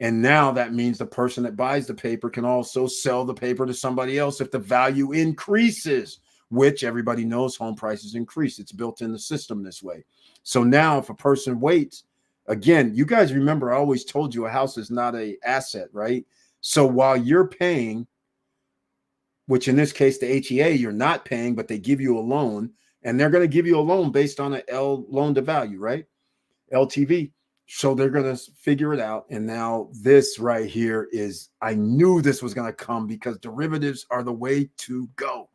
And now that means the person that buys the paper can also sell the paper to somebody else if the value increases, which everybody knows home prices increase. It's built in the system this way. So now if a person waits, again, you guys remember I always told you a house is not an asset, right? So while you're paying, which in this case, the HEA, you're not paying, but they give you a loan, and they're going to give you a loan based on a loan to value, right? LTV. So they're going to figure it out. And now this right here is, I knew this was going to come because derivatives are the way to go.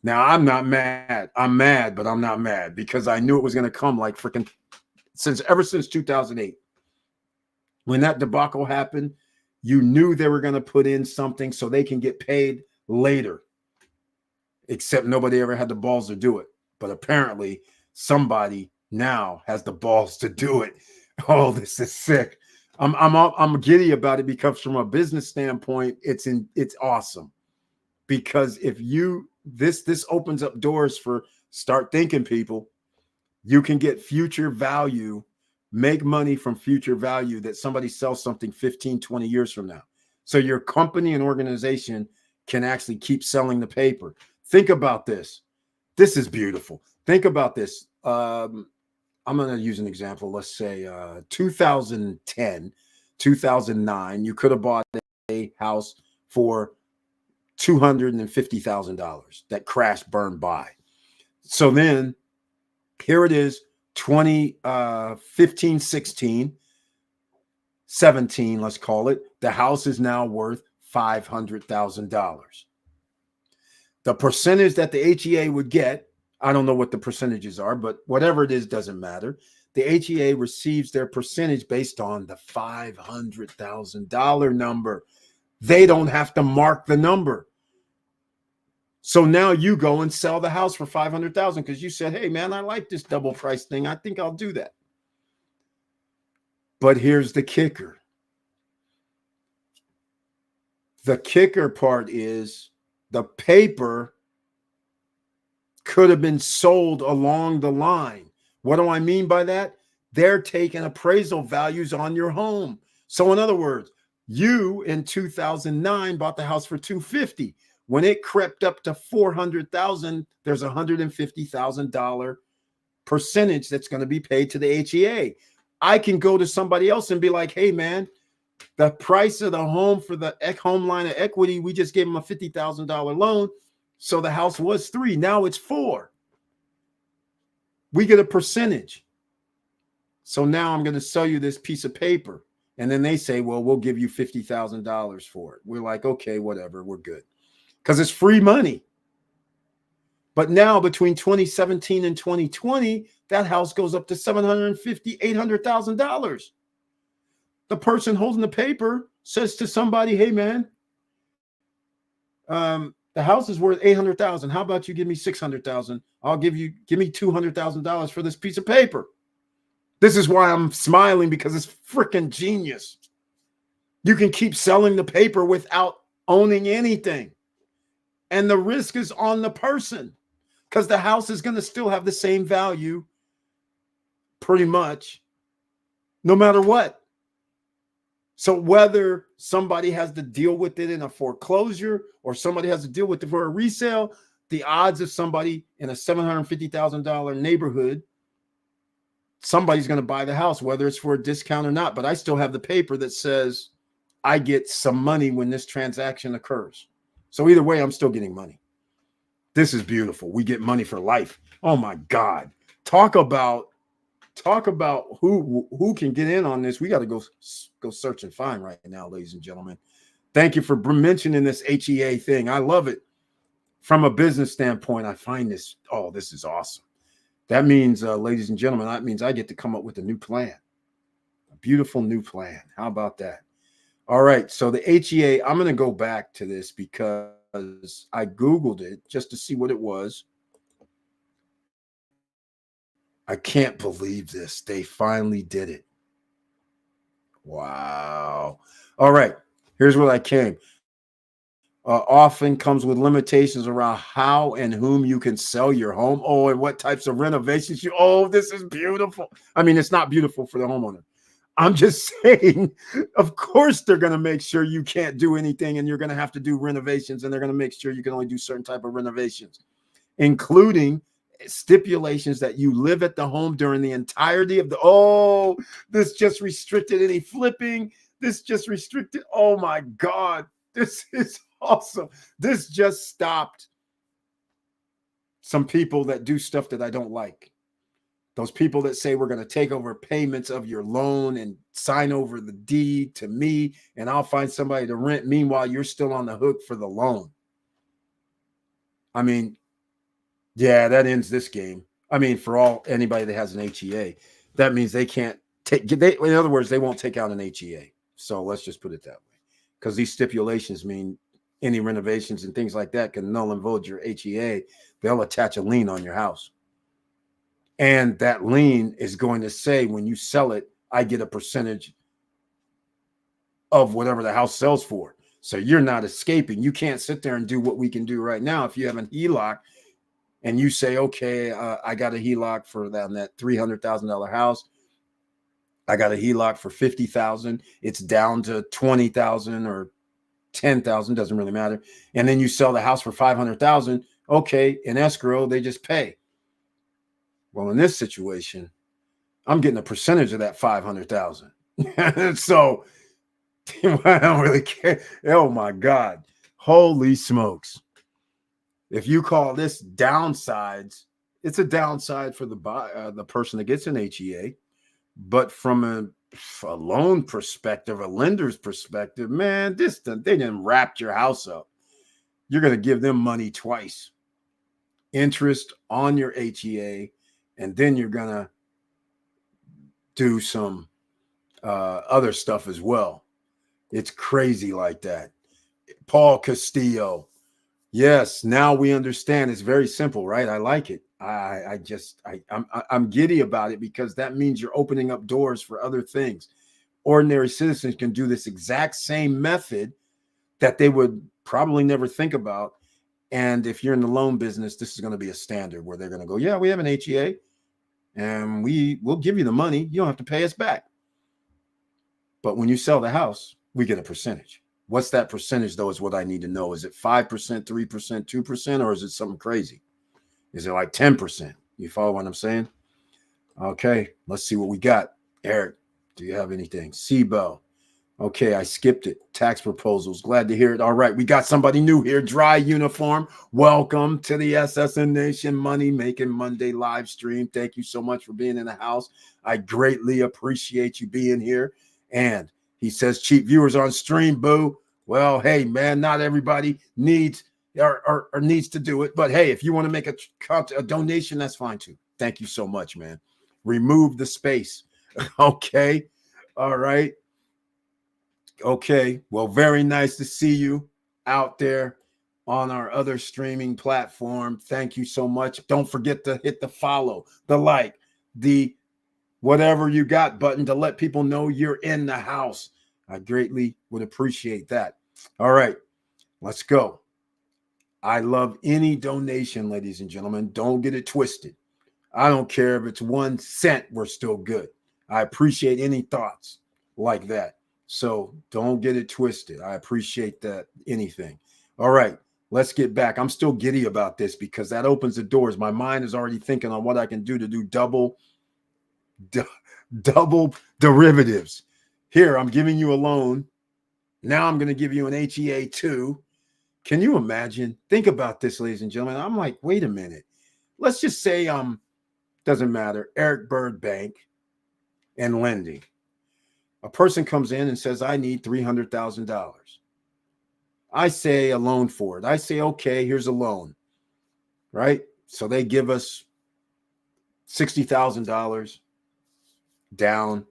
Now, I'm not mad. I'm mad, but I'm not mad because I knew it was going to come like freaking ever since 2008. When that debacle happened, you knew they were going to put in something so they can get paid later. Except nobody ever had the balls to do it. But apparently somebody now has the balls to do it. Oh, this is sick. I'm giddy about it because from a business standpoint, it's awesome. Because if you this opens up doors for start thinking people, you can get future value, make money from future value that somebody sells something 15, 20 years from now. So your company and organization can actually keep selling the paper. Think about this. This is beautiful. Think about this. I'm going to use an example. Let's say 2010, 2009, you could have bought a house for $250,000 that crashed, burned by. So then here it is, 2015, 16, 17, let's call it. The house is now worth $500,000. The percentage that the HEA would get, I don't know what the percentages are, but whatever it is, doesn't matter. The HEA receives their percentage based on the $500,000 number. They don't have to mark the number. So now you go and sell the house for $500,000 because you said, hey, man, I like this double price thing. I think I'll do that. But here's the kicker. The kicker part is the paper could have been sold along the line. What do I mean by that? They're taking appraisal values on your home. So in other words, you in 2009 bought the house for $250,000. When it crept up to $400,000, there's $150,000 percentage that's going to be paid to the HEA. I can go to somebody else and be like, hey, man, the price of the home for the home line of equity, we just gave them a $50,000 loan. So the house was $3,000. Now it's $4,000. We get a percentage. So now I'm going to sell you this piece of paper. And then they say, well, we'll give you $50,000 for it. We're like, okay, whatever, we're good. Because it's free money. But now between 2017 and 2020, that house goes up to $750,000, $800,000. The person holding the paper says to somebody, hey, man, the house is worth $800,000. How about you give me $600,000? I'll give me $200,000 for this piece of paper. This is why I'm smiling, because it's freaking genius. You can keep selling the paper without owning anything. And the risk is on the person because the house is going to still have the same value pretty much no matter what. So whether somebody has to deal with it in a foreclosure or somebody has to deal with it for a resale, the odds of somebody in a $750,000 neighborhood, somebody's going to buy the house, whether it's for a discount or not. But I still have the paper that says I get some money when this transaction occurs. So either way, I'm still getting money. This is beautiful. We get money for life. Oh my God. Talk about who can get in on this. We got to go search and find right now, ladies and gentlemen. Thank you for mentioning this HEA thing. I love it. From a business standpoint, I find this, oh, this is awesome. That means, ladies and gentlemen, that means I get to come up with a new plan, a beautiful new plan. How about that? All right. So the HEA, I'm going to go back to this because I Googled it just to see what it was. I can't believe this. They finally did it. Wow. All right. Here's what I came. Often comes with limitations around how and whom you can sell your home. Oh, and what types of renovations you. Oh, this is beautiful. I mean, it's not beautiful for the homeowner. I'm just saying, of course, they're going to make sure you can't do anything and you're going to have to do renovations, and they're going to make sure you can only do certain type of renovations, including stipulations that you live at the home during the entirety of the, oh, this just restricted any flipping. This just restricted. Oh my God, this is awesome. This just stopped some people that do stuff that I don't like. Those people that say we're going to take over payments of your loan and sign over the deed to me, and I'll find somebody to rent. Meanwhile, you're still on the hook for the loan. I mean, yeah, that ends this game. I mean, for anybody that has an HEA, that means they can't take. In other words, they won't take out an HEA. So let's just put it that way, because these stipulations mean any renovations and things like that can null and void your HEA. They'll attach a lien on your house. And that lien is going to say, when you sell it, I get a percentage of whatever the house sells for. So you're not escaping. You can't sit there and do what we can do right now. If you have an HELOC and you say, okay, I got a HELOC for that $300,000 house. I got a HELOC for $50,000. It's down to $20,000 or $10,000, doesn't really matter. And then you sell the house for $500,000. Okay, in escrow, they just pay. Well, in this situation, I'm getting a percentage of that $500,000. So I don't really care. Oh my God. Holy smokes. If you call this downsides, it's a downside for the person that gets an HEA. But from a loan perspective, a lender's perspective, man, they didn't wrap your house up. You're going to give them money twice. Interest on your HEA, and then you're going to do some other stuff as well. It's crazy like that. Paul Castillo. Yes, now we understand. It's very simple, right? I like it. I'm giddy about it, because that means you're opening up doors for other things. Ordinary citizens can do this exact same method that they would probably never think about. And if you're in the loan business, this is going to be a standard where they're going to go, yeah, we have an HEA and we'll give you the money. You don't have to pay us back. But when you sell the house, we get a percentage. What's that percentage, though, is what I need to know. Is it 5%, 3%, 2%, or is it something crazy? Is it like 10%? You follow what I'm saying? Okay, let's see what we got. Eric, do you have anything? Seabell. Okay, I skipped it. Tax proposals. Glad to hear it. All right, we got somebody new here. Dry Uniform. Welcome to the SSN Nation Money Making Monday live stream. Thank you so much for being in the house. I greatly appreciate you being here. And he says, cheap viewers on stream, boo. Well, hey, man, not everybody needs or needs to do it. But hey, if you want to make a donation, that's fine too. Thank you so much, man. Remove the space. Okay. All right. Okay. Well, very nice to see you out there on our other streaming platform. Thank you so much. Don't forget to hit the follow, the like, the whatever you got button to let people know you're in the house. I greatly would appreciate that. All right, let's go. I love any donation, ladies and gentlemen. Don't get it twisted. I don't care if it's 1 cent, we're still good. I appreciate any thoughts like that. So don't get it twisted. I appreciate that, anything. All right, let's get back. I'm still giddy about this because that opens the doors. My mind is already thinking on what I can do to do double derivatives. Here, I'm giving you a loan. Now I'm going to give you an HEA too. Can you imagine? Think about this, ladies and gentlemen. I'm like, wait a minute. Let's just say, doesn't matter, Eric Bird Bank and lending. A person comes in and says, I need $300,000. I say a loan for it. I say, okay, here's a loan, right? So they give us $60,000 down.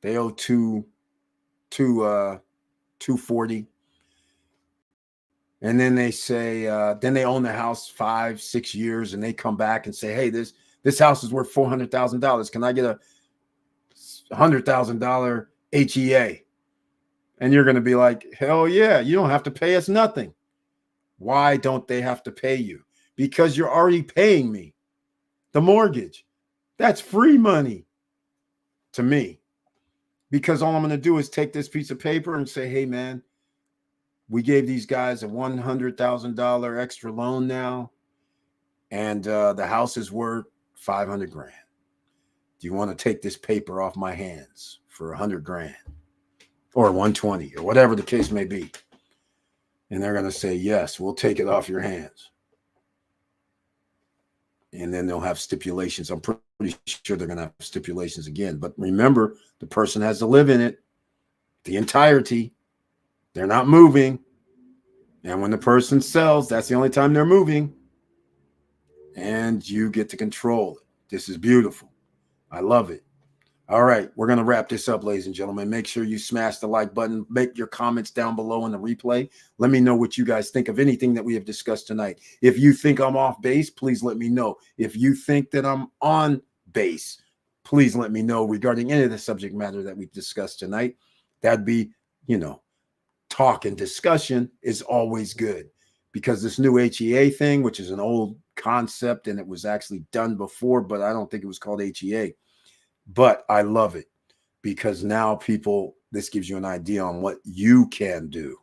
They owe 240. And then they say, then they own the house 5-6 years, and they come back and say, hey, this house is worth $400,000. Can I get a $100,000 HEA? And you're going to be like, hell yeah, you don't have to pay us nothing. Why don't they have to pay you? Because you're already paying me the mortgage. That's free money to me, because all I'm going to do is take this piece of paper and say, hey, man, we gave these guys a $100,000 extra loan now, and the house is worth $500,000. Do you want to take this paper off my hands for $100,000 or 120 or whatever the case may be? And they're going to say, yes, we'll take it off your hands. And then they'll have stipulations. I'm pretty sure they're going to have stipulations again. But remember, the person has to live in it, the entirety. They're not moving. And when the person sells, that's the only time they're moving. And you get to control it. This is beautiful. I love it. All right, we're going to wrap this up, ladies and gentlemen. Make sure you smash the like button. Make your comments down below in the replay. Let me know what you guys think of anything that we have discussed tonight. If you think I'm off base, please let me know. If you think that I'm on base, please let me know regarding any of the subject matter that we've discussed tonight. That'd be, talk and discussion is always good, because this new HEA thing, which is an old concept and it was actually done before, but I don't think it was called HEA. But I love it, because now this gives you an idea on what you can do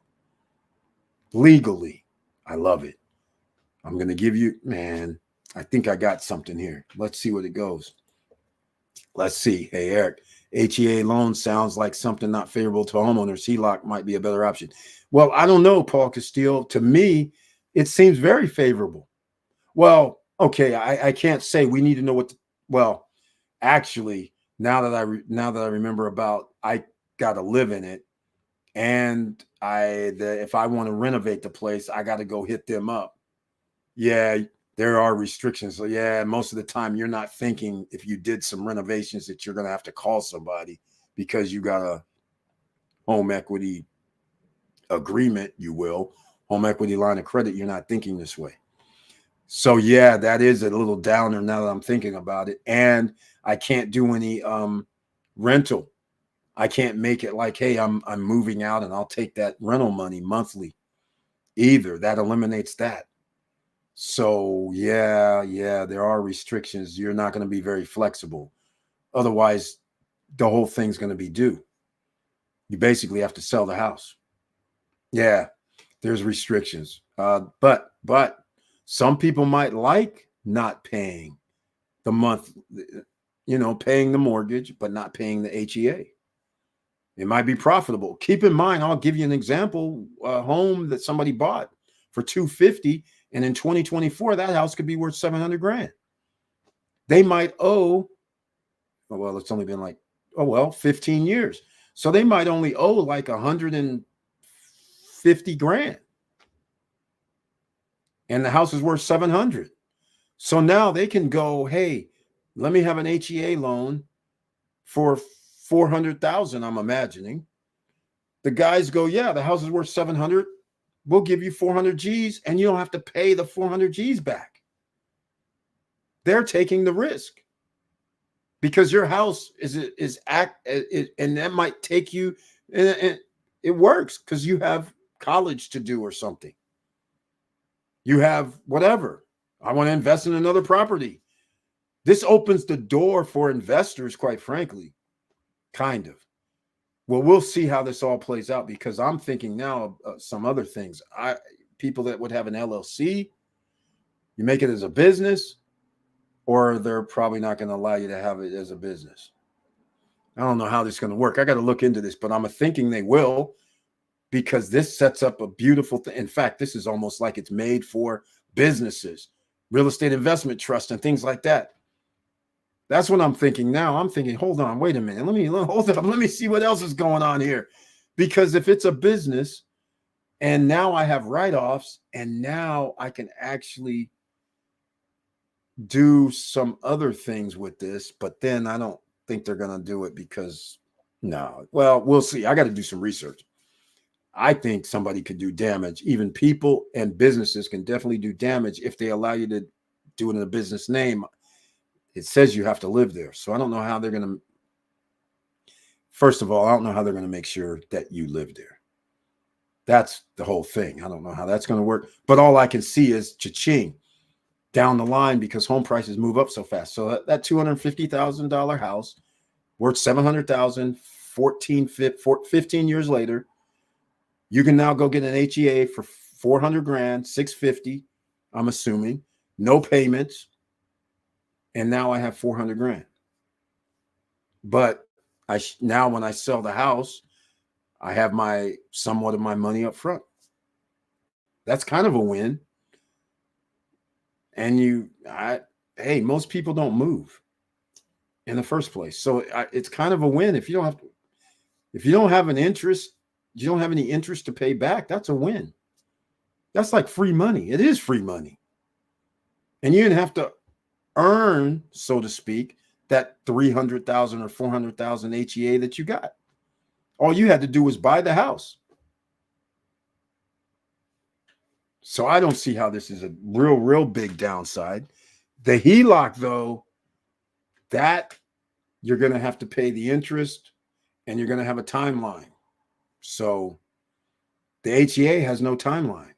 legally. I love it. I'm going to give you, man, I think I got something here. Let's see what it goes. Let's see. Hey, Eric, HEA loan sounds like something not favorable to homeowners. HELOC might be a better option. Well, I don't know, Paul Castillo. To me, it seems very favorable. Well, okay, I can't say. We need to know well, actually, now that I remember about, I got to live in it, and if I want to renovate the place, I got to go hit them up. Yeah, there are restrictions. So yeah, most of the time you're not thinking, if you did some renovations, that you're going to have to call somebody because you got a home equity agreement, home equity line of credit. You're not thinking this way. So yeah, that is a little downer now that I'm thinking about it. And I can't do any rental. I can't make it like, hey, I'm moving out and I'll take that rental money monthly either. That eliminates that. So yeah, there are restrictions. You're not going to be very flexible. Otherwise, the whole thing's going to be due. You basically have to sell the house. Yeah, there's restrictions. But some people might like not paying the month, paying the mortgage, but not paying the HEA. It might be profitable. Keep in mind, I'll give you an example, a home that somebody bought for $250,000, and in 2024, that house could be worth $700,000. They might owe, well, it's only been like, 15 years. So they might only owe like $150,000. And the house is worth $700,000. So now they can go, hey, let me have an HEA loan for $400,000, I'm imagining. The guys go, yeah, the house is worth $700,000. We'll give you 400 G's, and you don't have to pay the 400 G's back. They're taking the risk, because your house and that might take you, and it works because you have college to do or something. You have whatever. I want to invest in another property. This opens the door for investors, quite frankly, kind of. Well, we'll see how this all plays out, because I'm thinking now of some other things. People that would have an LLC, you make it as a business, or they're probably not going to allow you to have it as a business. I don't know how this is going to work. I got to look into this, but I'm thinking they will, because this sets up a beautiful thing. In fact, this is almost like it's made for businesses, real estate investment trust, and things like that. That's what I'm thinking now. I'm thinking, hold on, wait a minute. Let me see what else is going on here. Because if it's a business, And now I have write-offs, and now I can actually do some other things with this, but then I don't think they're going to do it because no. Well, we'll see. I got to do some research. I think somebody could do damage. Even people and businesses can definitely do damage if they allow you to do it in a business name. It says you have to live there. So I don't know how they're going to, first of all, I don't know how they're going to make sure that you live there. That's the whole thing. I don't know how that's going to work. But all I can see is cha-ching down the line because home prices move up so fast. So that $250,000 house worth $700,000, 15 years later, you can now go get an HEA for 400 grand, 650, I'm assuming, no payments. And now I have 400 grand. But now when I sell the house, I have somewhat of my money up front. That's kind of a win. And hey, most people don't move in the first place. So it's kind of a win. If you don't have an interest, you don't have any interest to pay back, that's a win. That's like free money. It is free money. And you didn't have to earn, so to speak, that 300,000 or 400,000 HEA that you got. All you had to do was buy the house. So I don't see how this is a real big downside. The HELOC, though, that you're going to have to pay the interest and you're going to have a timeline. So the HEA has no timeline.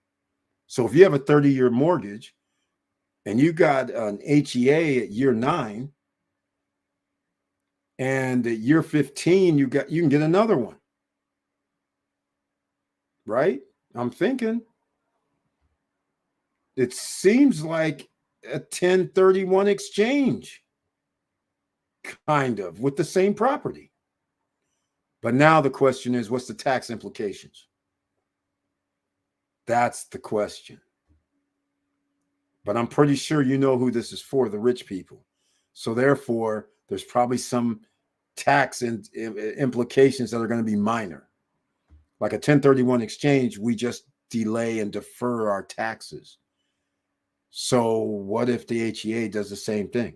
So if you have a 30-year mortgage and you got an HEA at year 9 and at year 15 you can get another one. Right? I'm thinking it seems like a 1031 exchange, kind of, with the same property. But now the question is, what's the tax implications? That's the question. But I'm pretty sure you know who this is for, the rich people. So therefore, there's probably some tax implications that are going to be minor. Like a 1031 exchange, we just delay and defer our taxes. So what if the HEA does the same thing?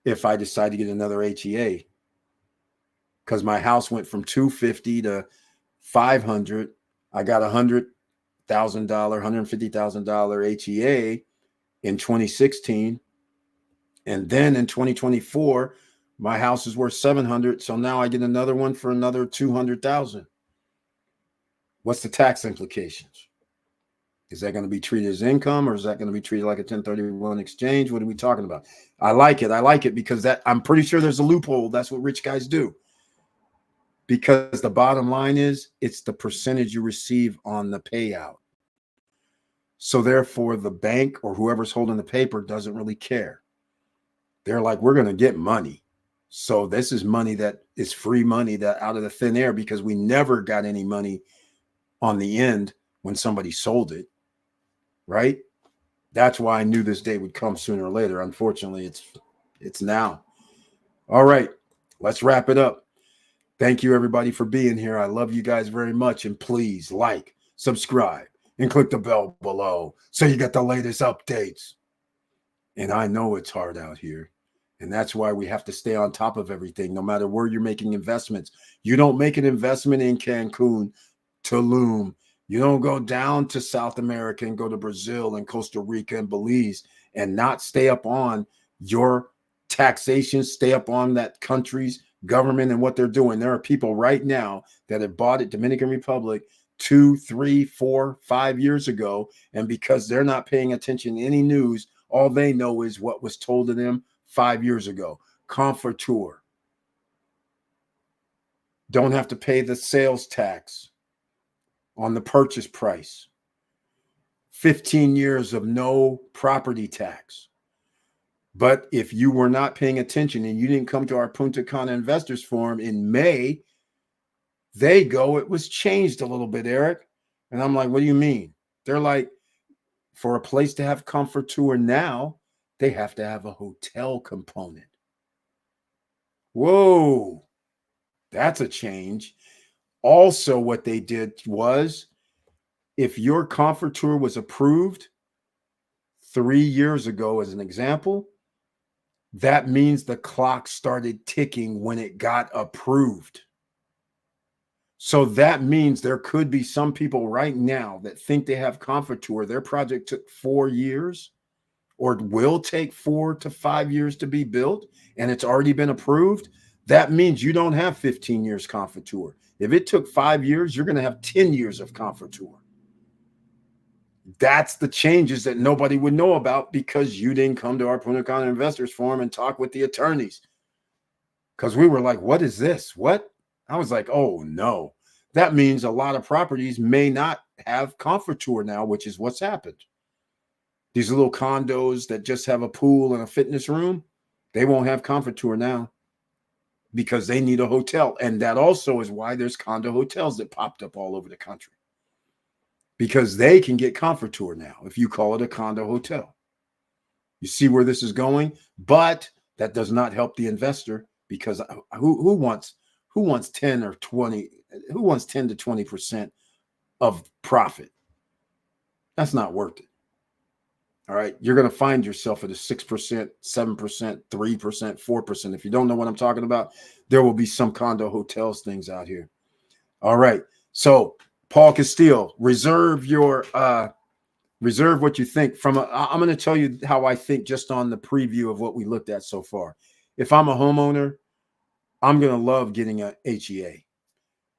If I decide to get another HEA, because my house went from 250 to 500, I got $100,000, $150,000 HEA in 2016, and then in 2024, my house is worth 700. So now I get another one for another 200,000. What's the tax implications? Is that going to be treated as income, or is that going to be treated like a 1031 exchange? What are we talking about? I like it because I'm pretty sure there's a loophole. That's what rich guys do. Because the bottom line is it's the percentage you receive on the payout. So therefore, the bank or whoever's holding the paper doesn't really care. They're like, we're going to get money. So this is money that is free money that out of the thin air, because we never got any money on the end when somebody sold it. Right? That's why I knew this day would come sooner or later. Unfortunately, it's now. All right, let's wrap it up. Thank you, everybody, for being here. I love you guys very much. And please like, subscribe, and click the bell below so you get the latest updates. And I know it's hard out here. And that's why we have to stay on top of everything, no matter where you're making investments. You don't make an investment in Cancun, Tulum. You don't go down to South America and go to Brazil and Costa Rica and Belize and not stay up on your taxation, stay up on that country's government and what they're doing. There are people right now that have bought at Dominican Republic 2, 3, 4, 5 years ago. And because they're not paying attention to any news, all they know is what was told to them 5 years ago. Comforteur. Don't have to pay the sales tax on the purchase price. 15 years of no property tax. But if you were not paying attention and you didn't come to our Punta Cana Investors Forum in May, it was changed a little bit, Eric. And I'm like, what do you mean? They're like, for a place to have Comforteur now, they have to have a hotel component. Whoa, that's a change. Also, what they did was if your conference was approved 3 years ago, as an example, that means the clock started ticking when it got approved. So that means there could be some people right now that think they have Confiture. Their project took 4 years or will take 4 to 5 years to be built, and it's already been approved. That means you don't have 15 years Confiture. If it took 5 years, you're going to have 10 years of Confiture. That's the changes that nobody would know about because you didn't come to our Punta Cana Investors Forum and talk with the attorneys. Because we were like, what is this? What? I was like, oh, no. That means a lot of properties may not have Confiture now, which is what's happened. These little condos that just have a pool and a fitness room, they won't have Confiture now because they need a hotel. And that also is why there's condo hotels that popped up all over the country, because they can get Confiture now if you call it a condo hotel. You see where this is going? But that does not help the investor, because who wants 10 or 20? Who wants 10 to 20% of profit? That's not worth it. All right. You're going to find yourself at a 6%, 7%, 3%, 4%. If you don't know what I'm talking about, there will be some condo hotels things out here. All right. So Paul Castile, reserve what you think from I'm going to tell you how I think just on the preview of what we looked at so far. If I'm a homeowner, I'm going to love getting a HEA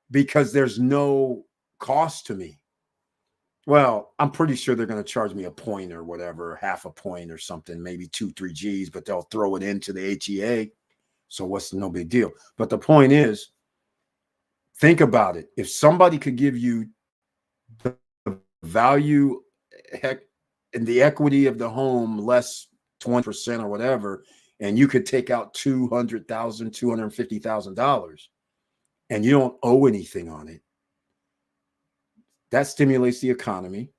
because there's no cost to me. Well, I'm pretty sure they're going to charge me a point or whatever, half a point or something, maybe 2-3 G's, but they'll throw it into the HEA. So what's no big deal? But the point is, think about it. If somebody could give you the value, heck, and the equity of the home less 20% or whatever, and you could take out $200,000, $250,000, and you don't owe anything on it, that stimulates the economy.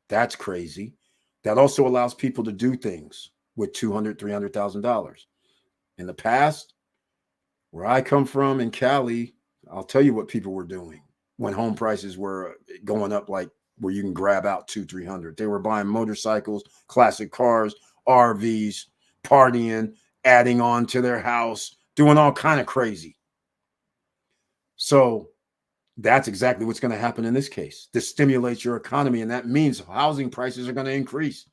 That's crazy. That also allows people to do things with $200,000, $300,000. In the past, where I come from in Cali, I'll tell you what people were doing when home prices were going up, like where you can grab out $200,000, $300,000. They were buying motorcycles, classic cars, RVs, partying, adding on to their house, doing all kind of crazy. So that's exactly what's going to happen in this case. This stimulates your economy, and that means housing prices are going to increase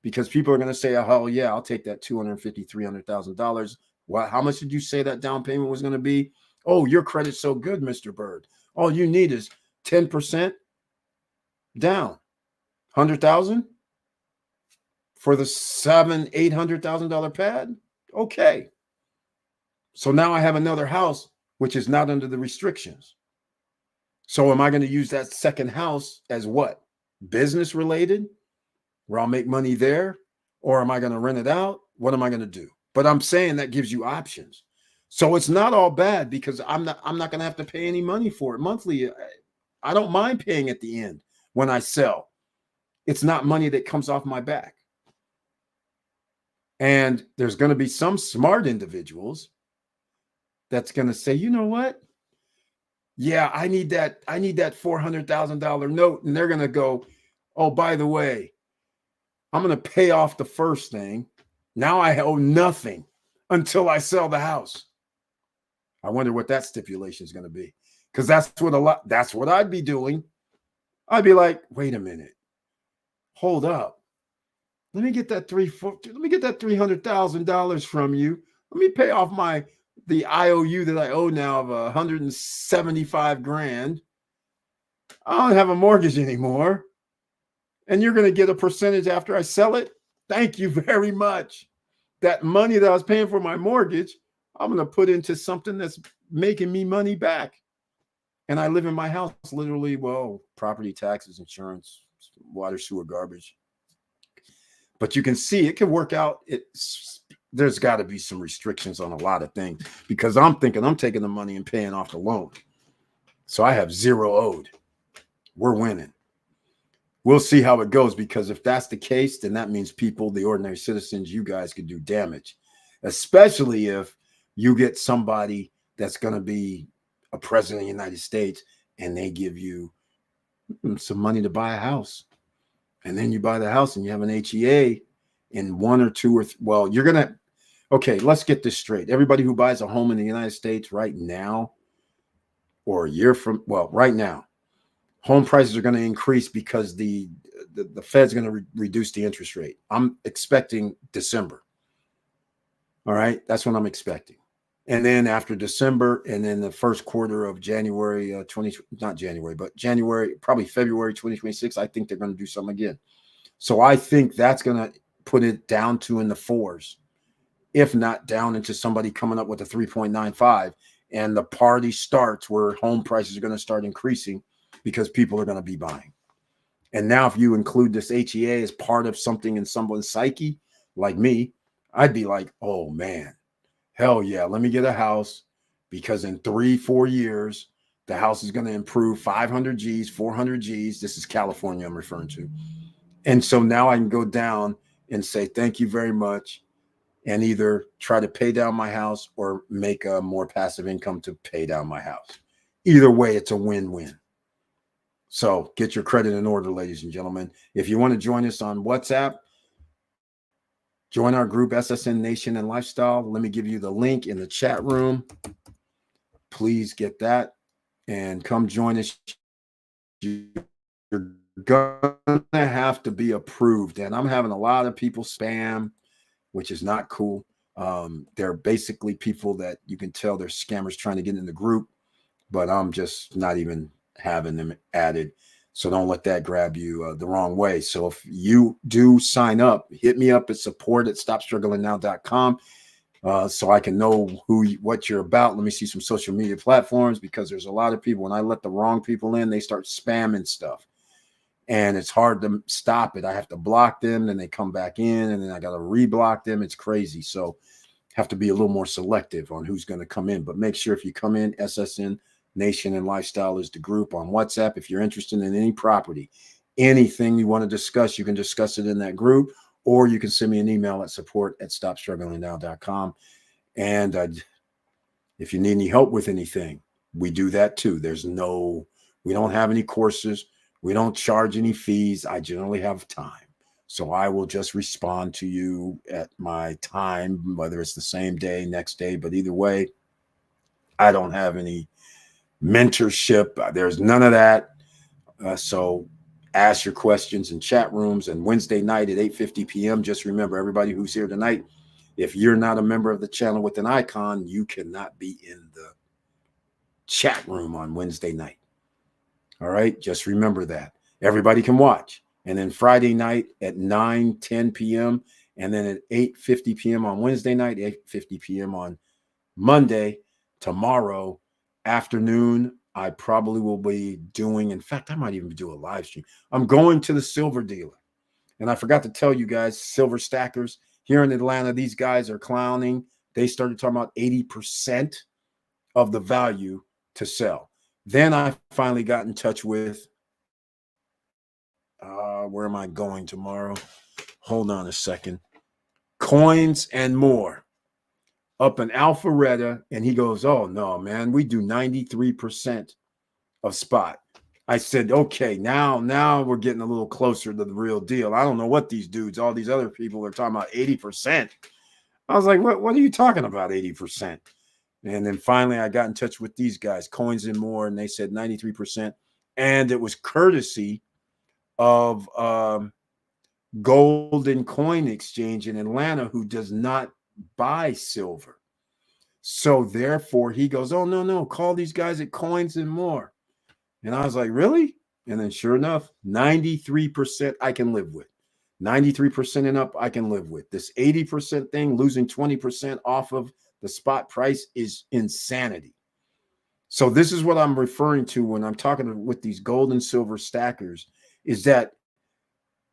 because people are going to say, oh, yeah, I'll take that $250,000, $300,000. Well, how much did you say that down payment was going to be? Oh, your credit's so good, Mr. Bird. All you need is 10% down, $100,000 for the $700,000-$800,000 pad. Okay. So now I have another house, which is not under the restrictions. So am I going to use that second house as what? Business related, where I'll make money there? Or am I going to rent it out? What am I going to do? But I'm saying that gives you options. So it's not all bad because I'm not going to have to pay any money for it monthly. I don't mind paying at the end when I sell. It's not money that comes off my back. And there's going to be some smart individuals that's going to say, you know what? Yeah, I need that $400,000 note. And they're going to go, oh, by the way, I'm going to pay off the first thing. Now I owe nothing until I sell the house. I wonder what that stipulation is going to be, because that's what I'd be doing. I'd be like, wait a minute, hold up. Let me get that $300,000 from you. Let me pay off the IOU that I owe now of $175,000. I don't have a mortgage anymore. And you're going to get a percentage after I sell it. Thank you very much. That money that I was paying for my mortgage, I'm going to put into something that's making me money back. And I live in my house, literally, well, property taxes, insurance, water, sewer, garbage. But you can see it can work out. There's got to be some restrictions on a lot of things, because I'm thinking I'm taking the money and paying off the loan. So I have zero owed. We're winning. We'll see how it goes, because if that's the case, then that means people, the ordinary citizens, you guys could do damage, especially if you get somebody that's going to be a president of the United States and they give you some money to buy a house. And then you buy the house and you have an HEA in one or two or well, you're going to, okay, let's get this straight. Everybody who buys a home in the United States right now or a year from, well, right now, home prices are going to increase because the Fed's going to reduce the interest rate. I'm expecting December. All right. That's what I'm expecting. And then after December and then the first quarter of January, not January, but January, probably February 2026, I think they're going to do something again. So I think that's going to put it down to in the fours, if not down into somebody coming up with a 3.95. And the party starts where home prices are going to start increasing because people are going to be buying. And now if you include this HEA as part of something in someone's psyche, like me, I'd be like, oh man, hell yeah, let me get a house because in 3-4 years, the house is going to improve 500 G's, 400 G's. This is California I'm referring to. And so now I can go down and say, thank you very much, and either try to pay down my house or make a more passive income to pay down my house. Either way, it's a win-win. So get your credit in order, ladies and gentlemen. If you want to join us on WhatsApp, join our group, SSN Nation and Lifestyle. Let me give you the link in the chat room. Please get that and come join us. You're going to have to be approved. And I'm having a lot of people spam, which is not cool. They're basically people that you can tell they're scammers trying to get in the group, but I'm just not even having them added. So don't let that grab you the wrong way. So if you do sign up, hit me up at support@stopstrugglingnow.com so I can know what you're about. Let me see some social media platforms because there's a lot of people. When I let the wrong people in, they start spamming stuff. And it's hard to stop it. I have to block them, then they come back in, and then I got to reblock them. It's crazy. So have to be a little more selective on who's going to come in. But make sure if you come in, SSN Nation and Lifestyle is the group on WhatsApp. If you're interested in any property, anything you want to discuss, you can discuss it in that group, or you can send me an email at support@stopstrugglingnow.com. And if you need any help with anything, we do that too. We don't have any courses. We don't charge any fees. I generally have time. So I will just respond to you at my time, whether it's the same day, next day. But either way, I don't have any mentorship. There's none of that. So ask your questions in chat rooms. And Wednesday night at 8:50 p.m., just remember, everybody who's here tonight, if you're not a member of the channel with an icon, you cannot be in the chat room on Wednesday night. All right, just remember that. Everybody can watch. And then Friday night at 9-10 p.m. and then at 8:50 p.m. on Wednesday night, 8:50 p.m. on Monday. Tomorrow afternoon, I probably will be doing, in fact, I might even do a live stream. I'm going to the silver dealer. And I forgot to tell you guys, silver stackers here in Atlanta, these guys are clowning. They started talking about 80% of the value to sell. Then I finally got in touch with, where am I going tomorrow? Hold on a second. Coins and More up in Alpharetta. And he goes, oh, no, man, we do 93% of spot. I said, okay, now we're getting a little closer to the real deal. I don't know what these dudes, all these other people are talking about 80%. I was like, what are you talking about, 80%? And then finally, I got in touch with these guys, Coins and More, and they said 93%. And it was courtesy of Golden Coin Exchange in Atlanta, who does not buy silver. So therefore, he goes, oh, no, call these guys at Coins and More. And I was like, really? And then sure enough, 93% I can live with. 93% and up, I can live with. This 80% thing, losing 20% off of the spot price is insanity. So this is what I'm referring to when I'm talking with these gold and silver stackers, is that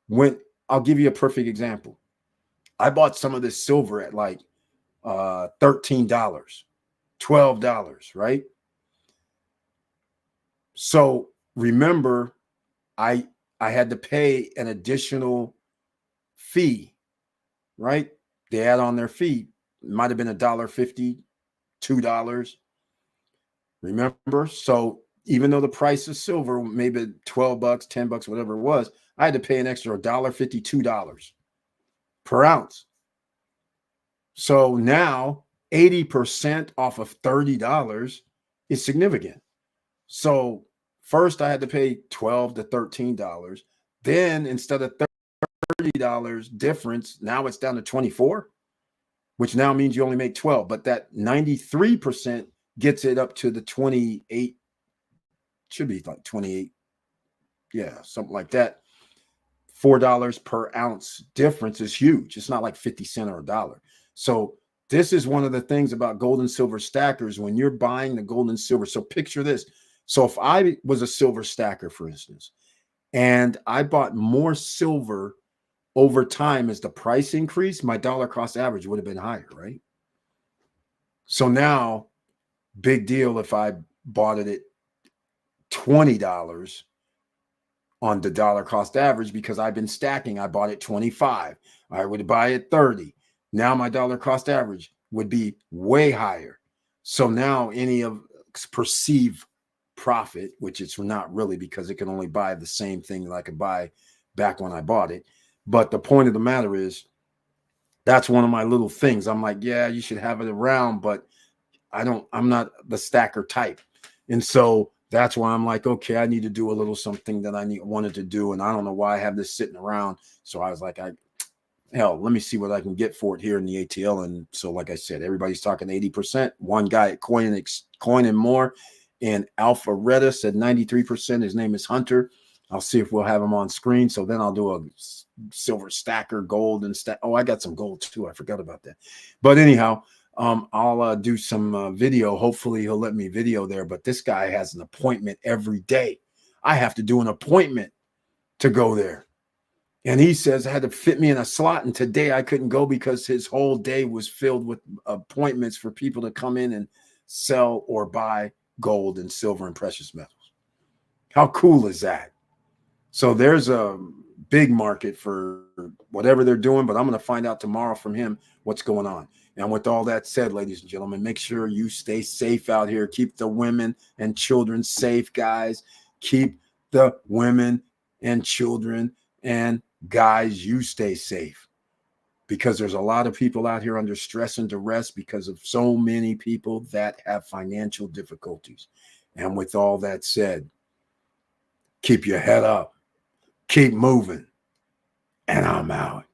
when I'll give you a perfect example. I bought some of this silver at like $13, $12, right? So remember, I had to pay an additional fee, right? They add on their fee. It might have been $1.50, $2. Remember? So even though the price of silver, maybe 12 bucks, 10 bucks, whatever it was, I had to pay an extra $1.50, $2 per ounce. So now 80% off of $30 is significant. So first I had to pay $12 to $13. Then instead of $30 difference, now it's down to 24, which now means you only make 12. But that 93% gets it up to the 28, should be like 28. Yeah, something like that. $4 per ounce difference is huge. It's not like 50 cents or $1. So this is one of the things about gold and silver stackers when you're buying the gold and silver. So picture this. So if I was a silver stacker, for instance, and I bought more silver over time as the price increased, my dollar cost average would have been higher, right? So now, big deal if I bought it at $20 on the dollar cost average because I've been stacking. I bought it 25. I would buy it 30. Now my dollar cost average would be way higher. So now any of perceived profit, which it's not really because it can only buy the same thing that I could buy back when I bought it. But the point of the matter is that's one of my little things. I'm like, yeah, you should have it around, but I'm not the stacker type. And so that's why I'm like, okay, I need to do a little something that I wanted to do. And I don't know why I have this sitting around. So I was like, hell, let me see what I can get for it here in the ATL. And so, like I said, everybody's talking 80%. One guy at Coin and More in Alpharetta said 93%. His name is Hunter. I'll see if we'll have him on screen. So then I'll do a silver stacker, gold and stack. Oh, I got some gold too. I forgot about that. But anyhow, I'll do some video. Hopefully he'll let me video there. But this guy has an appointment every day. I have to do an appointment to go there. And he says I had to fit me in a slot. And today I couldn't go because his whole day was filled with appointments for people to come in and sell or buy gold and silver and precious metals. How cool is that? So there's a big market for whatever they're doing, but I'm going to find out tomorrow from him what's going on. And with all that said, ladies and gentlemen, make sure you stay safe out here. Keep the women and children safe, guys. Keep the women and children and guys, you stay safe, because there's a lot of people out here under stress and duress because of so many people that have financial difficulties. And with all that said, keep your head up, keep moving, and I'm out.